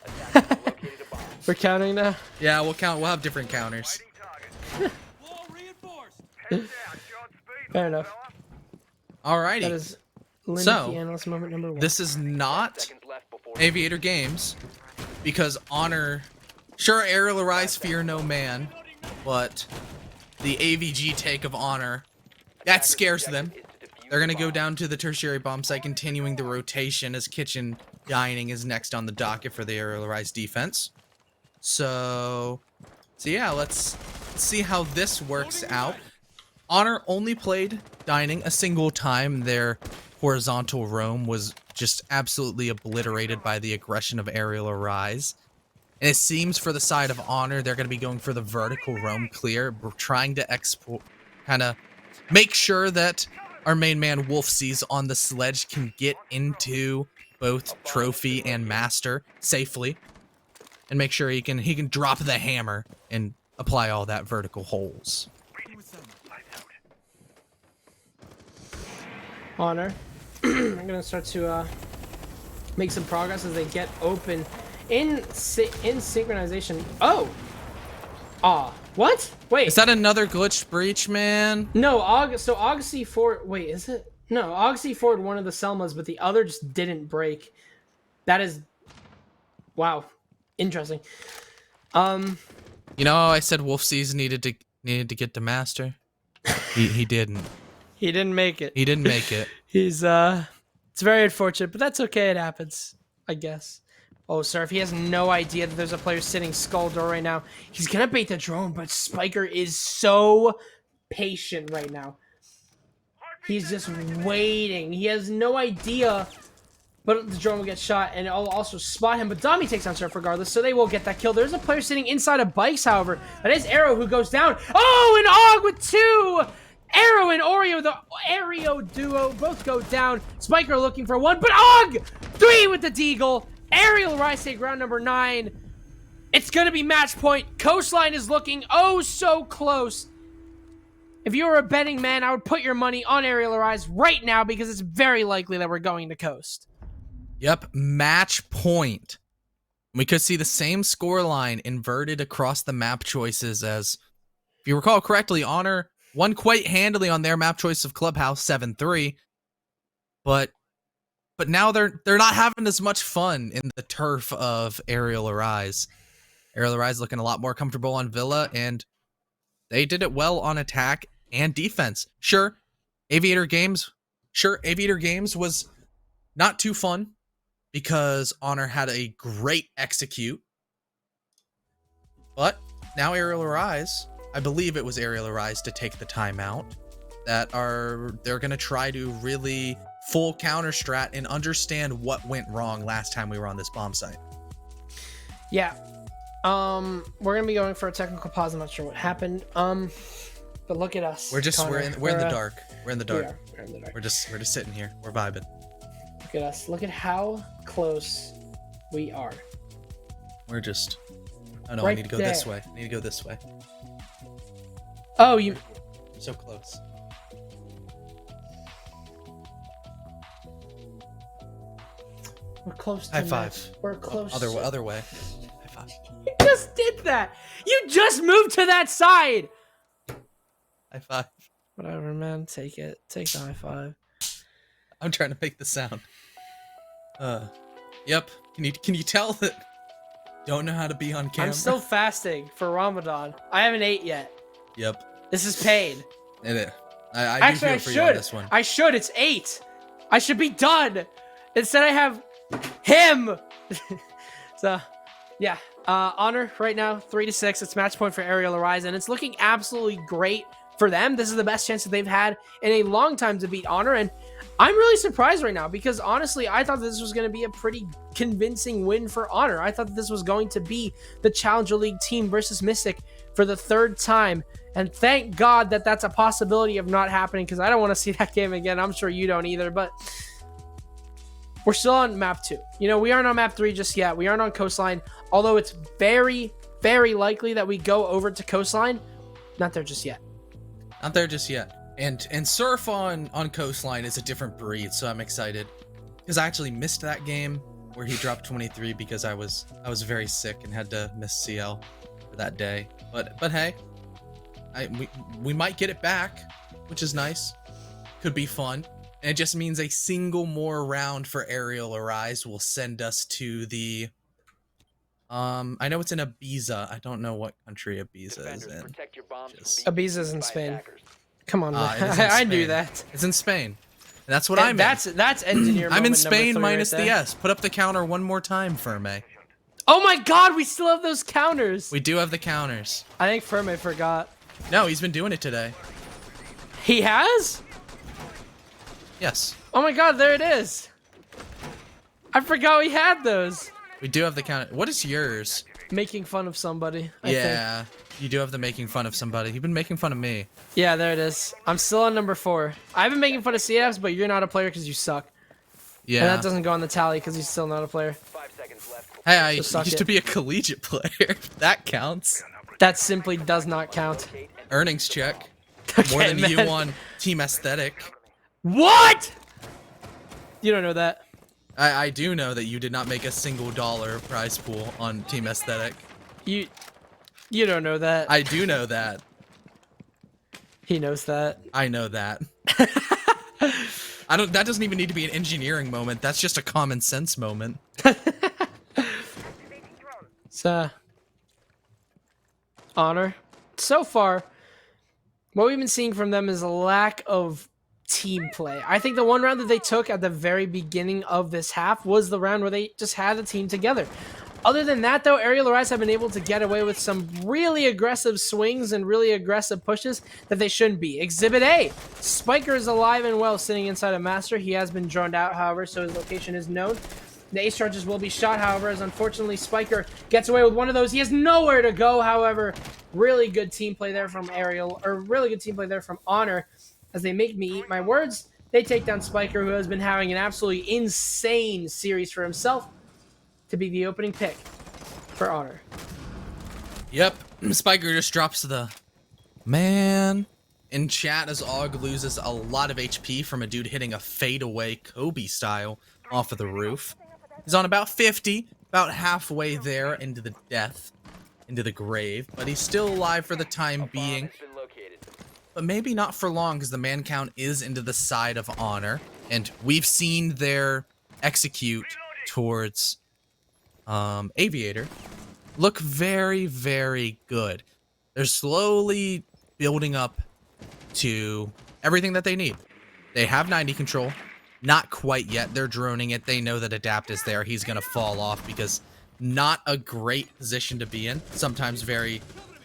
We're counting now. Yeah, we'll count. We'll have different counters. Fair enough. That Alrighty. is Lindy So, Analyst moment number 1. This is not Seconds left before Aviator Games because Honor, sure, Arial Arise, fear no man, but the AVG take of Honor, that scares them. They're gonna go down to the tertiary bomb site, continuing the rotation as Kitchen Dining is next on the docket for the Arial Arise defense. So yeah, let's see how this works out. Honor only played Dining a single time. Their horizontal roam was just absolutely obliterated by the aggression of Arial Arise. And it seems for the side of Honor, they're going to be going for the vertical roam clear, trying to export, kind of make sure that our main man Wolfseas on the sledge can get into both Trophy and Master safely, and make sure he can drop the hammer and apply all that vertical holes. Honor. I'm gonna start to make some progress as they get open in synchronization. Oh, what? Wait. Is that another glitch breach, man? No, Augusty Ford. Wait, is it? No, Augusty Ford one of the Selmas, but the other just didn't break. That is, wow, interesting. You know, I said Wolfseas needed to get to Master. He didn't. He didn't make it. He didn't make it. He's it's very unfortunate, but that's okay. It happens, I guess. Oh, sir, if he has no idea that there's a player sitting skull door right now, he's gonna bait the drone, but Spiker is so patient right now. He's just waiting. He has no idea, but the drone will get shot, and it'll also spot him, but Dami takes on Surf regardless, so they will get that kill. There's a player sitting inside of bikes, however. That is Arrow who goes down. Oh, and Og with 2! Arrow and Oreo, the Aero duo, both go down. Spiker looking for 1, but Og! 3 with the Deagle. Arial Rise take round number 9. It's gonna be match point. Coastline is looking oh so close. If you were a betting man, I would put your money on Arial Rise right now because it's very likely that we're going to Coast. Yep, match point. We could see the same score line inverted across the map choices as, if you recall correctly, Honor won quite handily on their map choice of Clubhouse 7-3, but now they're not having as much fun in the turf of Arial Arise. Arial Arise looking a lot more comfortable on Villa, and they did it well on attack and defense. Sure, Aviator Games was not too fun because Honor had a great execute, but now Arial Arise, I believe it was Arial Arise to take the timeout, they're going to try to really full counter strat and understand what went wrong last time we were on this bomb site. Yeah. We're going to be going for a technical pause. I'm not sure what happened. But look at us. We're in the dark. We're in the dark. We're in the dark. We're just sitting here. We're vibing. Look at us. Look at how close we are. We're just, oh no, Right I need to go this way. I need to go this way. Oh, you... So close. We're close to High match. five. We're close. Other way. High five. You just did that. You just moved to that side. High five. Whatever, man. Take it. Take the high five. I'm trying to make the sound. Yep. Can you tell that don't know how to be on camera? I'm still fasting for Ramadan. I haven't ate yet. Yep. This is pain. It is. I Actually, do feel for you on this one. I should. It's 8. I should be done. Instead, I have him. So, yeah. Honor right now 3-6. It's match point for Arial Arise, and it's looking absolutely great for them. This is the best chance that they've had in a long time to beat Honor, and I'm really surprised right now because honestly, I thought this was going to be a pretty convincing win for Honor. I thought that this was going to be the Challenger League team versus Mystic for the 3rd time, and thank God that that's a possibility of not happening because I don't want to see that game again. I'm sure you don't either, but we're still on map 2. You know, we aren't on map 3 just yet. We aren't on Coastline, although it's very, very likely that we go over to Coastline. Not there just yet. Not there just yet. And Surf on Coastline is a different breed, so I'm excited because I actually missed that game where he dropped 23 because I was very sick and had to miss CL for that day. But hey, we might get it back, which is nice. Could be fun. And it just means a single more round for Arial Arise will send us to the I know it's in Ibiza. I don't know what country Ibiza is in. Protect your bombs from Just- being Ibiza's in used by Spain. attackers. Come on, it man. is in I knew Spain. that. It's in Spain. And that's what I'm in. That's engineer. I'm in moment number Spain 3 minus right the there. S. Put up the counter one more time, Ferme. Oh my God, we still have those counters. We do have the counters. I think Ferme forgot. No, he's been doing it today. He has? Yes. Oh my God, there it is. I forgot we had those. We do have the counter. What is yours? Making fun of somebody. I think. Yeah. You do have the making fun of somebody. You've been making fun of me. Yeah, there it is. I'm still on number 4. I've been making fun of CFs, but you're not a player because you suck. Yeah. And that doesn't go on the tally because he's still not a player. 5 seconds left. Hey, I Just suck used it. to be a collegiate player. That counts. That simply does not count. Earnings check. More Okay, than you man. on Team Aesthetic. What? You don't know that. I do know that you did not make a single dollar prize pool on Team Aesthetic. You don't know that. I do know that. He knows that. I know that. That doesn't even need to be an engineering moment. That's just a common sense moment. So, Honor. So far, what we've been seeing from them is a lack of team play. I think the one round that they took at the very beginning of this half was the round where they just had the team together. Other than that, though, Arial Arise have been able to get away with some really aggressive swings and really aggressive pushes that they shouldn't be. Exhibit A, Spiker is alive and well sitting inside a Master. He has been droned out, however, so his location is known. The ace charges will be shot, however, as unfortunately Spiker gets away with one of those. He has nowhere to go, however. Really good team play there from Arial, or really good team play there from Honor. As they make me eat my words, they take down Spiker, who has been having an absolutely insane series for himself, to be the opening pick for Honor. Yep. Spiker just drops the man. In chat, as Og loses a lot of HP from a dude hitting a fadeaway Kobe style off of the roof. He's on about 50, about halfway there into the death, into the grave, but he's still alive for the time being. Bomb has been located. But maybe not for long, because the man count is into the side of Honor, and we've seen their execute towards Aviator look very, very good. They're slowly building up to everything that they need. They have 90 control. Not quite yet. They're droning it. They know that Adapt is there. He's going to fall off because not a great position to be in. Sometimes very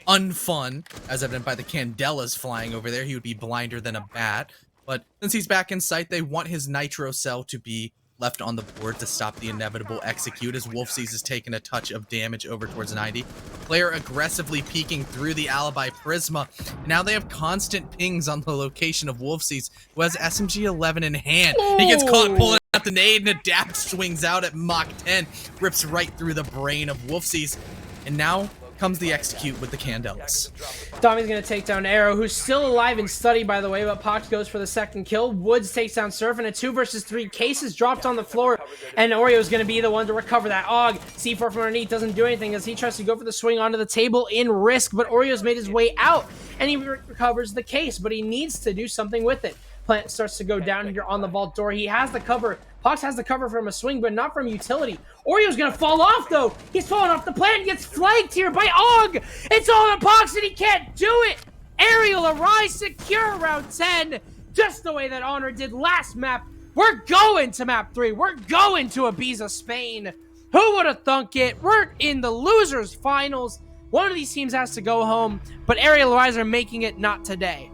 unfun, as evident by the Candelas flying over there. He would be blinder than a bat. But since he's back in sight, they want his Nitro Cell to be left on the board to stop the inevitable execute, as Wolfseas has taken a touch of damage over towards 90. Player aggressively peeking through the Alibi Prisma. Now they have constant pings on the location of Wolfseas, who has SMG-11 in hand. He gets caught pulling out the nade, and Adapt swings out at Mach 10, rips right through the brain of Wolfseas. And now comes the execute with the Candelas. Dommy's going to take down Arrow, who's still alive and Study, by the way, but Pox goes for the second kill. Woods takes down Surf, and a 2 versus 3 cases dropped on the floor, and Oreo's going to be the one to recover that. Og, C4 from underneath, doesn't do anything as he tries to go for the swing onto the table in risk, but Oreo's made his way out, and he recovers the case, but he needs to do something with it. Plant starts to go down here on the vault door. He has the cover. Pox has the cover from a swing, but not from utility. Oreo's gonna fall off, though. He's falling off the plant. Gets flanked here by Og. It's all on Pox, and he can't do it. Arial Arise secure round 10, just the way that Honor did last map. We're going to map 3. We're going to Ibiza, Spain. Who would have thunk it? We're in the losers finals. One of these teams has to go home, but Arial Arise are making it not today.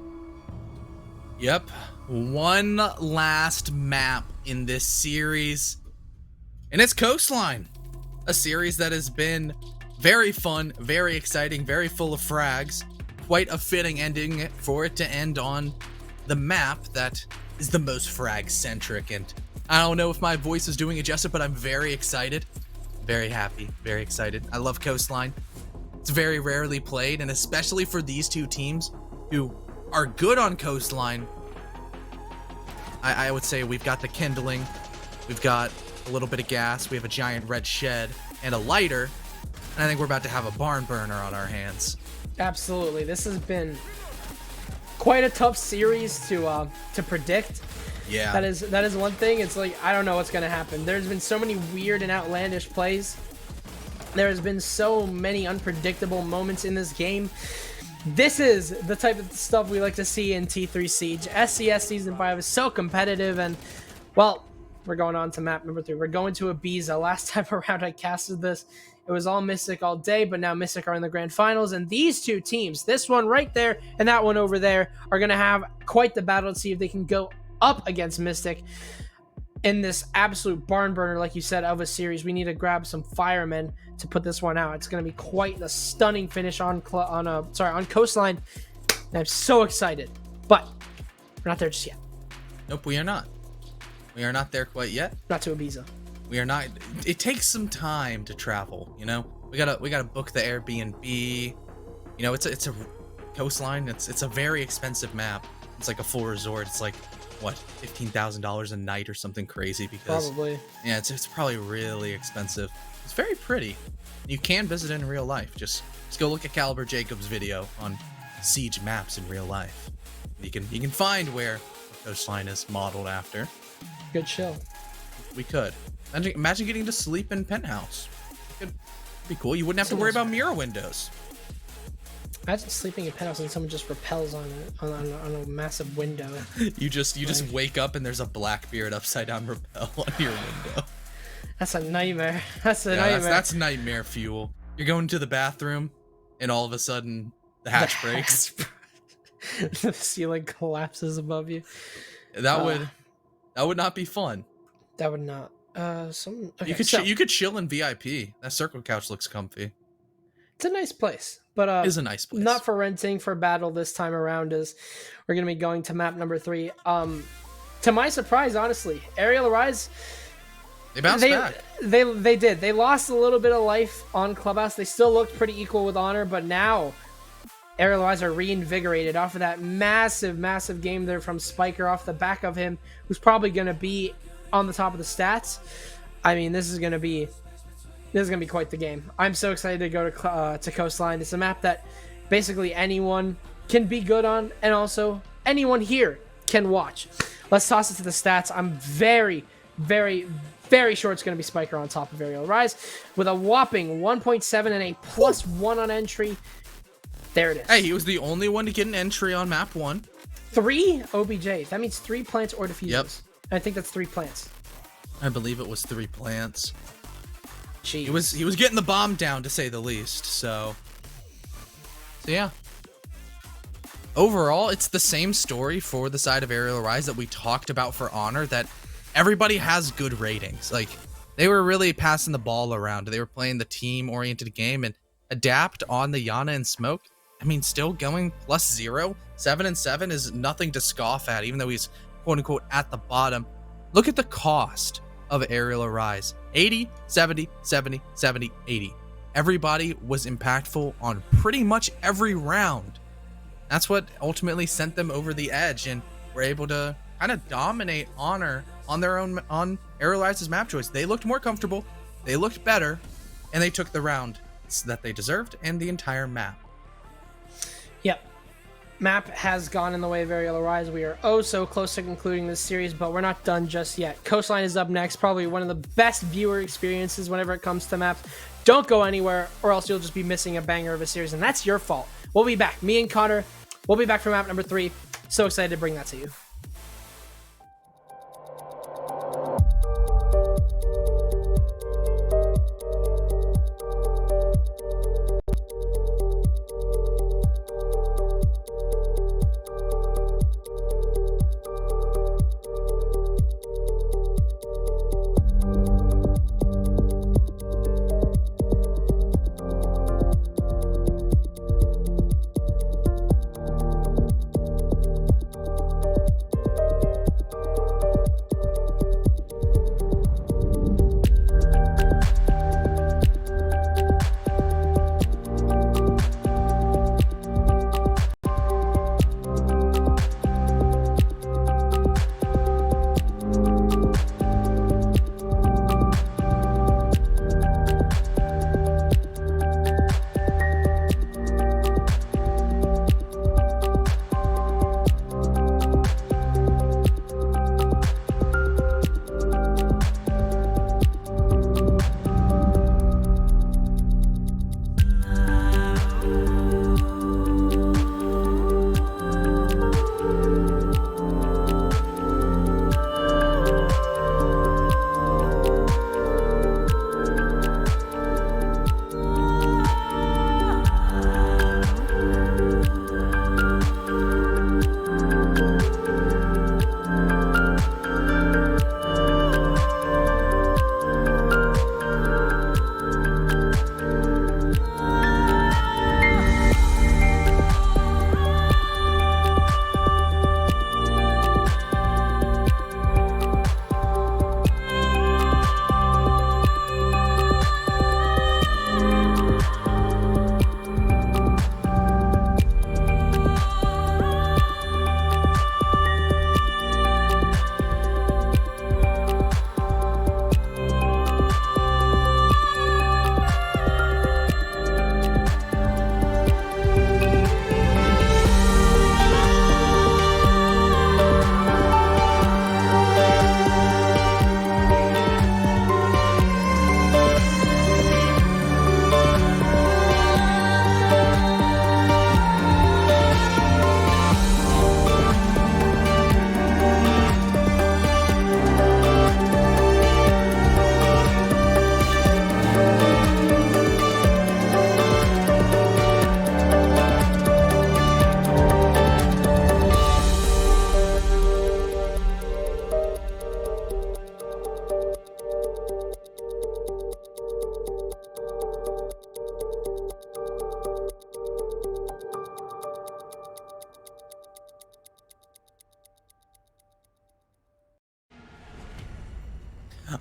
Yep. One last map in this series, and it's Coastline. A series that has been very fun, very exciting, very full of frags. Quite a fitting ending for it to end on the map that is the most frag-centric, and I don't know if my voice is doing it justice, but I'm very excited. Very happy, very excited. I love Coastline. It's very rarely played, and especially for these two teams who are good on Coastline, I would say we've got the Kindling, we've got a little bit of gas. We have a giant red shed and a lighter. And I think we're about to have a barn burner on our hands. Absolutely. This has been quite a tough series to predict. Yeah. That is one thing. It's like, I don't know what's going to happen. There's been so many weird and outlandish plays. There has been so many unpredictable moments in this game. This is the type of stuff we like to see in T3 Siege. SCS Season 5 is so competitive, and, well, we're going on to map number 3. We're going to Ibiza. Last time around I casted this, it was all Mystic all day, but now Mystic are in the grand finals, and these two teams, this one right there and that one over there, are going to have quite the battle to see if they can go up against Mystic in this absolute barn burner, like you said, of a series. We need to grab some firemen to put this one out. It's going to be quite the stunning finish on Coastline. And I'm so excited, but we're not there just yet. Nope, we are not. We are not there quite yet. Not to Ibiza. We are not. It takes some time to travel, you know. We gotta book the Airbnb. You know, it's a Coastline. It's a very expensive map. It's like a full resort. It's like, what, $15,000 a night or something crazy, because Probably. yeah, it's probably really expensive. It's very pretty. You can visit it in real life. Just go look at Caliber Jacob's video on Siege maps in real life. You can find where the Coastline is modeled after. Good chill. We could imagine getting to sleep in penthouse. It'd be cool. You wouldn't have to worry about mirror windows. Imagine sleeping in penthouse and someone just repels on a massive window. You just wake up and there's a Blackbeard upside down repel on your window. That's a nightmare. That's a nightmare. That's nightmare fuel. You're going to the bathroom, and all of a sudden the hatch breaks. The ceiling collapses above you. That would not be fun. That would not. Okay, You could chill in VIP. That circle couch looks comfy. It's a nice place, but It is a nice place. Not for renting, for battle this time around. Is we're gonna be going to map number 3. To my surprise, honestly, Arial Arise. They bounced back. They did. They lost a little bit of life on Clubhouse. They still looked pretty equal with Honor, but now Arial Arise are reinvigorated off of that massive game there from Spiker off the back of him, who's probably gonna be on the top of the stats. I mean, this is gonna be quite the game. I'm so excited to go to Coastline. It's a map that basically anyone can be good on, and also anyone here can watch. Let's toss it to the stats. I'm very sure it's going to be Spiker on top of Arial Rise with a whopping 1.7 and a +1 on entry. There it is. Hey, he was the only one to get an entry on map 1. 3 OBJ. That means 3 plants or diffusers. Yep. I think that's 3 plants. I believe it was 3 plants. Jeez. He was getting the bomb down, to say the least. So yeah. Overall, it's the same story for the side of Arial Rise that we talked about for Honor, that everybody has good ratings. Like, they were really passing the ball around. They were playing the team-oriented game, and Adapt on the Yana and Smoke, I mean, still going +0. 7-7 is nothing to scoff at, even though he's quote-unquote at the bottom. Look at the cost of Arial Arise. 80, 70, 70, 70, 80. Everybody was impactful on pretty much every round. That's what ultimately sent them over the edge, and were able to kind of dominate Honor on their own, on Arial Rise's map choice. They looked more comfortable, they looked better, and they took the round that they deserved and the entire map. Yep. Map has gone in the way of Arial Rise. We are oh so close to concluding this series, but we're not done just yet. Coastline is up next, probably one of the best viewer experiences whenever it comes to maps. Don't go anywhere, or else you'll just be missing a banger of a series, and that's your fault. We'll be back. Me and Connor, we'll be back for map number 3. So excited to bring that to you.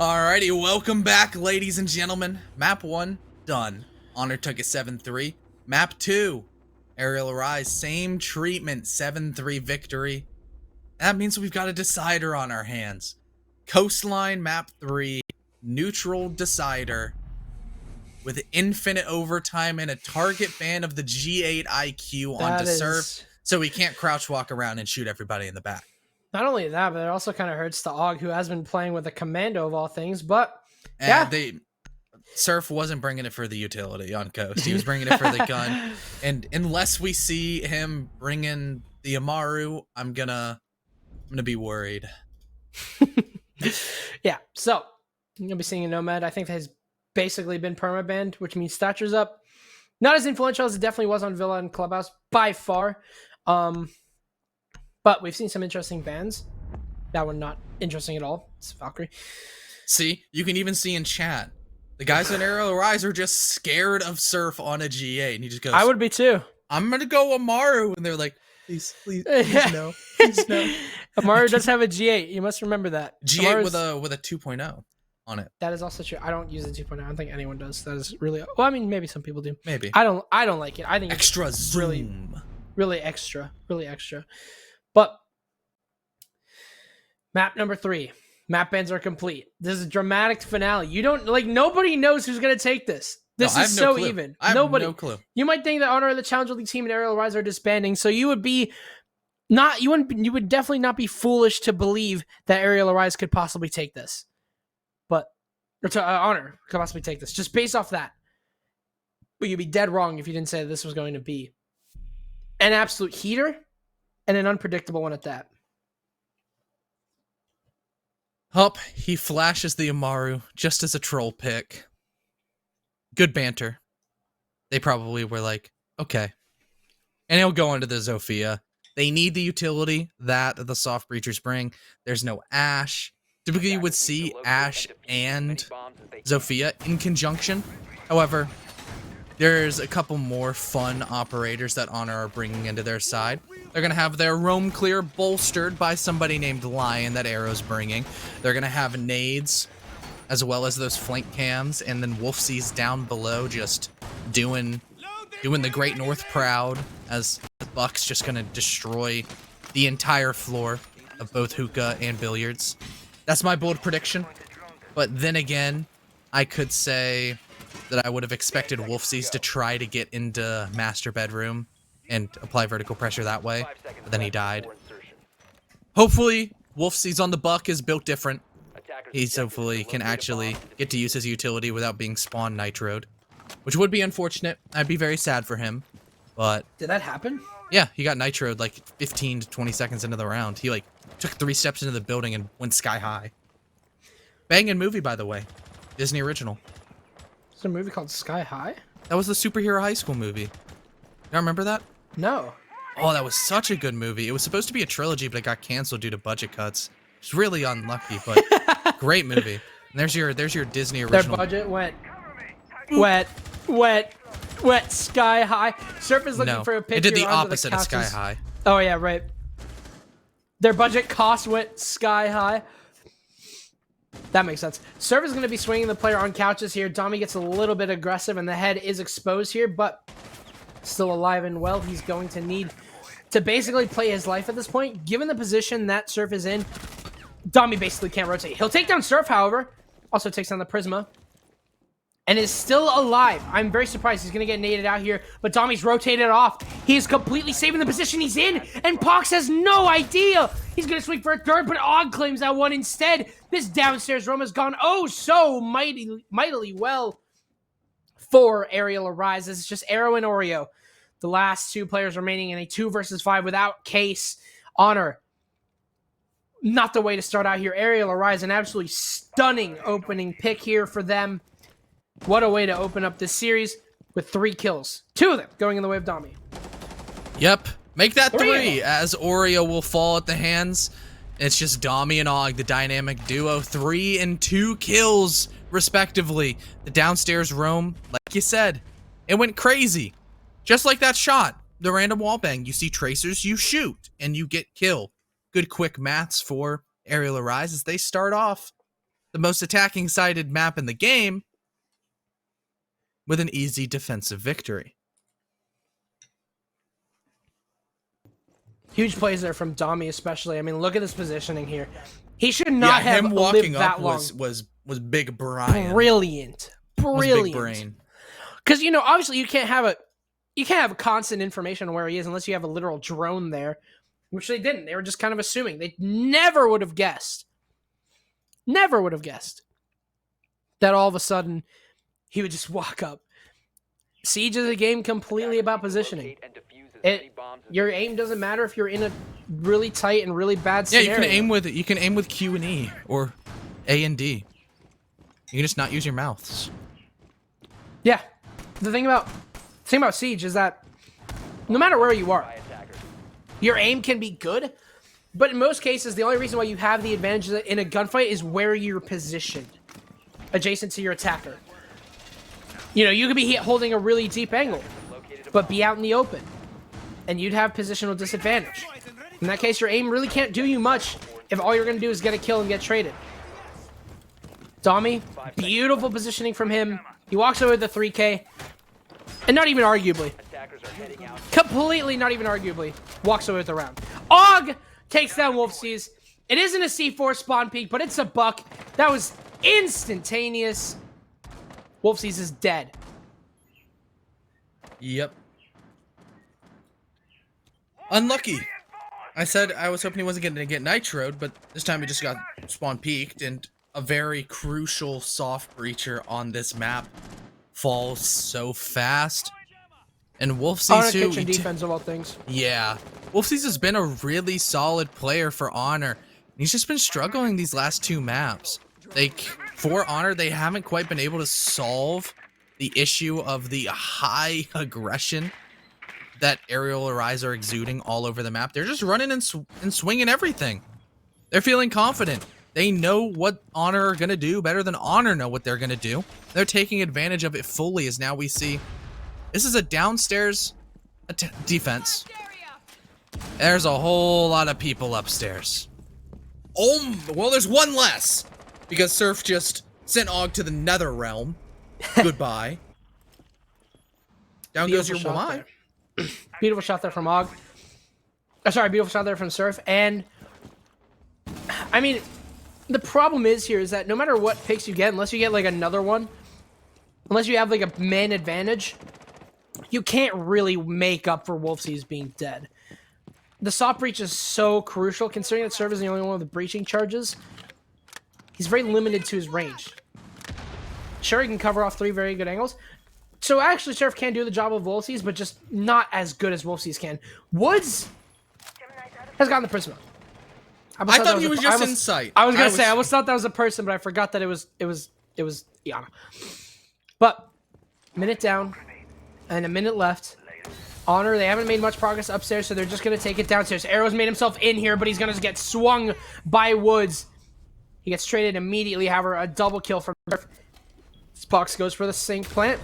Alrighty, welcome back, ladies and gentlemen. Map 1, done. Honor took a 7-3. Map 2, Arial Arise, same treatment, 7-3 victory. That means we've got a decider on our hands. Coastline, Map 3, neutral decider with infinite overtime and a target ban of the G8 IQ on Deserve, so he can't crouch walk around and shoot everybody in the back. Not only that, but it also kind of hurts the Og, who has been playing with a commando of all things. But yeah, Surf wasn't bringing it for the utility on Coast. He was bringing it for the gun. And unless we see him bring in the Amaru, I'm gonna be worried. Yeah. So you'll be seeing a Nomad. I think that has basically been permabanned, which means Thatcher's up. Not as influential as it definitely was on Villa and Clubhouse by far. But we've seen some interesting bans. That one not interesting at all. It's Valkyrie. See, you can even see in chat, the guys in Arial Arise are just scared of Surf on a G8, and he just goes, I would be too. I'm gonna go Amaru, and they're like, please no, please no. Amaru does have a G8. You must remember that. G8 Amaru's, with a 2.0 on it. That is also true. I don't use a 2.0. I don't think anyone does. That is really well. I mean, maybe some people do. Maybe. I don't like it. I think Extra it's zoom. really extra. But map number 3. Map bans are complete. This is a dramatic finale. You don't nobody knows who's gonna take this. This is so clue. even. I have Nobody. no clue. You might think that Honor of the Challenger League team and Arial Rise are disbanding, so you would be not. You would definitely not be foolish to believe that Arial Rise could possibly take this, or to Honor could possibly take this, just based off that. But you'd be dead wrong if you didn't say that this was going to be an absolute heater and an unpredictable one at that. Hup, he flashes the Amaru just as a troll pick. Good banter. They probably were like, okay. And he'll go into the Zofia. They need the utility that the soft breachers bring. There's no Ash. Typically you would see Ash and Zofia in conjunction. However, there's a couple more fun operators that Honor are bringing into their side. They're going to have their roam clear bolstered by somebody named Lion that Arrow's bringing. They're going to have nades as well as those flank cams, and then Wolfsey's down below just doing the Great North proud, as the Buck's just going to destroy the entire floor of both hookah and billiards. That's my bold prediction. But then again, I could say that I would have expected Wolfsey's to try to get into master bedroom and apply vertical pressure that way, but then he died. Hopefully, Wolfsey's on the Buck is built different. He's hopefully can actually get to use his utility without being spawned nitroed, which would be unfortunate. I'd be very sad for him, but... Did that happen? Yeah, he got nitroed like 15 to 20 seconds into the round. He took 3 steps into the building and went sky high. Banging movie, by the way. Disney original. There's a movie called Sky High? That was the superhero high school movie. Y'all remember that? No. Oh, that was such a good movie. It was supposed to be a trilogy, but it got canceled due to budget cuts. It's really unlucky, but great movie. And there's your Disney original. Their budget went wet, sky high. Surf is looking for a picture. It did the under opposite of sky high. Oh yeah, right. Their budget cost went sky high. That makes sense. Surf is going to be swinging the player on couches here. Dami gets a little bit aggressive, and the head is exposed here, but still alive and well. He's going to need to basically play his life at this point. Given the position that Surf is in, Dami basically can't rotate. He'll take down Surf, however. Also takes down the Prisma. And is still alive. I'm very surprised he's going to get naded out here, but Dami's rotated off. He is completely saving the position he's in, and Pox has no idea. He's going to swing for a third, but Og claims that one instead. This downstairs roam has gone oh so mightily well for Arial Arise. It's just Arrow and Oreo. The last 2 players remaining in a 2 versus 5 without Case. Honor. Not the way to start out here. Arial Arise, an absolutely stunning opening pick here for them. What a way to open up this series with 3 kills. 2 of them going in the way of Dami. Yep. Make that 3 as Oreo will fall at the hands. It's just Dami and Og, the dynamic duo. 3 and 2 kills, respectively. The downstairs roam, like you said, it went crazy. Just like that shot. The random wallbang. You see tracers, you shoot, and you get kill. Good quick maths for Arial Arise as they start off the most attacking sided map in the game with an easy defensive victory. Huge plays there from Dami, especially. I mean, look at his positioning here. He should not have him lived walking that up long. was big Brian. Brilliant. Was Brilliant. big brain. Because, you know, obviously you can't have constant information on where he is unless you have a literal drone there, which they didn't. They were just kind of assuming. They never would have guessed that all of a sudden he would just walk up. Siege is a game completely about positioning. Your aim doesn't matter if you're in a really tight and really bad scenario. Yeah, you can aim with Q and E or A and D. You can just not use your mouths. Yeah. The thing about Siege is that no matter where you are, your aim can be good, but in most cases, the only reason why you have the advantage in a gunfight is where you're positioned, adjacent to your attacker. You know, you could be holding a really deep angle, but be out in the open, and you'd have positional disadvantage. In that case, your aim really can't do you much if all you're going to do is get a kill and get traded. Dami, beautiful positioning from him. He walks over the 3K, and not even arguably, completely not even arguably, walks away with the round. Og takes down Wolfseas. It isn't a C4 spawn peak, but it's a buck. That was instantaneous. Wolfseas is dead. Yep. Unlucky. I said I was hoping he wasn't going to get nitroed, but this time he just got spawn peaked, and a very crucial soft breacher on this map falls so fast. And Wolfseas, who kitchen defense of all things. Yeah, Wolfseas has been a really solid player for Honor. He's just been struggling these last two maps. For Honor, they haven't quite been able to solve the issue of the high aggression that Arial Arise are exuding all over the map. They're just running and swinging everything. They're feeling confident. They know what Honor are going to do better than Honor know what they're going to do. They're taking advantage of it fully, as now we see this is a downstairs defense. There's a whole lot of people upstairs. Oh, well, there's one less because Surf just sent Og to the nether realm. Goodbye. Down goes your woman. Beautiful shot there from Og. Beautiful shot there from Surf. And, I mean, the problem is that no matter what picks you get, unless you get, like, another one, unless you have, like, a man advantage, you can't really make up for Wolfseas being dead. The soft breach is so crucial, considering that Surf is the only one with the breaching charges. He's very limited to his range. Sure, he can cover off 3 very good angles. So actually, Surf can do the job of Wolfseas, but just not as good as Wolfseas can. Woods has gotten the Prisma. I thought he was just in sight. I was gonna say I almost thought that was a person, but I forgot that it was Iana. But minute down and a minute left. Honor, they haven't made much progress upstairs, so they're just gonna take it downstairs. Arrow's made himself in here, but he's gonna get swung by Woods. He gets traded immediately. However, a double kill from Surf. Spox goes for the sink plant.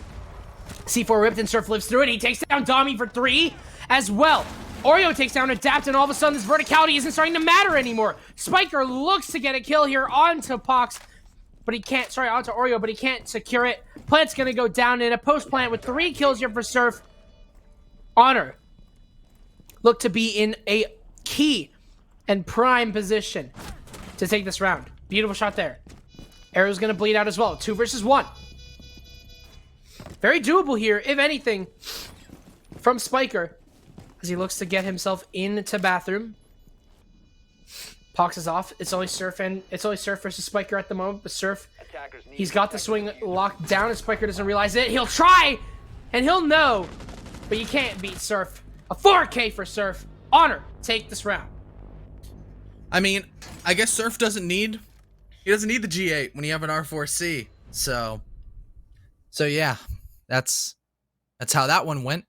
C4 ripped and Surf lives through it. He takes down Dami for 3 as well. Oreo takes down Adapt, and all of a sudden this verticality isn't starting to matter anymore. Spiker looks to get a kill here onto Pox, but he can't. Sorry, onto Oreo, but he can't secure it. Plant's gonna go down in a post plant with 3 kills here for Surf. Honor look to be in a key and prime position to take this round. Beautiful shot there. Arrow's gonna bleed out as well. 2 versus 1. Very doable here, if anything, from Spiker, as he looks to get himself into bathroom. Pox is off. It's only Surf versus Spiker at the moment, but Surf, he's got the swing locked down, and Spiker doesn't realize it. He'll try, and he'll know, but you can't beat Surf. A 4K for Surf. Honor, take this round. I mean, I guess Surf doesn't need the G8 when you have an R4C. So yeah, that's how that one went.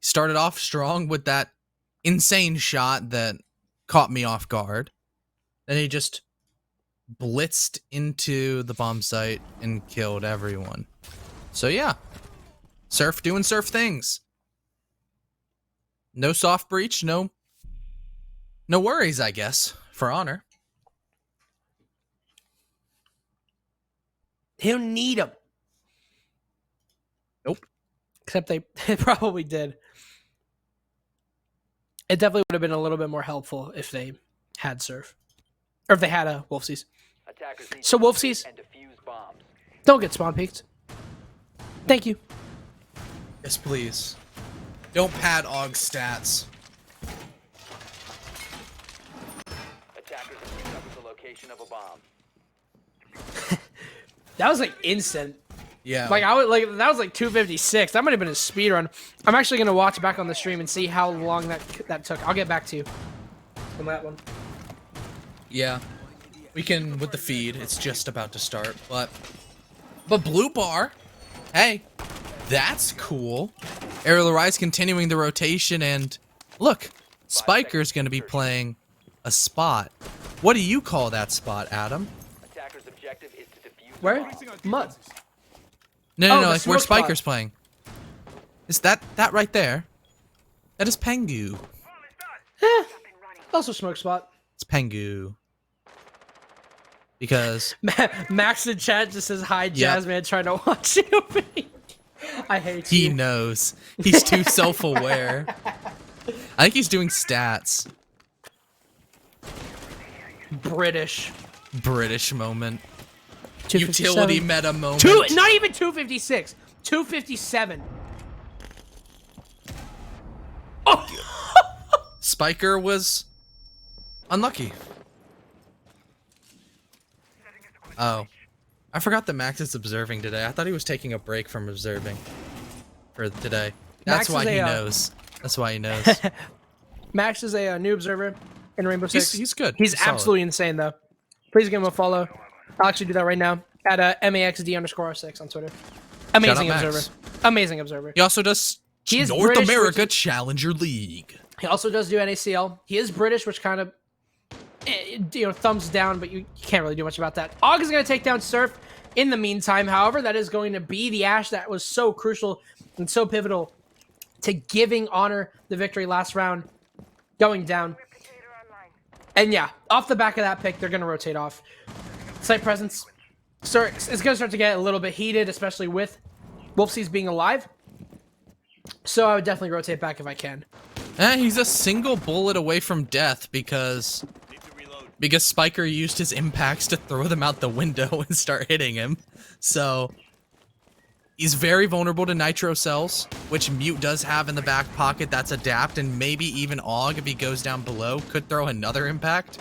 Started off strong with that insane shot that caught me off guard. Then he just blitzed into the bomb site and killed everyone. So yeah, Surf doing Surf things. No soft breach, no worries, I guess, for Honor. They don't need them. Nope. Except they probably did. It definitely would have been a little bit more helpful if they had Surf. Or if they had a Wolfsies. Attackers need So to Wolfsies, and defuse bombs. don't get spawn peeked. Thank you. Yes, please. Don't pad Aug's stats. Attackers have discovered the location of a bomb. That was like instant. Yeah. Like that was like 256. That might have been a speed run. I'm actually gonna watch back on the stream and see how long that took. I'll get back to you on that one. Yeah. We can with the feed. It's just about to start, but Blue Bar, hey, that's cool. Arial Rise continuing the rotation, and look, Spiker's gonna be playing a spot. What do you call that spot, Adam? Attackers' objective is to defuse the Where? bomb. Mud. No, Oh, the like where smoke spot. Spiker's playing. Is that right there? That is Pengu. Also smoke spot. It's Pengu. Because Max in chat just says hi, Jazzman, trying to watch the opening. I hate he you. knows. He's too self-aware. I think he's doing stats. British. British moment. 257. Utility meta moment. Not even 256. 257. Oh! Spiker was unlucky. Oh. I forgot that Max is observing today. I thought he was taking a break from observing for today. That's Max why is he a, knows. That's why he knows. Max is a new observer in Rainbow Six. He's good. He's solid. absolutely insane, though. Please give him a follow. I'll actually do that right now at MAXD_R6 on Twitter. Amazing Max. observer. Amazing observer. He also does He is North British, America Challenger League. He also does do NACL. He is British, which kind of, thumbs down, but you can't really do much about that. Aug is going to take down Surf. In the meantime, however, that is going to be the Ash that was so crucial and so pivotal to giving Honor the victory last round, going down. And yeah, off the back of that pick, they're going to rotate off. Site presence. It's going to start to get a little bit heated, especially with Wolfsies being alive. So I would definitely rotate back if I can. He's a single bullet away from death because Spiker used his impacts to throw them out the window and start hitting him. So he's very vulnerable to nitro cells, which Mute does have in the back pocket. That's adapt, and maybe even Aug, if he goes down below, could throw another impact.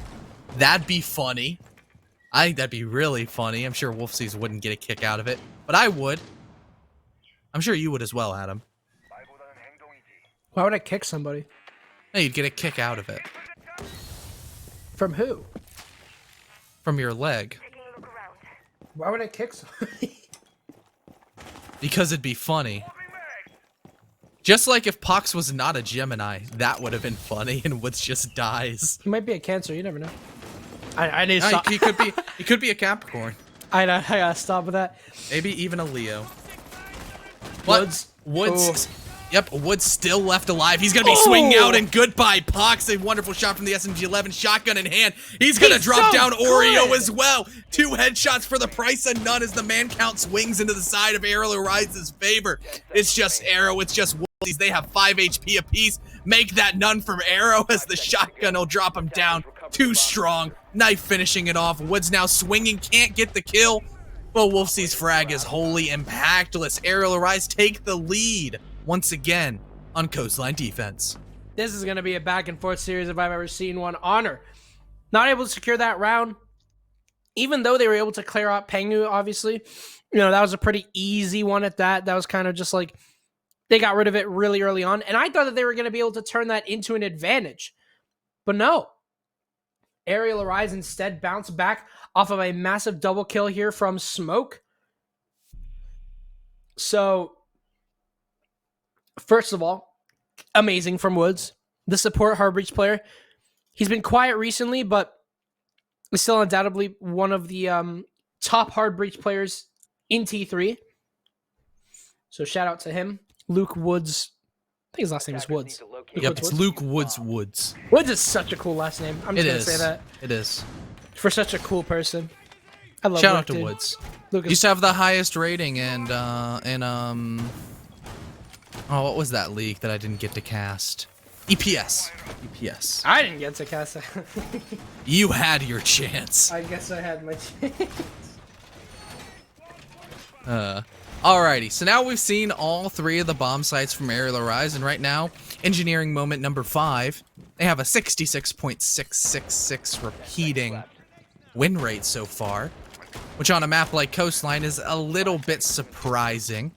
That'd be funny. I think that'd be really funny. I'm sure Wolfsies wouldn't get a kick out of it, but I would. I'm sure you would as well, Adam. Why would I kick somebody? No, you'd get a kick out of it. From who? From your leg. Why would I kick somebody? Because it'd be funny. Just like if Pox was not a Gemini, that would have been funny and Woods just dies. He might be a Cancer. You never know. I need to No, stop. he could be a Capricorn. I gotta stop with that. Maybe even a Leo. What? Woods. Yep, Woods still left alive. He's gonna be swinging out, and goodbye, Pox. A wonderful shot from the SMG-11, shotgun in hand. He's gonna drop so down Oreo good. as well. 2 headshots for the price of none as the man count swings into the side of Arial Rise's favor. It's just Arrow. It's just Wolfsies. They have 5 HP apiece. Make that none from Arrow as the shotgun will drop him down. Too strong. Knife finishing it off. Woods now swinging, can't get the kill. But Wolfsies frag is wholly impactless. Arial Rise take the lead once again on Coastline defense. This is gonna be a back and forth series if I've ever seen one. Honor not able to secure that round, even though they were able to clear out Pengu. Obviously, that was a pretty easy one at that. That was kind of just like they got rid of it really early on, and I thought that they were gonna be able to turn that into an advantage, but no. Arial Rise instead bounced back off of a massive double kill here from Smoke. So, first of all, amazing from Woods, the support hard breach player. He's been quiet recently, but is still undoubtedly one of the top hard breach players in T3. So shout out to him. Luke Woods. I think his last name is Woods. Yep, it's Luke Woods. Woods is such a cool last name. I'm just going to say that. It is. For such a cool person. I love Shout Luke, out to dude. Woods. Lucas. Used to have the highest rating and oh, what was that league that I didn't get to cast? EPS. EPS. I didn't get to cast it. You had your chance. I guess I had my chance. Alrighty, so now we've seen all 3 of the bomb sites from Arial Arise, and right now, engineering moment number 5, they have a 66.666 repeating win rate so far, which on a map like Coastline is a little bit surprising,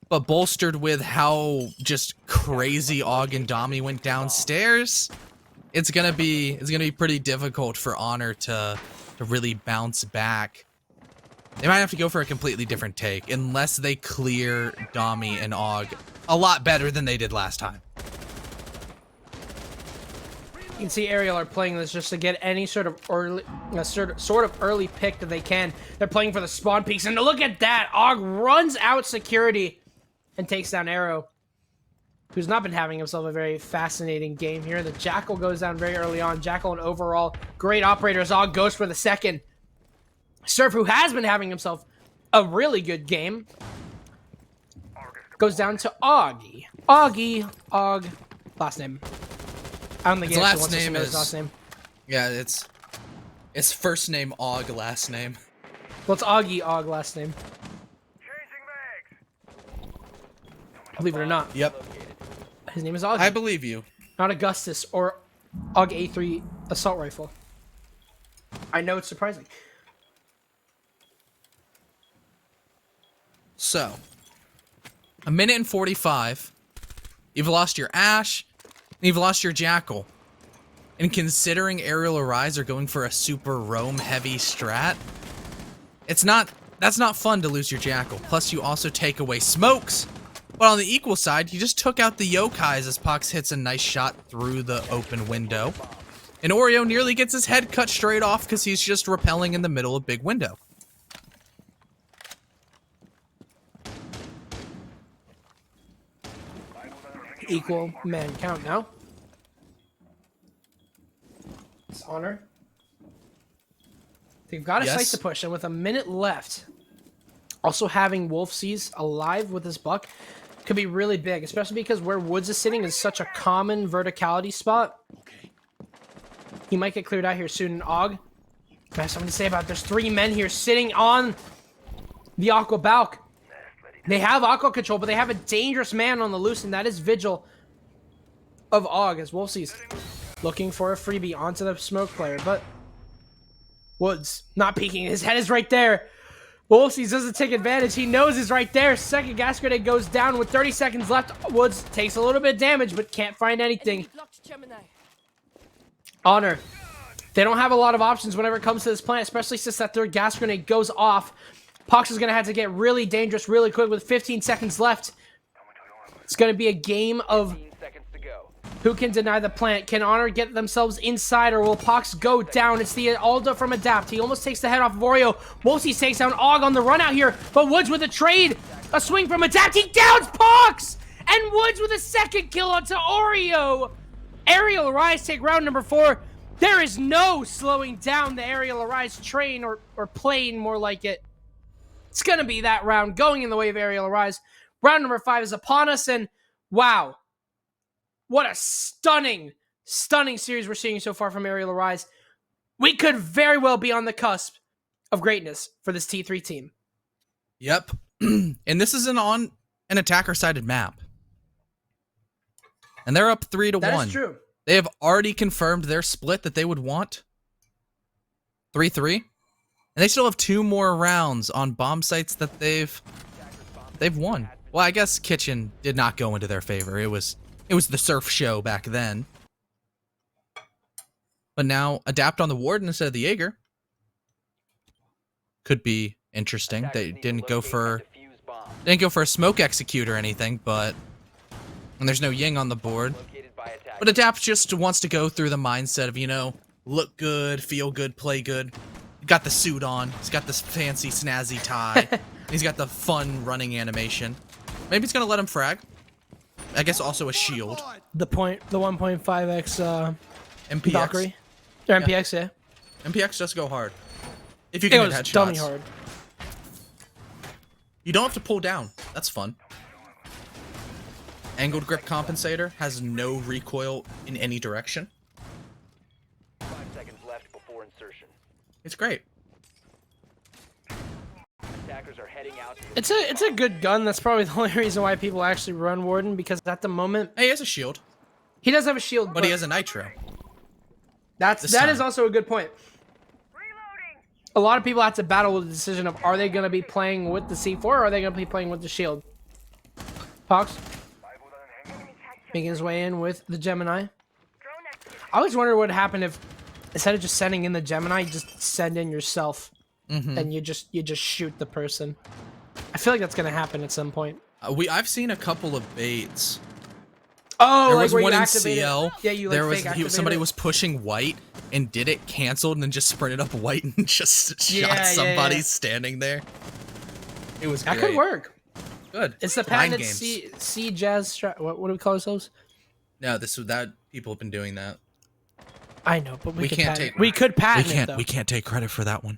but bolstered with how just crazy Og and Dami went downstairs, it's gonna be pretty difficult for Honor to really bounce back. They might have to go for a completely different take, unless they clear Dami and Og a lot better than they did last time. You can see Arial are playing this just to get any sort of early, sort of early pick that they can. They're playing for the spawn peaks, and look at that! Og runs out security and takes down Arrow, who's not been having himself a very fascinating game here. The Jackal goes down very early on. Jackal, an overall great operator, as Og goes for the second. Surf, who has been having himself a really good game, goes down to Augie. Og, last name. I don't think His he actually last wants to name say his is last name. Yeah, it's first name Og, last name. Well, it's Augie Og, last name. Believe it or not. Yep, His name is Augie. I believe you. Not Augustus or AUG A3 assault rifle. I know it's surprising. So, 1:45. You've lost your Ash, and you've lost your Jackal. And considering Arial Arise are going for a super roam heavy strat, that's not fun to lose your Jackal. Plus, you also take away smokes. But on the equal side, you just took out the Yokais as Pox hits a nice shot through the open window. And Oreo nearly gets his head cut straight off because he's just rappelling in the middle of big window. Equal man count now. It's Honor. They've got a slice to push, and with a minute left, also having Wolf Seas alive with his buck could be really big, especially because where Woods is sitting is such a common verticality spot. He might get cleared out here soon. And Og, I have something to say about it. There's 3 men here sitting on the Aqua Balk. They have Aqua control, but they have a dangerous man on the loose, and that is Vigil of Og, as Wolfsey's looking for a freebie onto the smoke player, but Woods not peeking. His head is right there. Wolfsey's doesn't take advantage. He knows he's right there. Second gas grenade goes down with 30 seconds left. Woods takes a little bit of damage, but can't find anything. Honor. They don't have a lot of options whenever it comes to this plant, especially since that third gas grenade goes off. Pox is going to have to get really dangerous really quick with 15 seconds left. It's going to be a game of 15 seconds to go. who can deny the plant. Can Honor get themselves inside, or will Pox go down? It's the Alda from Adapt. He almost takes the head off of Oreo. Wolsey takes down Og on the run out here, but Woods with a trade. A swing from Adapt. He downs Pox! And Woods with a second kill onto Oreo. Arial Arise take round number 4. There is no slowing down the Arial Arise train, or plane, more like it. It's going to be that round going in the way of Arial Arise. Round number 5 is upon us, and wow. What a stunning, stunning series we're seeing so far from Arial Arise. We could very well be on the cusp of greatness for this T3 team. Yep. And this is on an attacker-sided map. And they're up 3-1. That is true. They have already confirmed their split that they would want. 3-3. And they still have 2 more rounds on bomb sites that they've won. Well, I guess Kitchen did not go into their favor. It was the Surf show back then. But now Adapt on the Warden instead of the Jaeger could be interesting. They didn't go for a smoke execute or anything, and there's no Ying on the board. But Adapt just wants to go through the mindset of, you know, look good, feel good, play good. Got the suit on. He's got this fancy snazzy tie. He's got the fun running animation. Maybe he's gonna let him frag. I guess also a shield. The 1.5x MPX. Valkyrie. Or MPX, yeah. MPX just go hard. If you It can was hit headshots. dummy hard. You don't have to pull down. That's fun. Angled grip compensator has no recoil in any direction. 5 seconds left before insertion. It's great. Attackers are heading out. It's a good gun. That's probably the only reason why people actually run Warden, because at the moment Hey, he has a shield, he does have a shield, but he has a nitro. that this is time. also a good point. A lot of people have to battle with the decision of, are they going to be playing with the C4 or are they going to be playing with the shield? Pox making his way in with the Gemini. I always wonder what would happen if, instead of just sending in the Gemini, you just send in yourself, and you just shoot the person. I feel like that's going to happen at some point. I've seen a couple of baits. Oh, There like was where one you in activate CL. it. Yeah, you like there was fake activate somebody it. was pushing white and did it, canceled, and then just sprinted up white and just Yeah, shot yeah, somebody yeah. standing there. It was That great. could work. Good. It's the Mind patented games. C Jazz strat. What do we call ourselves? No, that people have been doing that. I know, but we could can't patent take- it. We could patent it, though. We can't take credit for that one.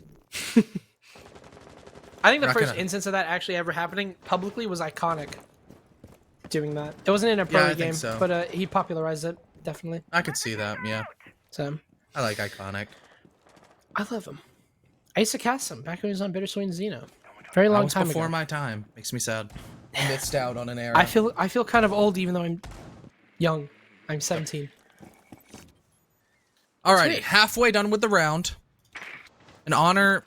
I think the We're not first gonna- instance of that actually ever happening publicly was Iconic doing that. It wasn't in a pro Yeah, I think game, so. but he popularized it, definitely. I could see that. Yeah, So, I like Iconic. I love him. I used to cast him back when he was on Bittersweet and Xeno. Very That long was time before ago. my time. Makes me sad. I missed out on an era. I feel kind of old even though I'm young. I'm 17. Alrighty, Sweet. halfway done with the round. An Honor,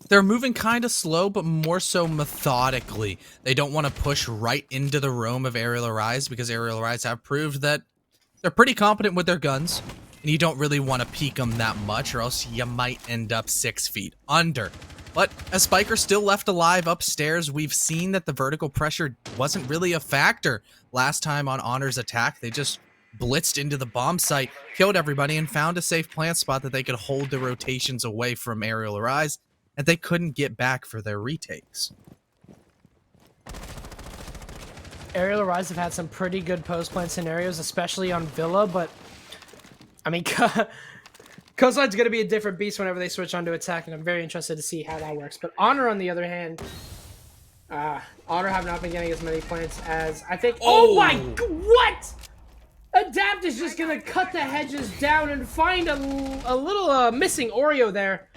they're moving kind of slow, but more so methodically. They don't want to push right into the roam of Arial Arise because Arial Arise have proved that they're pretty competent with their guns, and you don't really want to peek them that much, or else you might end up 6 feet under. But as Spiker still left alive upstairs, we've seen that the vertical pressure wasn't really a factor. Last time on Honor's attack, they just blitzed into the bomb site, killed everybody, and found a safe plant spot that they could hold the rotations away from Arial Arise, and they couldn't get back for their retakes. Arial Arise have had some pretty good post-plant scenarios, especially on Villa, but I mean, Coastline's going to be a different beast whenever they switch onto attack, and I'm very interested to see how that works. But Honor, on the other hand, Honor have not been getting as many plants as I think. Oh my, what? Adapt is just going to cut the hedges down and find a little missing Oreo there.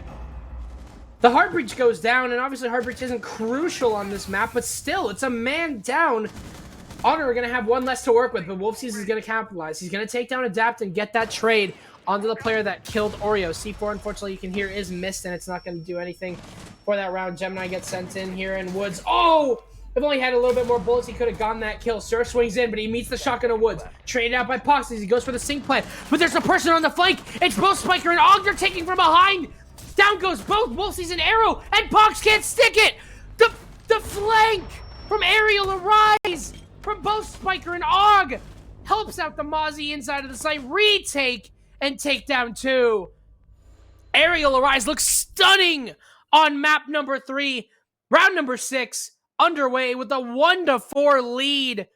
The Heart Breach goes down, and obviously Heart Breach isn't crucial on this map, but still, it's a man down. Honor are going to have one less to work with, but Wolfseas is going to capitalize. He's going to take down Adapt and get that trade onto the player that killed Oreo. C4, unfortunately, you can hear is missed, and it's not going to do anything for that round. Gemini gets sent in here, and Woods. Oh! If only had a little bit more bullets, he could have gotten that kill. Surf swings in, but he meets the shotgun of Woods. Traded out by Pox as he goes for the sync plant. But there's a person on the flank. It's both Spiker and Og. They're taking from behind. Down goes both Wolfseas and Arrow, and Pox can't stick it. The flank from Arial Arise from both Spiker and Og helps out the Mozzie inside of the site. Retake and take down 2. Arial Arise looks stunning on map number 3. Round number 6 underway with a 1-4 lead.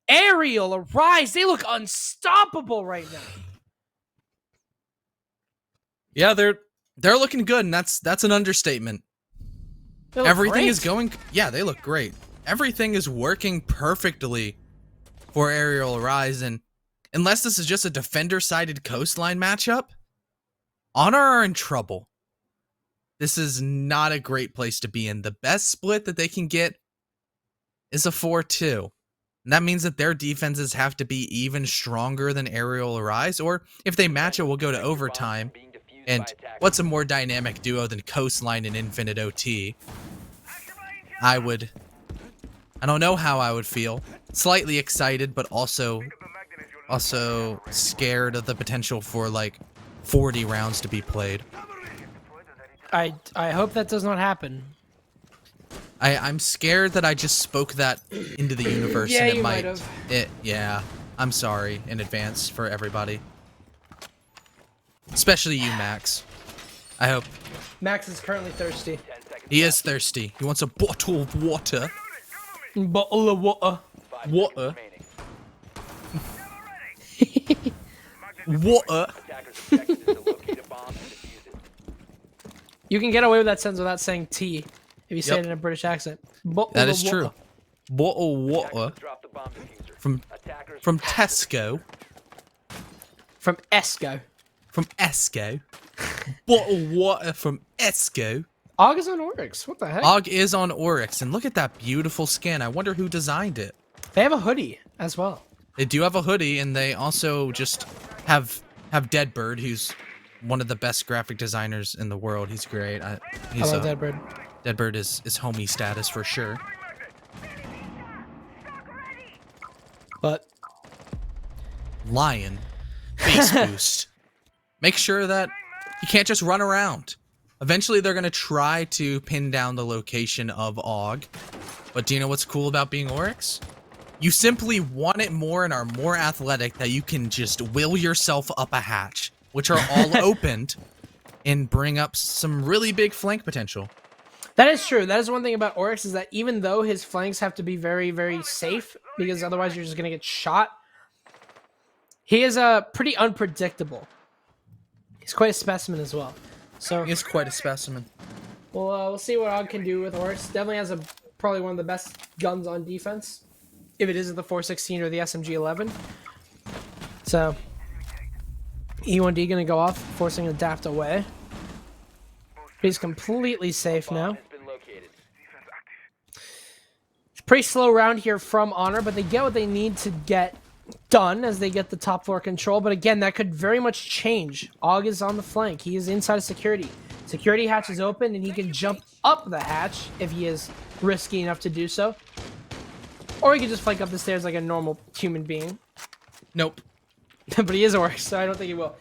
Arial Arise, they look unstoppable right now. Yeah, they're looking good, and that's an understatement. They look Everything great. is going. Yeah, they look great. Everything is working perfectly for Arial Arise, and unless this is just a defender-sided Coastline matchup, Honor are in trouble. This is not a great place to be in. The best split that they can get is a 4-2. And that means that their defenses have to be even stronger than Arial Arise, or if they match it, we'll go to overtime. And what's a more dynamic duo than Coastline and Infinite OT? I don't know how I would feel. Slightly excited, but also scared of the potential for like 40 rounds to be played. I hope that does not happen. I'm scared that I just spoke that into the universe, Yeah, and it you might. might have. Yeah, I'm sorry in advance for everybody, especially you, Max. I hope Max is currently thirsty. he is thirsty. He wants a bottle of water. Bottle of water. Water. Water. You can get away with that sentence without saying T. if you say Yep. it in a British accent. That is true. Bottle water Drop the bomb diffuser. from Attackers Tesco. From Esco. From Esco. Bottle water from Esco. Og is on Oryx. What the heck? Og is on Oryx, and look at that beautiful skin. I wonder who designed it. They have a hoodie as well. They do have a hoodie, and they also just have Deadbird, who's one of the best graphic designers in the world. He's great. I love Deadbird. Deadbird is homie status for sure. But Lion. Base boost. Make sure that you can't just run around. Eventually, they're going to try to pin down the location of Og. But do you know what's cool about being Oryx? You simply want it more and are more athletic that you can just will yourself up a hatch, which are all opened, and bring up some really big flank potential. that is true. That is one thing about Oryx is that even though his flanks have to be very, very safe, because otherwise you're just going to get shot, he is pretty unpredictable. He's quite a specimen as well. So He is quite a specimen. we'll see what Og can do with Oryx. Definitely has probably one of the best guns on defense, if it isn't the 416 or the SMG-11. So E1D going to go off, forcing Adapt away. He's completely safe now. has been located. It's a pretty slow round here from Honor, but they get what they need to get done as they get the top floor control. But again, that could very much change. Og is on the flank. He is inside of security. Security hatch is open, and he can jump up the hatch if he is risky enough to do so. Or he can just flank up the stairs like a normal human being. Nope. But he is Oryx, so I don't think he will.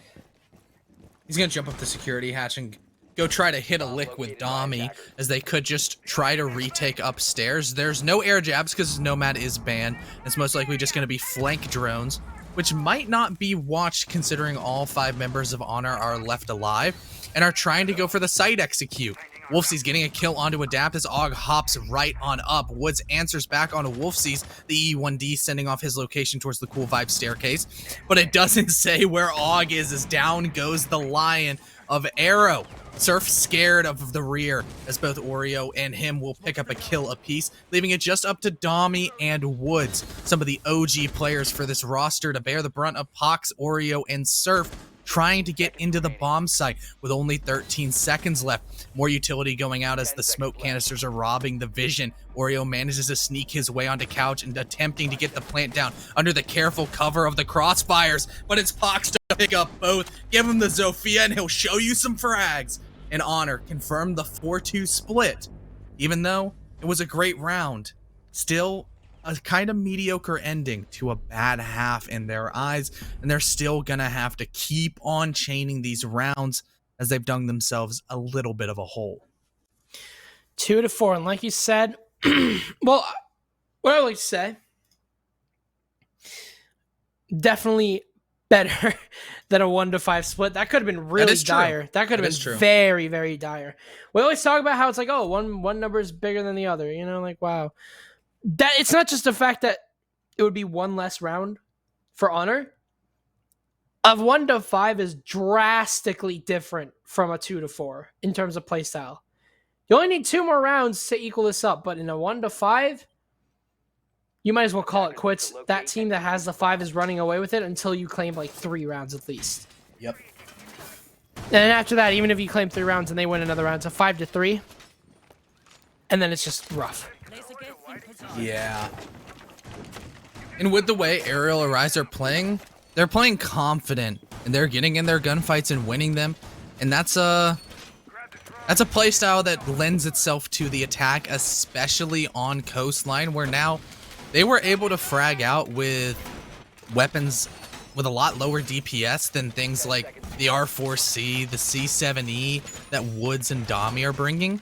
He's going to jump up the security hatch and go try to hit a lick with Dami, as they could just try to retake upstairs. There's no air jabs because Nomad is banned. It's most likely just going to be flank drones, which might not be watched considering all 5 members of Honor are left alive and are trying to go for the site execute. Wolfsey's getting a kill onto Adapt as Og hops right on up. Woods answers back onto Wolfsey's, the E1D sending off his location towards the cool vibe staircase. But it doesn't say where Og is, as down goes the Lion of Arrow. Surf scared of the rear, as both Oreo and him will pick up a kill apiece, leaving it just up to Dami and Woods, some of the OG players for this roster, to bear the brunt of Pox, Oreo, and Surf trying to get into the bomb site with only 13 seconds left. More utility going out as the smoke canisters are robbing the vision. Oreo manages to sneak his way onto couch and attempting to get the plant down under the careful cover of the crossfires, but it's Pox to pick up both. Give him the Zofia and he'll show you some frags. And Honor confirmed the 4-2 split. Even though it was a great round, still a kind of mediocre ending to a bad half in their eyes, and they're still gonna have to keep on chaining these rounds as they've dug themselves a little bit of a hole. 2-4, and like you said, well, what I would like to say, definitely better than a 1-5 split. That could have been really dire. That could have been very, very dire. We always talk about how it's like, oh, one number is bigger than the other. You know, like, wow. That it's not just the fact that it would be one less round for Honor. A 1-5 is drastically different from a 2-4 in terms of playstyle. You only need 2 more rounds to equal this up, but in a 1-5, you might as well call it quits. That team that has the 5 is running away with it until you claim like 3 rounds at least. Yep. And after that, even if you claim 3 rounds and they win another round, it's a 5-3. And then it's just rough. Yeah. And with the way Arial Arise are playing, they're playing confident, and they're getting in their gunfights and winning them. And that's a playstyle that lends itself to the attack, especially on Coastline, where now they were able to frag out with weapons with a lot lower DPS than things like the R4C, the C7E that Woods and Dami are bringing.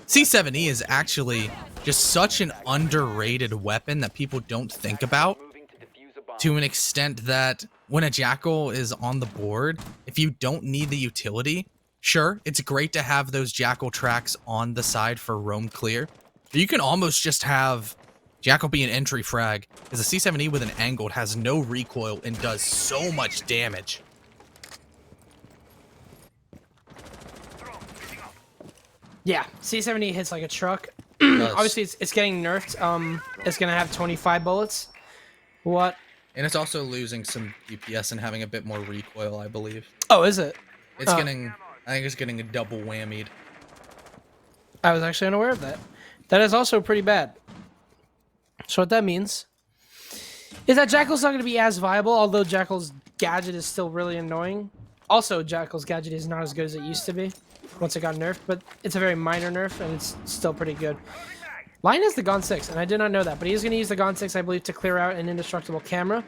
C7E is actually just such an underrated weapon that people don't think about, to an extent that when a Jackal is on the board, if you don't need the utility, sure, it's great to have those Jackal tracks on the side for roam clear, but you can almost just have Jackal be an entry frag, because the C7E with an angled has no recoil and does so much damage. Yeah, C70 hits like a truck. Does. Obviously, it's getting nerfed. It's gonna have 25 bullets. What? And it's also losing some DPS and having a bit more recoil, I believe. Oh, is it? It's Oh. getting, I think it's getting a double whammied. I was actually unaware of that. That is also pretty bad. So what that means is that Jackal's not going to be as viable, although Jackal's gadget is still really annoying. Also, Jackal's gadget is not as good as it used to be once it got nerfed, but it's a very minor nerf, and it's still pretty good. Lion has the Gon 6, and I did not know that, but he's going to use the Gon 6, I believe, to clear out an indestructible camera.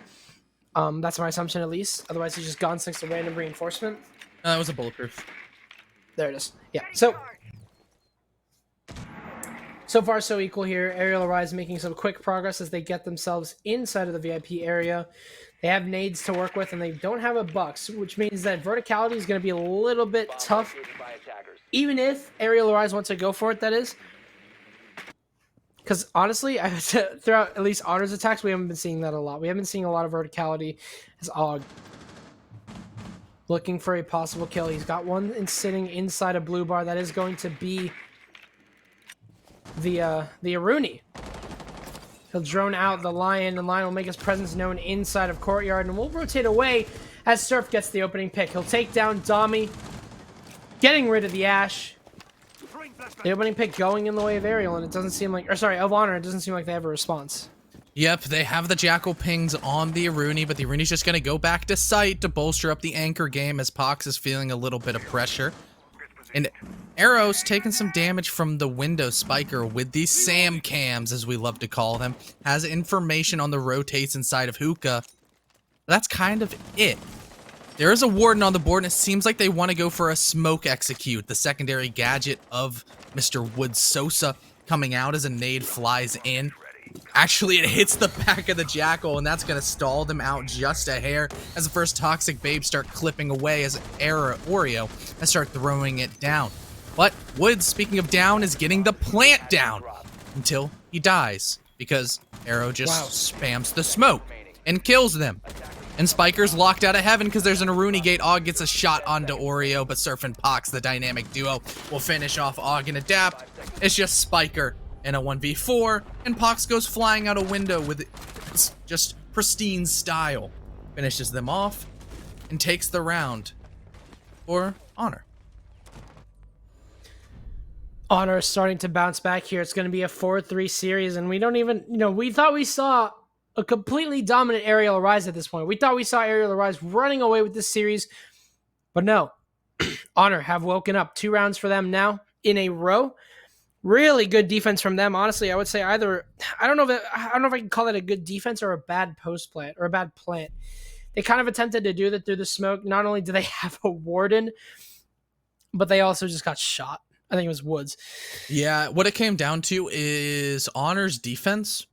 That's my assumption, at least. Otherwise, he's just Gon 6 a random reinforcement. It was a bulletproof. There it is. Yeah, so far, so equal here. Arial Arise making some quick progress as they get themselves inside of the VIP area. They have nades to work with, and they don't have a Bucks, which means that verticality is going to be a little bit tough. Even if Arial Arise wants to go for it, that is. Because honestly, throughout at least Honor's attacks, we haven't been seeing that a lot. We haven't been seeing a lot of verticality as Og. Looking for a possible kill. He's got one sitting inside a blue bar. That is going to be the Aruni. He'll drone out the Lion, and Lion will make his presence known inside of Courtyard, and we'll rotate away as Surf gets the opening pick. He'll take down Dami, getting rid of the Ash. The opening pick going in the way of Ariel, and it doesn't seem like, or sorry, of Honor, it doesn't seem like they have a response. Yep, they have the Jackal pings on the Aruni, but the Aruni's just going to go back to site to bolster up the anchor game as Pox is feeling a little bit of pressure. And Arrow's taking some damage from the window spiker with these Sam cams, as we love to call them. Has information on the rotates inside of Hookah. That's kind of it. There is a Warden on the board, and it seems like they want to go for a smoke execute. The secondary gadget of Mr. Woods Sosa coming out as a nade flies in. Actually, it hits the back of the Jackal, and that's going to stall them out just a hair as the first Toxic Babes start clipping away as Oreo and start throwing it down. But Woods, speaking of down, is getting the plant down until he dies because Arrow just spams the smoke and kills them. And Spiker's locked out of heaven because there's an Aruni gate. Og gets a shot onto Oreo, but Surf and Pox, the dynamic duo, will finish off Og and Adapt. It's just Spiker in a 1v4, and Pox goes flying out a window with just pristine style. Finishes them off and takes the round for Honor. Honor is starting to bounce back here. It's going to be a 4-3 series, and we don't even, we thought we saw a completely dominant Arial Arise at this point. We thought we saw Arial Arise running away with this series, but no. Honor have woken up. 2 rounds for them now in a row. Really good defense from them. Honestly, I would say either, I don't know if I can call it a good defense or a bad post plant or a bad plant. They kind of attempted to do that through the smoke. Not only do they have a Warden, but they also just got shot. I think it was Woods. Yeah, what it came down to is Honor's defense.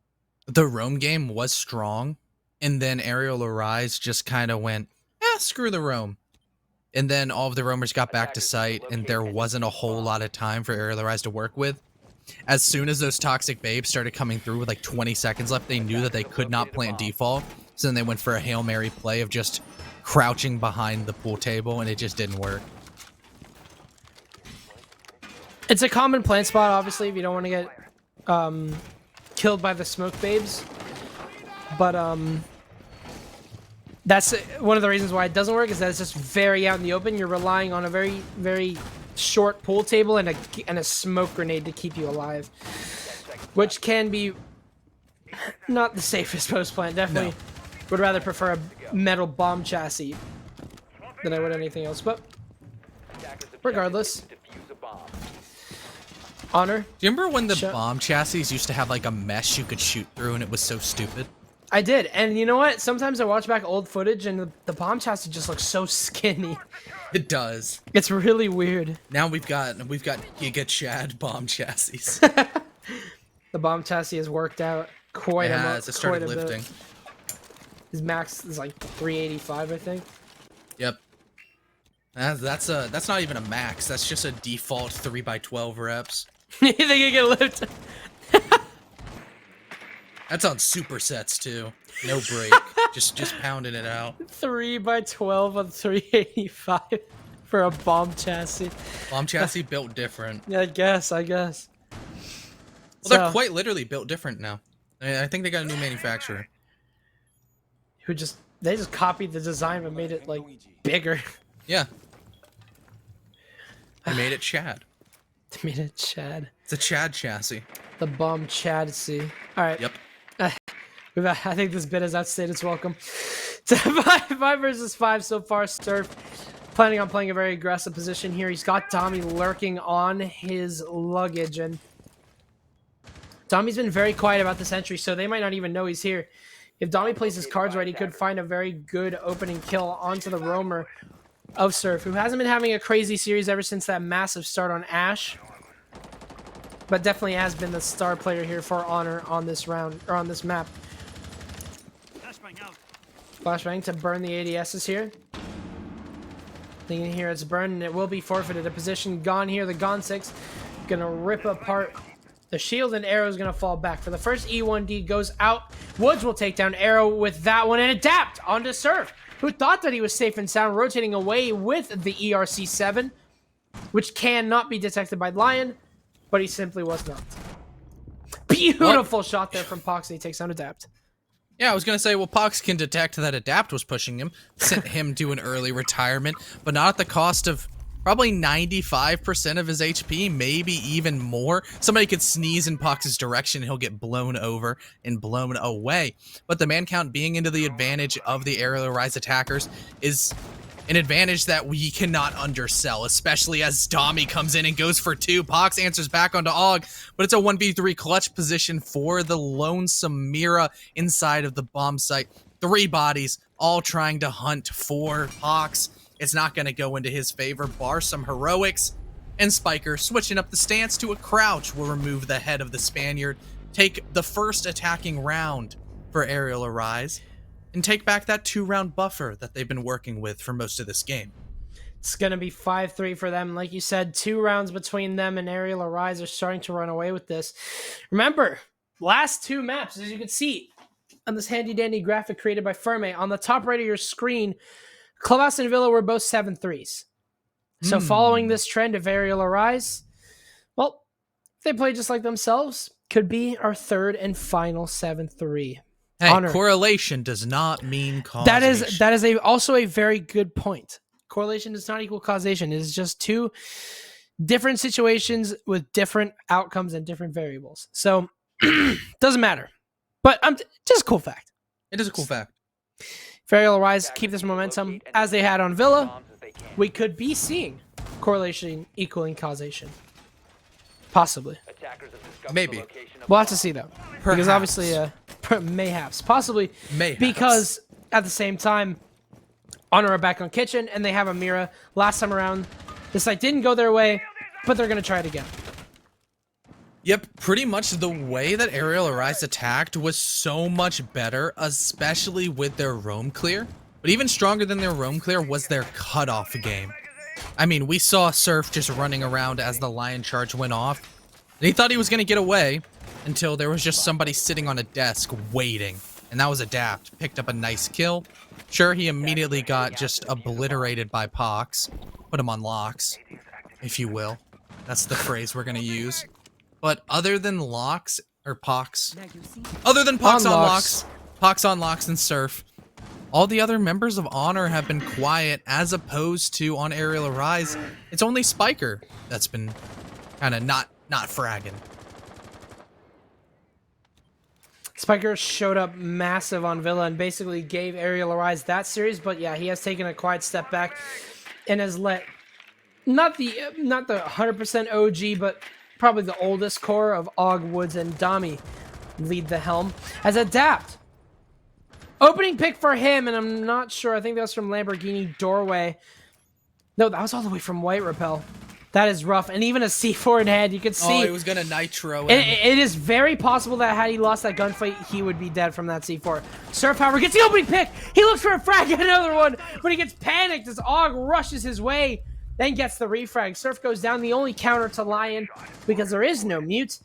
The roam game was strong, and then Arial Arise just kind of went, screw the roam. And then all of the roamers got back to site, and there wasn't a whole lot of time for Arial Arise to work with. As soon as those Toxic Babes started coming through with like 20 seconds left, they knew that they could not plant default. So then they went for a Hail Mary play of just crouching behind the pool table, and it just didn't work. It's a common plant spot, obviously, if you don't want to get killed by the smoke babes. But that's one of the reasons why it doesn't work, is that it's just very out in the open. You're relying on a very, very short pool table and a smoke grenade to keep you alive, which can be not the safest post plant. Definitely would rather prefer a metal bomb chassis than I would anything else. But regardless, Honor. Do you remember when the bomb chassis used to have like a mesh you could shoot through, and it was so stupid? I did, and you know what? Sometimes I watch back old footage, and the bomb chassis just looks so skinny. It does. It's really weird. Now we've got Giga Chad bomb chassis. The bomb chassis has worked out quite a bit. As it started lifting. His max is like 385, I think. Yep. That's not even a max. That's just a default 3x12 reps. You think you can lift? That's on supersets too. No break. just pounding it out. 3x12 on 385. for a bomb chassis. Bomb chassis built different. Yeah, I guess. Well, they're quite literally built different now. I think they got a new manufacturer. They just copied the design but made it like bigger. Yeah. They made it Chad. They made it Chad. It's a Chad chassis. The bomb chassis. All right. Yep. I think this bit has outstayed its welcome. 5 versus 5 so far. Surf planning on playing a very aggressive position here. He's got Dami lurking on his luggage, and Dami's been very quiet about this entry, so they might not even know he's here. If Dami plays his cards right, he could find a very good opening kill onto the roamer of Surf, who hasn't been having a crazy series ever since that massive start on Ash, but definitely has been the star player here for Honor on this round, or on this map. Flashbang to burn the ADSs here. Thinking here it's burned, and it will be forfeited. A position gone here. The Gon 6 gonna rip apart the shield, and Arrow's gonna fall back. For the first E1D goes out. Woods will take down Arrow with that one and adapt onto Surf, who thought that he was safe and sound, rotating away with the ERC7, which cannot be detected by Lion, but he simply was not. Beautiful shot there from Pox, and he takes down Adapt. Yeah, I was gonna say, well, Pox can detect that Adapt was pushing him, sent him to an early retirement, but not at the cost of probably 95% of his HP, maybe even more. Somebody could sneeze in Pox's direction, he'll get blown over and blown away. But the man count being into the advantage of the Aerial Rise attackers is an advantage that we cannot undersell, especially as Dami comes in and goes for 2. Pox answers back onto Og, but it's a 1v3 clutch position for the lonesome Mira inside of the bomb site. 3 bodies, all trying to hunt for Pox. It's not going to go into his favor, bar some heroics. And Spiker, switching up the stance to a crouch, will remove the head of the Spaniard, take the first attacking round for Aerial Arise, and take back that 2-round buffer that they've been working with for most of this game. It's going to be 5-3 for them. Like you said, 2 rounds between them and Aerial Arise are starting to run away with this. Remember, last 2 maps, as you can see on this handy-dandy graphic created by Ferme, on the top right of your screen, Clubhouse and Villa were both 7-3s. So following this trend of Aerial Arise, well, if they play just like themselves, could be our 3rd and final 7-3. Hey, Honor. Correlation does not mean causation. That is also a very good point. Correlation does not equal causation. It is just 2 different situations with different outcomes and different variables. So, doesn't matter. But just a cool fact. It is a cool fact. If Aerial Rise keep this momentum as they had on Villa, we could be seeing correlation equaling causation. Possibly. Maybe. We'll have to see, though. Because obviously, mayhaps. Possibly. Mayhaps. Because at the same time, Honor are back on Kitchen, and they have a Mira. Last time around, the site didn't go their way, but they're going to try it again. Yep, pretty much the way that Aerial Arise attacked was so much better, especially with their roam clear. But even stronger than their roam clear was their cutoff game. I mean, we saw Surf just running around as the Lion Charge went off, and he thought he was going to get away until there was just somebody sitting on a desk waiting. And that was Adapt. Picked up a nice kill. Sure, he immediately got just obliterated by Pox. Put him on locks, if you will. That's the phrase we're going to use. But other than locks, or Pox, other than Pox on locks, Pox on locks and Surf, all the other members of Honor have been quiet, as opposed to on Aerial Arise, it's only Spiker that's been kind of not fragging. Spiker showed up massive on Villa and basically gave Aerial Arise that series, but yeah, he has taken a quiet step back and has let not the 100% OG, but probably the oldest core of Og, Woods, and Dami lead the helm as Adapt. Opening pick for him, and I'm not sure. I think that was from Lamborghini Doorway. No, that was all the way from White Rappel. That is rough. And even a C4 in head, you could see. Oh, he was going to nitro him. It is very possible that had he lost that gunfight, he would be dead from that C4. Surf, however, gets the opening pick. He looks for a frag, another one, but he gets panicked as Og rushes his way, then gets the refrag. Surf goes down, the only counter to Lion, because there is no mute.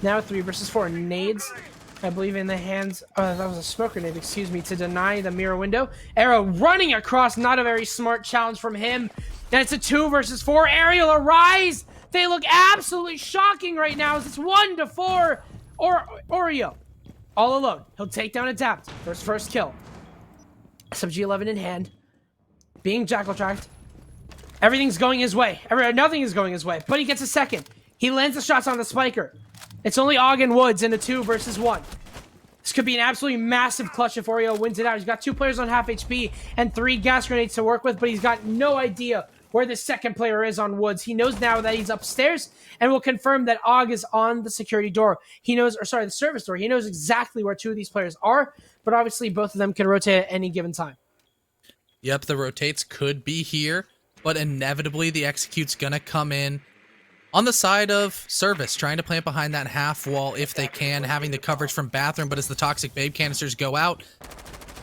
Now 3 versus 4 nades, I believe, in the hands. That was a smoke grenade, excuse me, to deny the mirror window. Arrow running across, not a very smart challenge from him. And it's a 2 versus 4. Arial Arise. They look absolutely shocking right now as it's 1-4. Oreo. All alone. He'll take down Adapt. First kill. SMG-11 in hand. Being jackal-tracked. Everything's going his way. Nothing is going his way. But he gets a second. He lands the shots on the spiker. It's only Og and Woods in a 2 versus 1. This could be an absolutely massive clutch if Oreo wins it out. He's got 2 players on half HP and 3 gas grenades to work with, but he's got no idea where the second player is on Woods. He knows now that he's upstairs and will confirm that Og is on the security door. He knows, or sorry, the service door. He knows exactly where 2 of these players are, but obviously both of them can rotate at any given time. Yep, the rotates could be here, but inevitably the execute's gonna come in on the side of service, trying to plant behind that half wall if they can, having the coverage from bathroom, but as the toxic babe canisters go out,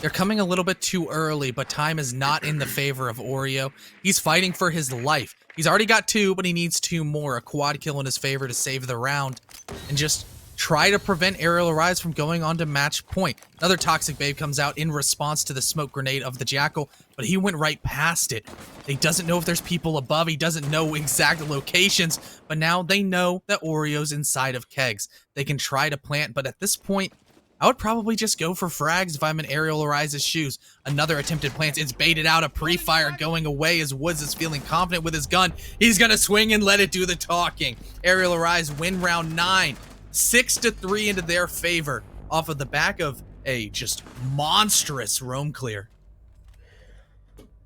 they're coming a little bit too early, but time is not in the favor of Oreo. He's fighting for his life. He's already got 2, but he needs 2 more, a quad kill in his favor to save the round, and just try to prevent Arial Arise from going on to match point. Another toxic babe comes out in response to the smoke grenade of the jackal, but he went right past it. He doesn't know if there's people above. He doesn't know exact locations, but now they know that Oreo's inside of kegs. They can try to plant, but at this point, I would probably just go for frags if I'm in Arial Arise's shoes. Another attempted plants. It's baited out, a pre-fire going away as Woods is feeling confident with his gun. He's gonna swing and let it do the talking. Arial Arise win round 9. 6-3 into their favor off of the back of a just monstrous roam clear.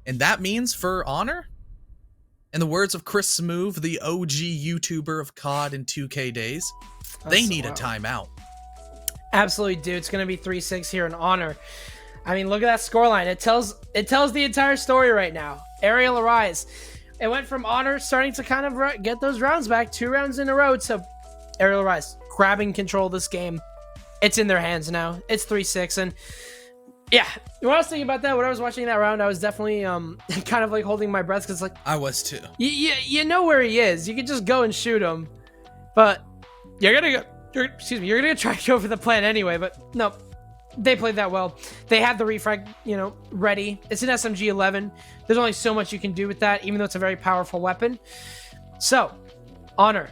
And that means for Honor, in the words of Chris Smoove, the OG YouTuber of COD in 2K days, they need a timeout. Absolutely, dude. It's going to be 3-6 here in Honor. I mean, look at that scoreline. It tells the entire story right now. Arial Arise. It went from Honor starting to kind of get those rounds back, 2 rounds in a row, to Arial Arise grabbing control of this game. It's in their hands now. It's 3-6, and yeah, when I was thinking about that, when I was watching that round, I was definitely kind of like holding my breath because like I was too. You know where he is. You could just go and shoot him, but you're gonna try to go for the plan anyway. But no, they played that well. They had the refrag, ready. It's an SMG-11. There's only so much you can do with that, even though it's a very powerful weapon. So, Honor,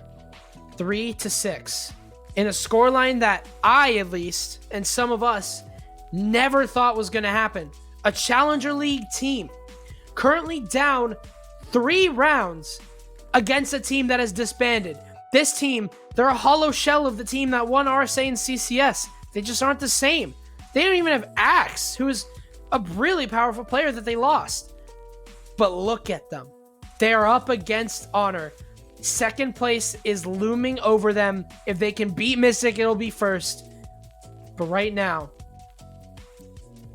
3-6 in a scoreline that I, at least, and some of us never thought was going to happen. A Challenger League team currently down 3 rounds against a team that has disbanded. This team, they're a hollow shell of the team that won RSA and CCS. They just aren't the same. They don't even have Axe, who is a really powerful player that they lost. But look at them. They are up against Honor. Second place is looming over them. If they can beat Mystic, it'll be first. But right now,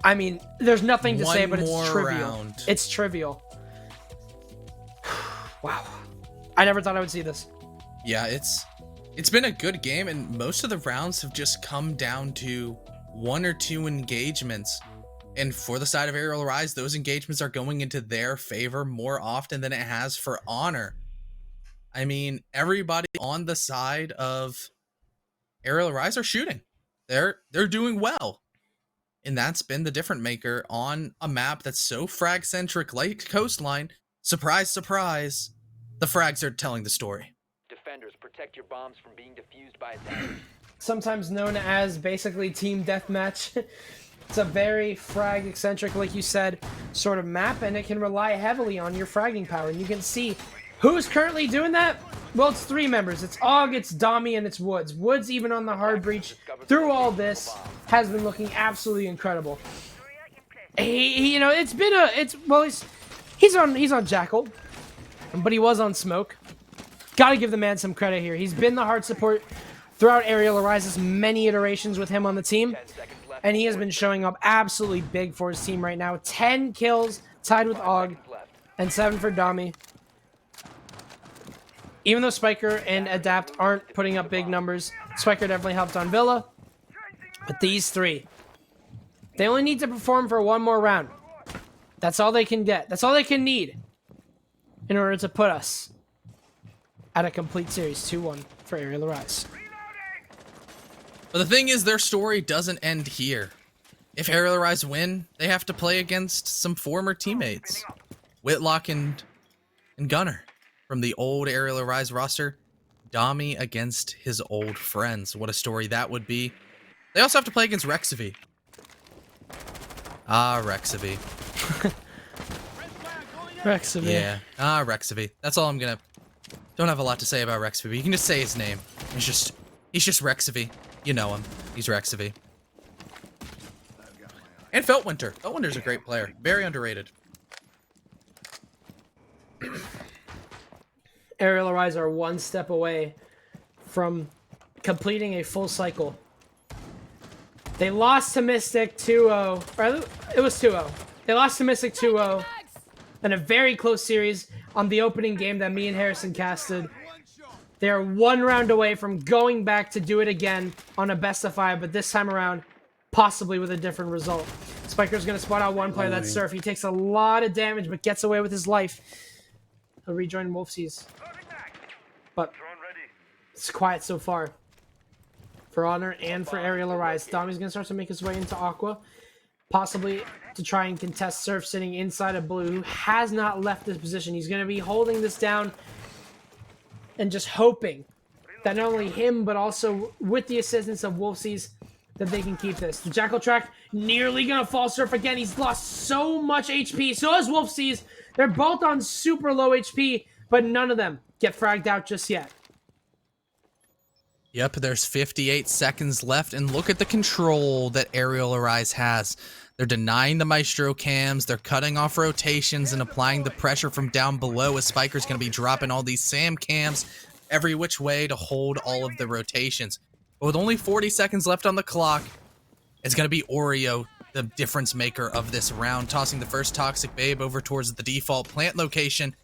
I mean, there's nothing to say, but it's trivial. Round. It's trivial. Wow. I never thought I would see this. Yeah, it's been a good game, and most of the rounds have just come down to 1 or 2 engagements. And for the side of Arial Arise, those engagements are going into their favor more often than it has for Honor. I mean, everybody on the side of Arial Arise are shooting. They're doing well. And that's been the difference maker on a map that's so frag-centric like Coastline. Surprise, surprise, the frags are telling the story. Defenders, protect your bombs from being defused by attackers. Sometimes known as basically team deathmatch. It's a very frag-eccentric, like you said, sort of map, and it can rely heavily on your fragging power. And you can see who's currently doing that? Well, it's 3 members. It's Og, it's Dami, and it's Woods. Woods, even on the hard breach, through all this, has been looking absolutely incredible. He's on Jackal, but he was on Smoke. Gotta give the man some credit here. He's been the hard support throughout Arial Arise's many iterations with him on the team, and he has been showing up absolutely big for his team right now. 10 kills, tied with Og, and 7 for Dami. Even though Spiker and Adapt aren't putting up big numbers, Spiker definitely helped on Villa. But these 3, they only need to perform for 1 more round. That's all they can get. That's all they can need in order to put us at a complete series 2-1 for Arial Arise. But the thing is, their story doesn't end here. If Arial Arise win, they have to play against some former teammates. Whitlock and and Gunner from the old Arial Arise roster. Dami against his old friends. What a story that would be. They also have to play against Rexavy. Ah, Rexavy. Rexavy. Yeah. Ah, Rexavy. That's all I'm gonna... Don't have a lot to say about Rexavy. You can just say his name. He's just Rexavy. You know him. He's Rexavy. And Feltwinter. Feltwinter's a great player. Very underrated. Arial Arise are one step away from completing a full cycle. They lost to Mystic 2-0. Or it was 2-0. They lost to Mystic 2-0 in a very close series on the opening game that me and Harrison casted. They're one round away from going back to do it again on a best of 5, but this time around, possibly with a different result. Spiker's going to spot out one player, that's Surf. He takes a lot of damage, but gets away with his life. He'll rejoin Wolfsies. But it's quiet so far for Honor and for Arial Arise. Dami's going to start to make his way into Aqua, possibly to try and contest Surf sitting inside of Blue, who has not left this position. He's going to be holding this down and just hoping that not only him, but also with the assistance of Wolfsies, that they can keep this. The Jackal track nearly going to fall Surf again. He's lost so much HP. So has Wolfsies. They're both on super low HP, but none of them get fragged out just yet. Yep, there's 58 seconds left, and look at the control that Arial Arise has. They're denying the Maestro cams, they're cutting off rotations and applying the pressure from down below, as Spiker's going to be dropping all these SAM cams every which way to hold all of the rotations. But with only 40 seconds left on the clock, it's going to be Oreo, the difference maker of this round, tossing the first Toxic Babe over towards the default plant location.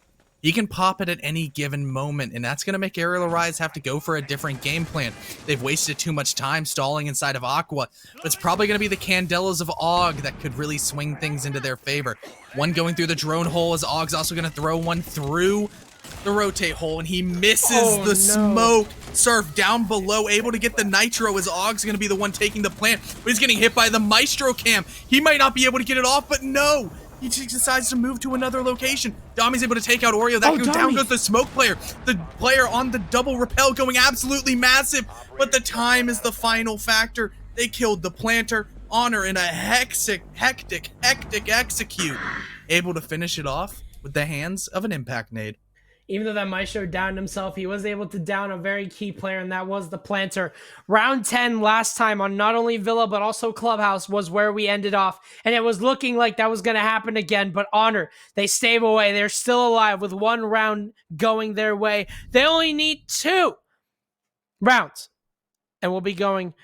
He can pop it at any given moment, and that's going to make Arial Arise have to go for a different game plan. They've wasted too much time stalling inside of Aqua, but it's probably going to be the Candelas of Og that could really swing things into their favor. One going through the drone hole, as Og's also going to throw one through the rotate hole, and he misses the smoke. Surf down below, able to get the Nitro, as Og's going to be the one taking the plant, but he's getting hit by the Maestro cam. He might not be able to get it off, but no! He just decides to move to another location. Dami's able to take out Oreo. That goes down goes the smoke player. The player on the double repel going absolutely massive. But the time is the final factor. They killed the planter. Honor in a hectic execute. Able to finish it off with the hands of an impact nade. Even though that Maestro downed himself, he was able to down a very key player, and that was the planter. Round 10 last time on not only Villa, but also Clubhouse was where we ended off. And it was looking like that was going to happen again, but Honor, they stave away. They're still alive with one round going their way. They only need 2 rounds, and we'll be going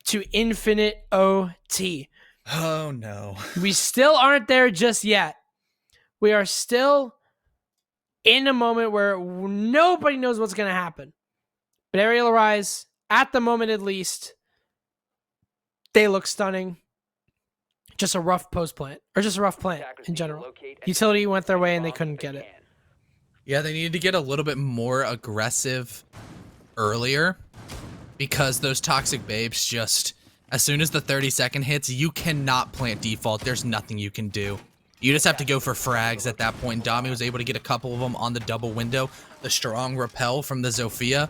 to Infinite OT. Oh, no. We still aren't there just yet. We are still in a moment where nobody knows what's going to happen. But Arial Arise, at the moment at least, they look stunning. Just a rough post plant, or just a rough plant in general. Utility went their way and they couldn't get it. Yeah, they needed to get a little bit more aggressive earlier, because those Toxic Babes just, as soon as the 30-second hits, you cannot plant default. There's nothing you can do. You just have to go for frags at that point. Dami was able to get a couple of them on the double window. The strong repel from the Zofia.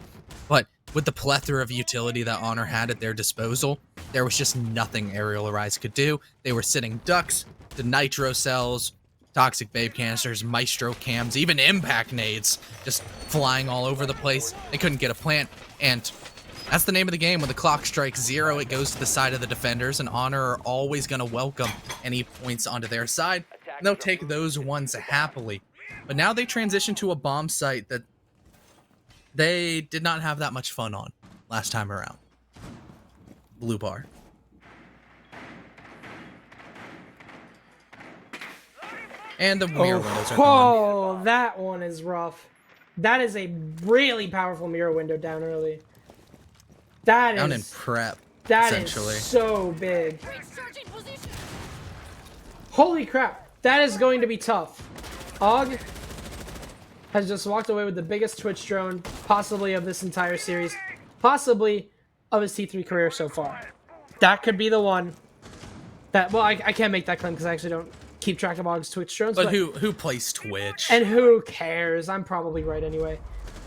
But with the plethora of utility that Honor had at their disposal, there was just nothing Arial Arise could do. They were sitting ducks, the Nitro cells, Toxic Babe canisters, Maestro cams, even impact nades just flying all over the place. They couldn't get a plant, and that's the name of the game. When the clock strikes 0, it goes to the side of the defenders, and Honor are always going to welcome any points onto their side. And they'll take those ones happily. But now they transition to a bomb site that they did not have that much fun on last time around. Blue bar. And the mirror windows are gone. Oh, that one is rough. That is a really powerful mirror window down early. That Down is in prep, that essentially. is so big. Holy crap. That is going to be tough. Og has just walked away with the biggest Twitch drone, possibly of this entire series. Possibly of his T3 career so far. That could be the one that, well, I can't make that claim because I actually don't keep track of Aug's Twitch streams. But who plays Twitch? And who cares? I'm probably right anyway.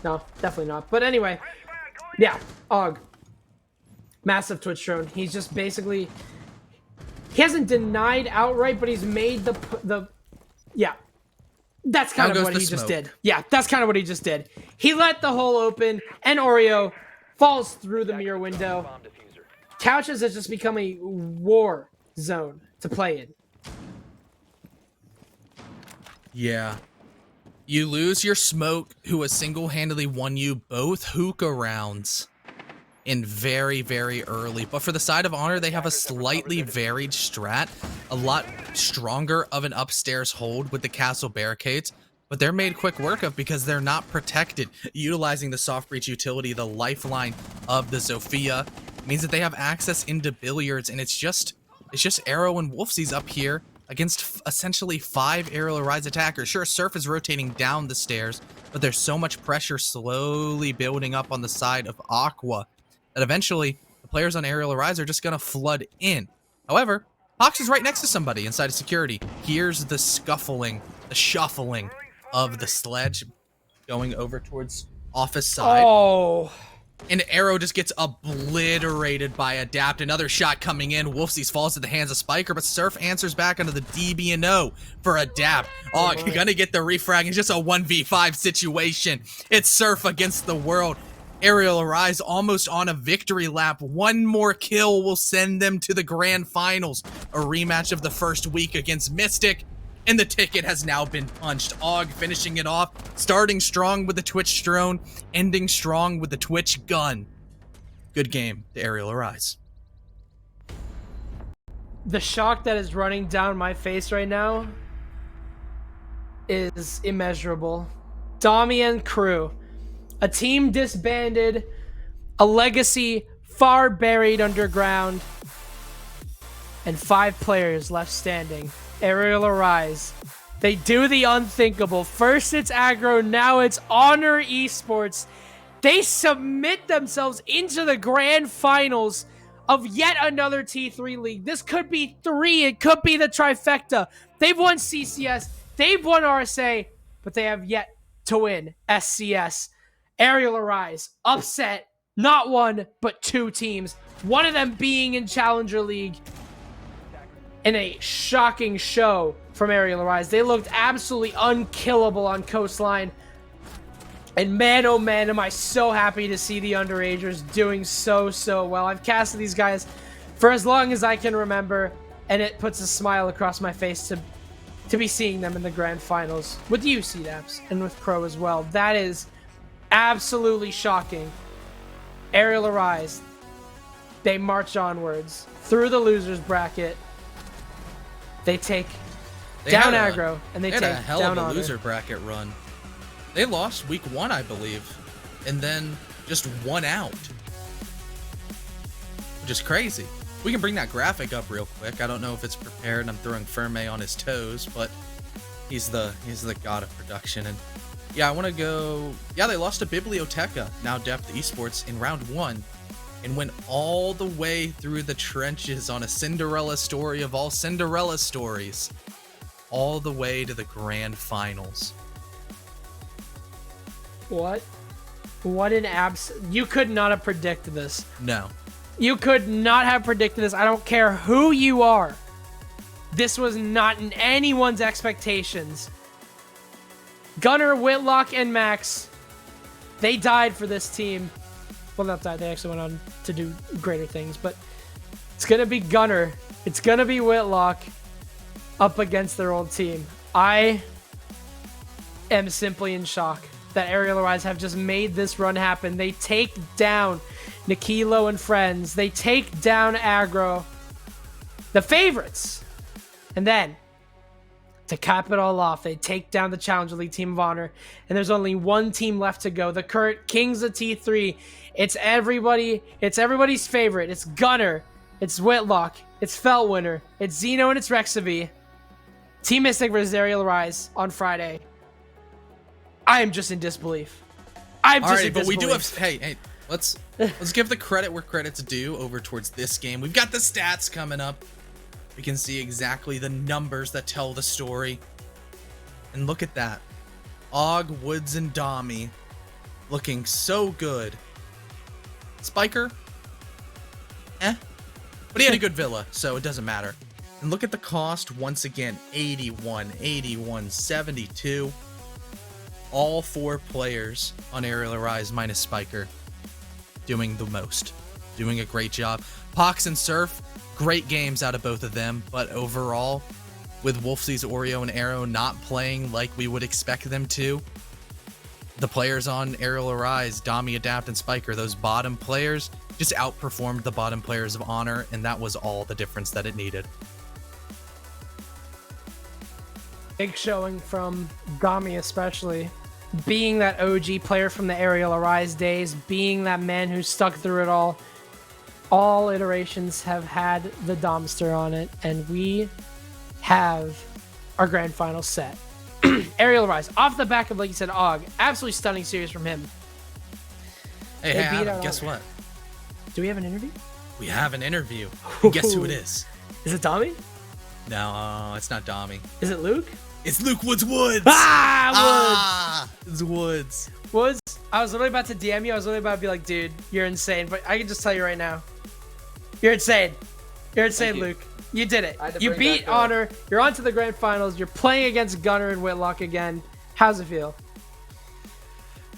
No, definitely not. But anyway, yeah, Og. Massive Twitch drone. He's just basically... He hasn't denied outright, but he's made the yeah. That's kind of what he just did. Yeah, that's kind of what he just did. He let the hole open, and Oreo falls through the mirror window. Bomb diffuser. Couches has just become a war zone to play in. Yeah. You lose your smoke, who has single-handedly won you both hookah rounds in very, very early. But for the side of Honor, they have a slightly varied strat, a lot stronger of an upstairs hold with the castle barricades, but they're made quick work of because they're not protected. Utilizing the soft breach utility, the lifeline of the Zofia, means that they have access into billiards, and it's just Arrow and Wolfsies up here against essentially 5 Aerial Arise attackers. Sure, Surf is rotating down the stairs, but there's so much pressure slowly building up on the side of Aqua that eventually the players on Aerial Arise are just going to flood in. However, Pox is right next to somebody inside of security. Here's the scuffling, the shuffling of the sledge going over towards office side. Oh. And Arrow just gets obliterated by Adapt. Another shot coming in. Wolfsies falls at the hands of Spiker, but Surf answers back onto the DB&O for Adapt. Oh, you're gonna get the refrag. It's just a 1v5 situation. It's Surf against the world. Arial Arise almost on a victory lap. One more kill will send them to the grand finals. A rematch of the first week against Mystic. And the ticket has now been punched. Og finishing it off, starting strong with the Twitch drone, ending strong with the Twitch gun. Good game to Arial Arise. The shock that is running down my face right now is immeasurable. Dami and crew. A team disbanded, a legacy far buried underground, and 5 players left standing. Arial Arise. They do the unthinkable. First it's aggro, now it's Honor Esports. They submit themselves into the grand finals of yet another T3 league. This could be 3. It could be the trifecta. They've won CCS. They've won RSA, but they have yet to win SCS. Arial Arise, upset, not 1, but 2 teams. One of them being in Challenger League. In a shocking show from Arial Arise. They looked absolutely unkillable on Coastline. And man, oh man, am I so happy to see the underagers doing so well. I've casted these guys for as long as I can remember, and it puts a smile across my face to be seeing them in the grand finals with you, CDAPS, and with Crow as well. That is absolutely shocking. Arial Arise, they march onwards through the losers bracket. They take down aggro, and they take a hell down of a Honor. loser bracket run. They lost week 1, I believe, and then just won out, which is crazy. We can bring that graphic up real quick. I don't know if it's prepared. I'm throwing Ferme on his toes, but he's the god of production. And yeah, I want to go. Yeah, they lost to Biblioteca, now Depth Esports, in round 1. And went all the way through the trenches on a Cinderella story of all Cinderella stories. All the way to the grand finals. What? What an You could not have predicted this. No. You could not have predicted this. I don't care who you are. This was not in anyone's expectations. Gunnar, Whitlock, and Max, they died for this team. Well, not that. They actually went on to do greater things. But it's going to be Gunnar. It's going to be Whitlock up against their old team. I am simply in shock that Arial Arise have just made this run happen. They take down Nikilo and friends. They take down Aggro, the favorites. And then, to cap it all off, they take down the Challenger League Team of Honor. And there's only one team left to go. The current Kings of T3. It's everybody's favorite. It's Gunnar. It's Whitlock. It's Feltwinter. It's Xeno and it's Rexaby. Team Mystic versus Arial Arise on Friday. I am just in disbelief. But we do have. Hey, let's give the credit where credit's due over towards this game. We've got the stats coming up. We can see exactly the numbers that tell the story. And look at that. Og, Woods, and Dami looking so good. Spiker? But he had a good villa, so it doesn't matter. And look at the cost once again. 81, 81, 72. All 4 players on Arial Arise minus Spiker doing the most. Doing a great job. Pox and Surf, great games out of both of them, but overall, with Wolfsy's Oreo and Arrow not playing like we would expect them to, the players on Arial Arise, Dami, Adapt, and Spiker, those bottom players, just outperformed the bottom players of Honor, and that was all the difference that it needed. Big showing from Dami, especially. Being that OG player from the Arial Arise days, being that man who stuck through it all iterations have had the Domster on it, and we have our grand final set. Arial Arise, off the back of, like you said, Og, absolutely stunning series from him. Hey, They hey beat Adam, out guess Honor. what? Do we have an interview? We have an interview. And guess who it is? Is it Dami? No, it's not Dami. Is it Luke? It's Luke Woods. It's Woods. Woods, I was literally about to DM you. I was literally about to be like, dude, you're insane. But I can just tell you right now, you're insane. You're insane, you. Luke. You did it. I had to You bring beat back Honor. You're on to the grand finals. You're playing against Gunner and Whitlock again. How's it feel?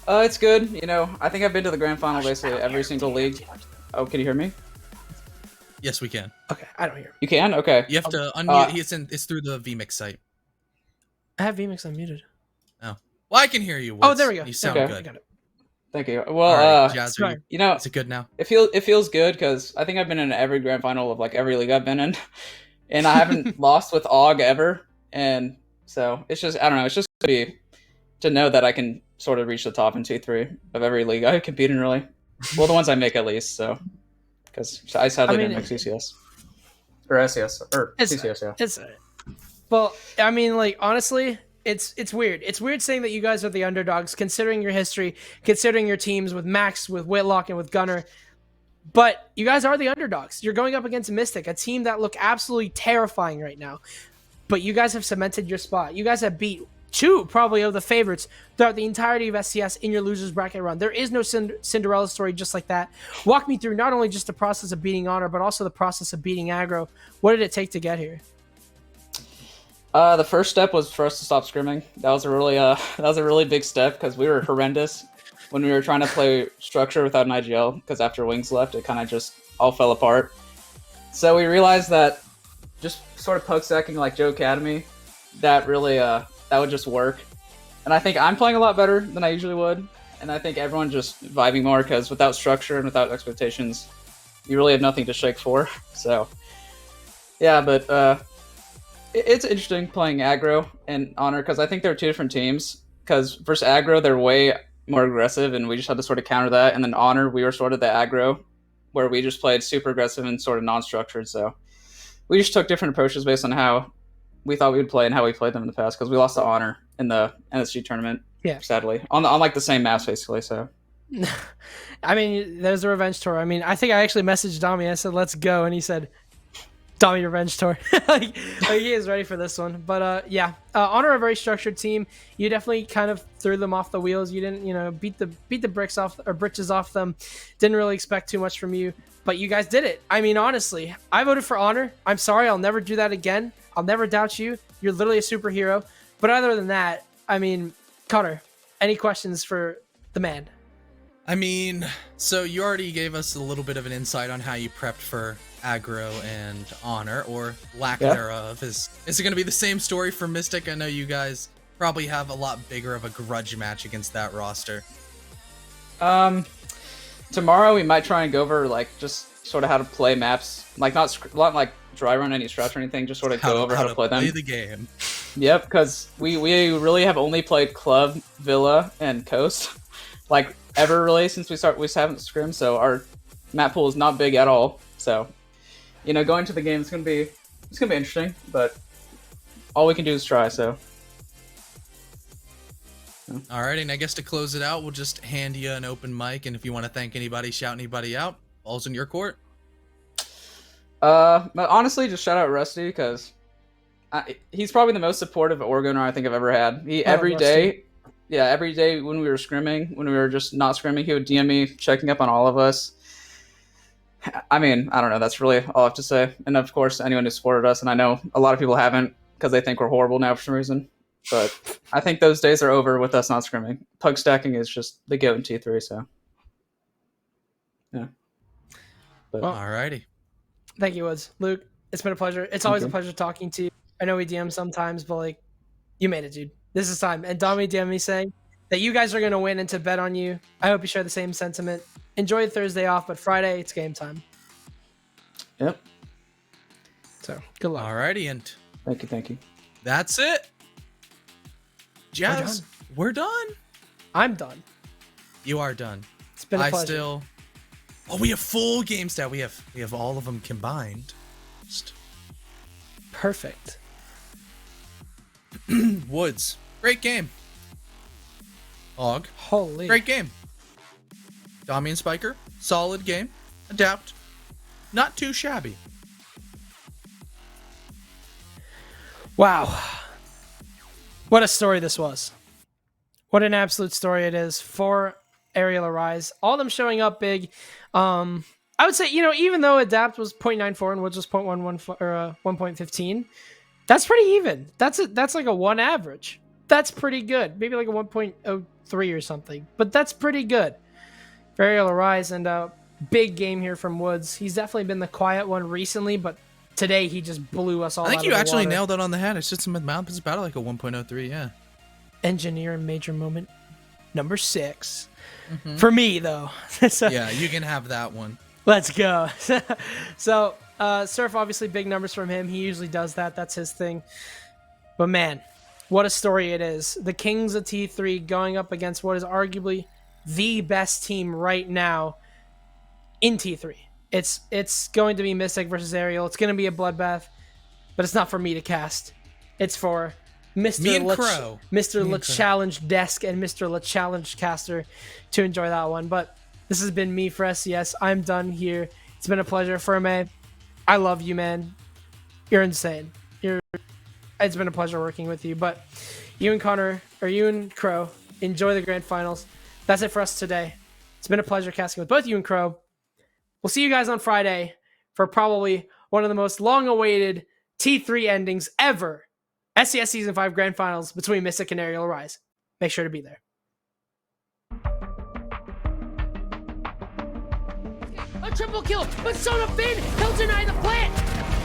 It's good. You know, I think I've been to the grand final basically every single league. Oh, can you hear me? Yes, we can. Okay, I don't hear. You can? Okay. You have to unmute. It's through the VMix site. I have VMix unmuted. Oh, well, I can hear you. Oh, Woods. there we go. You sound Okay. I good. got it. Thank you. All Well, right, Jazz, sorry. you know, is it good now? it feels good because I think I've been in every grand final of like every league I've been in, and I haven't lost with Og ever. And so it's just, I don't know, it's just gonna be to know that I can sort of reach the top in 2-3 of every league I compete in, really. Well, the ones I make at least. So because I sadly didn't make CCS or SCS or CCS. Yeah. It's well, I mean, like honestly, it's weird. It's weird saying that you guys are the underdogs, considering your history, considering your teams with Max, with Whitlock, and with Gunner. But you guys are the underdogs. You're going up against Mystic, a team that look absolutely terrifying right now. But you guys have cemented your spot. You guys have beat 2 probably of the favorites throughout the entirety of SCS in your losers bracket run. There is no Cinderella story just like that. Walk me through not only just the process of beating Honor, but also the process of beating Aggro. What did it take to get here? The first step was for us to stop scrimming. That was a really big step because we were horrendous when we were trying to play structure without an IGL. Because after Wings left, it kind of just all fell apart. So we realized that just sort of poke stacking like Joe Academy, that really that would just work. And I think I'm playing a lot better than I usually would. And I think everyone just vibing more because without structure and without expectations, you really have nothing to shake for. So yeah, but it's interesting playing Aggro and Honor because I think they're 2 different teams. Because versus Aggro, they're way more aggressive, and we just had to sort of counter that. And then Honor, we were sort of the Aggro, where we just played super aggressive and sort of non-structured. So we just took different approaches based on how we thought we would play and how we played them in the past. Because we lost to Honor in the NSG tournament, sadly, on like the same maps basically. So I mean, there's a revenge tour. I mean, I think I actually messaged Dami. I said, "Let's go," and he said, "Dami revenge tour." like he is ready for this one. But yeah, Honor a very structured team. You definitely kind of threw them off the wheels. You didn't, beat the bricks off or britches off them. Didn't really expect too much from you, but you guys did it. I mean, honestly, I voted for Honor. I'm sorry, I'll never do that again. I'll never doubt you. You're literally a superhero. But other than that, I mean, Connor, any questions for the man? I mean, so you already gave us a little bit of an insight on how you prepped for Aggro and Honor, or lack thereof. Is it going to be the same story for Mystic? I know you guys probably have a lot bigger of a grudge match against that roster. Tomorrow we might try and go over like just sort of how to play maps, like not like dry run any strats or anything, just sort of go over how to play them. Play the game. Yep, because we really have only played Club, Villa, and Coast, like ever really since we haven't scrimmed. So our map pool is not big at all. So, going to the game it's gonna be interesting, but all we can do is try. So. Alright, and I guess to close it out, we'll just hand you an open mic, and if you want to thank anybody, shout anybody out, ball's in your court. But honestly, just shout out Rusty because he's probably the most supportive Oregoner I think I've ever had. He every day, yeah, every day when we were scrimming, when we were just not scrimming, he would DM me, checking up on all of us. I mean, I don't know. That's really all I have to say. And of course, anyone who supported us, and I know a lot of people haven't because they think we're horrible now for some reason. But I think those days are over with us not scrimming. Pug stacking is just the goat in T3. So, yeah. But Alrighty. Thank you, Woods. Luke, it's been a pleasure. It's always a pleasure talking to you. I know we DM sometimes, but like, you made it, dude. This is time. And Dami DM me saying that you guys are going to win and to bet on you. I hope you share the same sentiment. Enjoy Thursday off, but Friday, it's game time. Yep. So, good luck. Alrighty, and Thank you. that's it. Jazz, we're done. I'm done. You are done. It's been a pleasure. Oh, we have full game stat. We have all of them combined. Perfect. Woods, great game. Hog, Holy. great game. Dami and Spiker, solid game. Adapt, not too shabby. Wow. What a story this was. What an absolute story it is for Arial Arise. All of them showing up big. I would say, you know, even though Adapt was 0.94 and Woods was 0.11 or 1.15, that's pretty even. That's like a 1 average. That's pretty good. Maybe like a 1.03 or something. But that's pretty good for Arial Arise. And big game here from Woods. He's definitely been the quiet one recently, but today he just blew us all out I think of you the actually water. nailed it on the head. It's just a mount. It's about like a 1.03. Yeah. Engineer and major moment number 6 for me though. So, Yeah, you can have that one. let's go. So Surf, obviously big numbers from him. He usually does that. That's his thing. But man, what a story it is. The Kings of T3 going up against what is arguably the best team right now in T3. It's going to be Mystic versus Arial. It's going to be a bloodbath, but it's not for me to cast. It's for Mr. Me and Crow. Mr. Le Challenge Desk and Mr. Le Challenge Caster to enjoy that one. But this has been me for SCS. I'm done here. It's been a pleasure. Ferme, I love you, man. You're insane. It's been a pleasure working with you. But you and Connor, or you and Crow, enjoy the grand finals. That's it for us today. It's been a pleasure casting with both you and Crow. We'll see you guys on Friday for probably one of the most long-awaited T3 endings ever. SCS Season 5 Grand Finals between Mystic and Arial Arise. Make sure to be there. A triple kill, but Son of Finn, he'll deny the plant.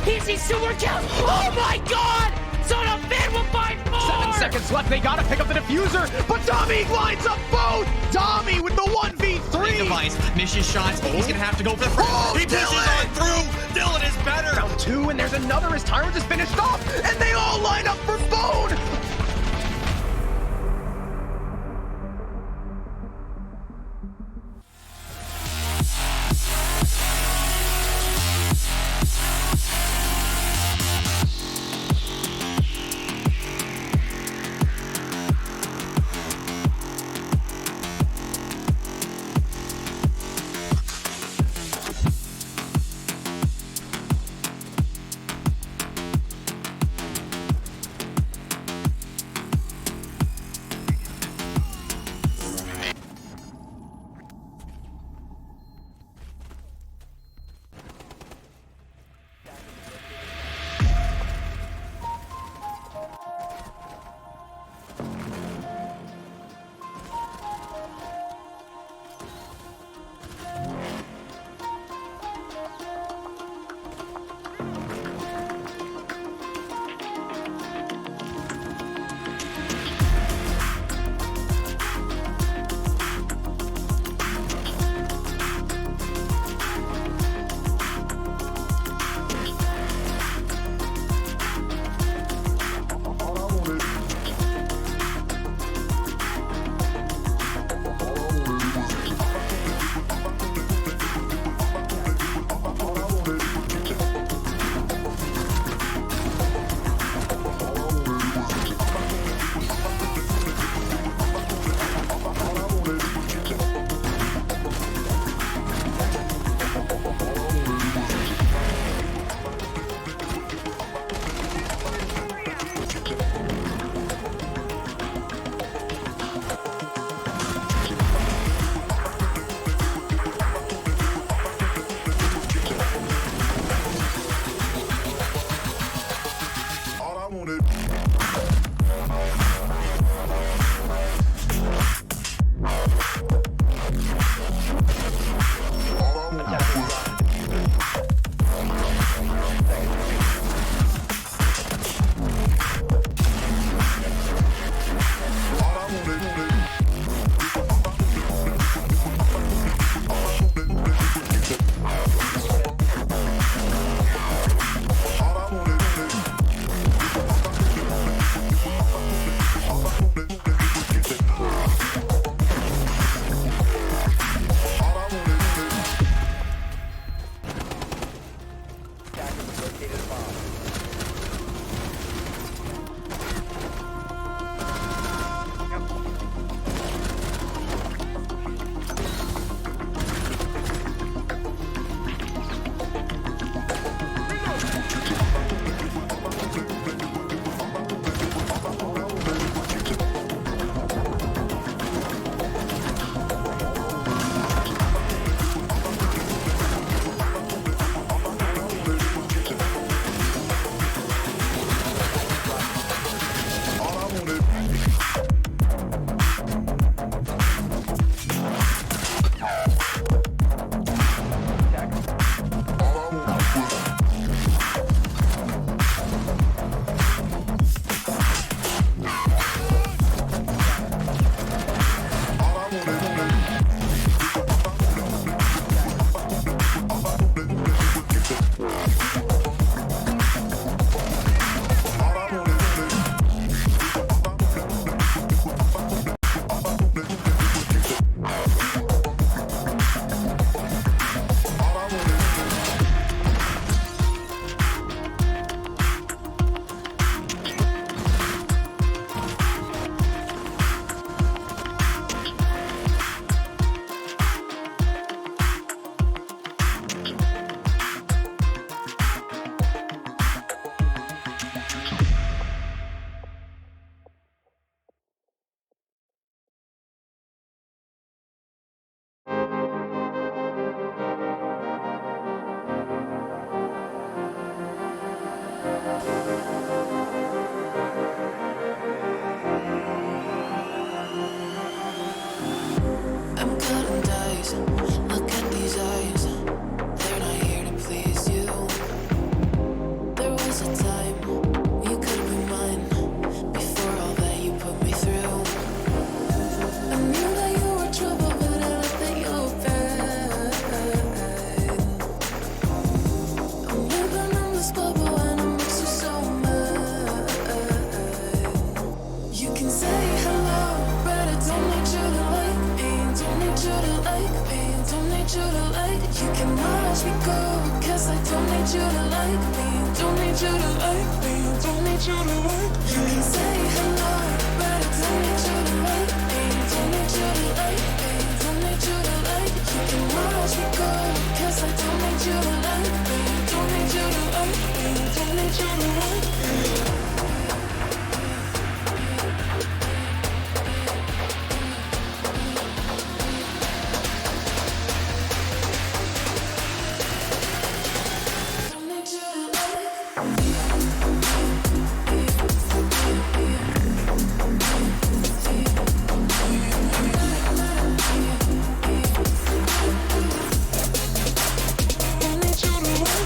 Easy super kill. Oh my god! Son of Finn will find more! 7 seconds left, they gotta pick up the diffuser, but Dami lines up both! Dami with the 1v3! Device, misses shots, he's gonna have to go for the Oh, he pushes Dylan! on through! Dylan is better! Round 2, and there's another as Tyrant is finished off, and they all line up for Bone! Located a bomb. I'm cutting dice. Look at these eyes. They're not here to please you. There was a time you could be mine before all that you put me through. I knew that you were trouble, but I let that you were bad. I'm living in this bubble and it makes you so mad. You can say hello, but I don't need you to like me. Don't need you to like me. Don't need you to like. You can watch me go, 'cause I don't need you to like me. Don't need you to like me. Don't need you to like. You can say hello, but I don't need you to like me. Don't need you to like me. Don't need you to like. You can watch me go, 'cause I don't need you to like me. Don't need you to like me. Don't need you to like me. Don't need you to like. Don't need you to like.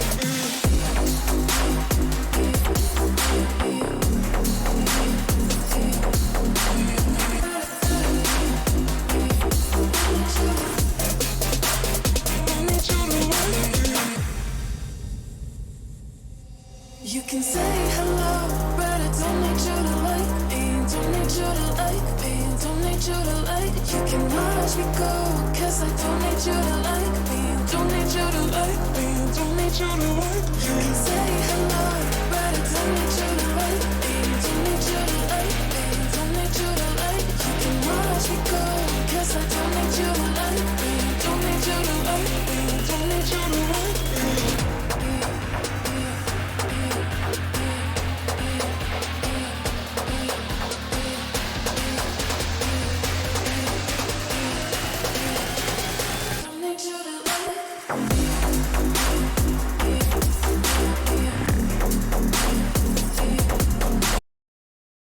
Don't need you to like. You can say hello, but I don't need you to like me. Don't need you to like me. Don't need you to like. You can watch me go, 'cause I don't need you to like me. Don't need you to like me. Don't need you to like. You can say hello, but I don't need you to like me. Don't need you to like me. Don't need you to like. You can watch me go,